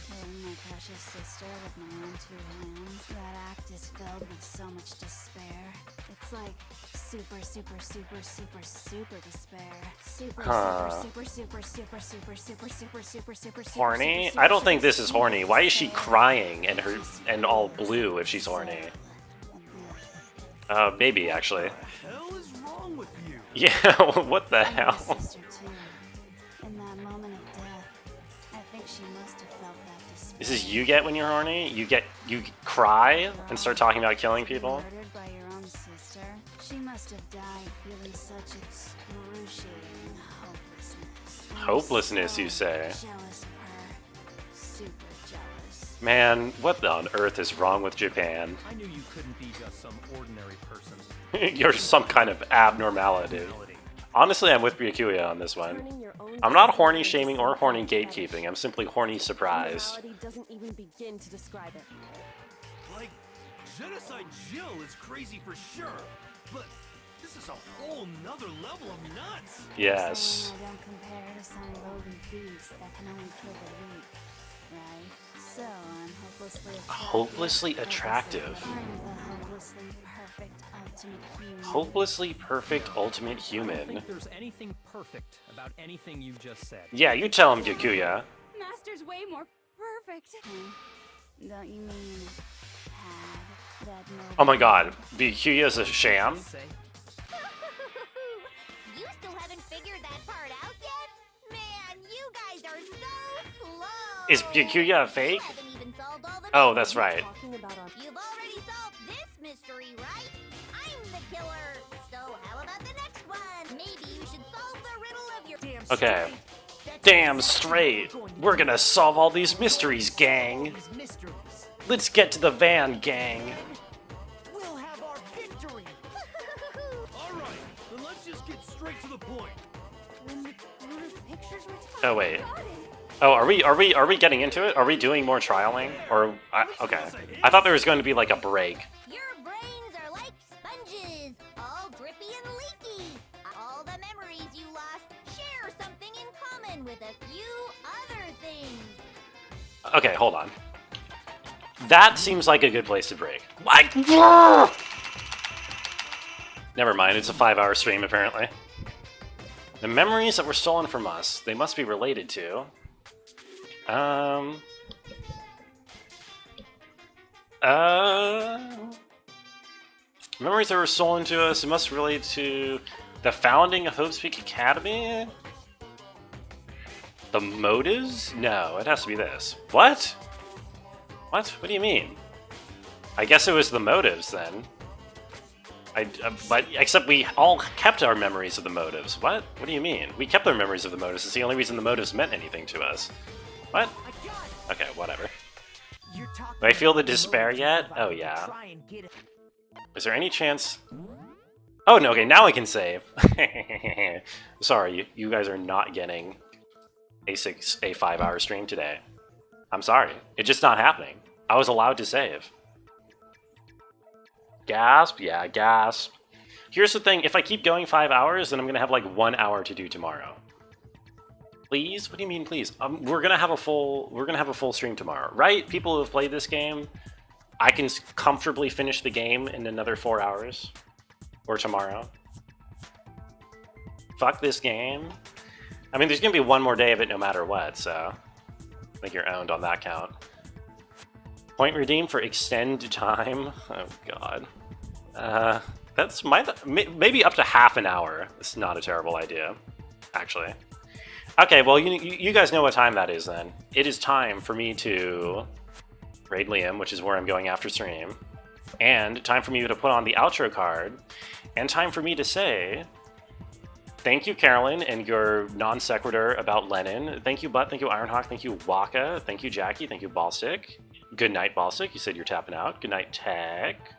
Well, killing my precious sister with my own 2 hands. That act is filled with so much despair. It's like super, super, super, super, super despair. Super, super, super, super, super, super, super, super, super, super, super. Horny? I don't think this is horny. Why is she crying and all blue if she's horny? Maybe actually. Hell is wrong with you? Yeah, what the hell? In that moment of death, I think she must have felt that despair. This is you get when you're horny? You cry and start talking about killing people? Murdered by your own sister? She must have died feeling such excruciating hopelessness. Hopelessness, you say? Jealous of her. Super jealous. Man, what on earth is wrong with Japan? I knew you couldn't be just some ordinary person. You're some kind of abnormality. Honestly, I'm with Byakuya on this one. Turning your own I'm not desire horny into shaming or some horny kind of gatekeeping. I'm simply horny surprised. Morality doesn't even begin to describe it. Like, Genocide Jill is crazy for sure, but this is a whole nother level of nuts. Yes. Someone I don't compare to some lowly beast that can only kill the weak, right? So I'm hopelessly attractive. Hopelessly attractive. I'm the hopelessly perfect ultimate human. Hopelessly perfect ultimate I don't human. think there's anything perfect about anything you just said. Yeah, you tell him, Byakuya. Master's way more perfect. Don't you mean had that no? Oh my god, Byakuya's a sham? Say, You still haven't figured that part out yet? Man, you guys are so slow. Is Byakuya a fake? You haven't even solved all the Oh, that's right. Talking about our You've already solved this mystery, right? I'm the killer. So how about the next one? Maybe you should solve the riddle of your Okay. Damn straight. We're gonna solve all these mysteries, gang. These mysteries. Let's get to the van, gang. We'll have our victory. All right, then let's just get straight to the point. When the pictures were Oh wait. Oh, are we getting into it? Are we doing more trialing? Or okay. I thought there was going to be like a break. Your brains are like sponges, all drippy and leaky. All the memories you lost share something in common with a few other things. Okay, hold on. That seems like a good place to break. Like, never mind, it's a 5-hour stream apparently. The memories that were stolen from us, they must be related to. Memories that were stolen to us, it must relate to the founding of Hope's Peak Academy? The motives? No, it has to be this. What? What? What do you mean? I guess it was the motives then. But except we all kept our memories of the motives. What? What do you mean? We kept our memories of the motives. It's the only reason the motives meant anything to us. What? Okay, whatever. You're talking Do I feel the about despair motives yet? if I Oh were to yeah. try and get it. Is there any chance? Oh no, okay, now I can save. Sorry, you guys are not getting a 5-hour stream today. I'm sorry. It's just not happening. I was allowed to save. Gasp? Yeah, gasp. Here's the thing, if I keep going 5 hours, then I'm gonna have like 1 hour to do tomorrow. Please? What do you mean, please? We're gonna have a full stream tomorrow, right? People who have played this game, I can comfortably finish the game in another 4 hours, or tomorrow. Fuck this game. I mean, there's gonna be one more day of it no matter what, so I think you're owned on that count. Point redeemed for extend time. Oh god. That's maybe up to half an hour. It's not a terrible idea, actually. Okay, well, you guys know what time that is then. It is time for me to raid Liam, which is where I'm going after stream, and time for me to put on the outro card, and time for me to say thank you, Carolyn, and your non sequitur about Lenin. Thank you, Butt. Thank you, Ironhawk. Thank you, Waka. Thank you, Jackie. Thank you, Ballstick. Good night, Ballstick. You said you're tapping out. Good night, Tech.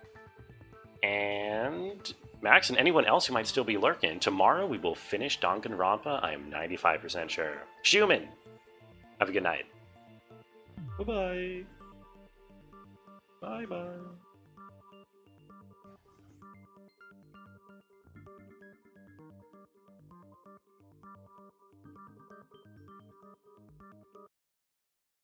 And Max and anyone else who might still be lurking. Tomorrow we will finish Danganronpa. I am 95% sure. Schumann, have a good night. Bye-bye. Bye-bye.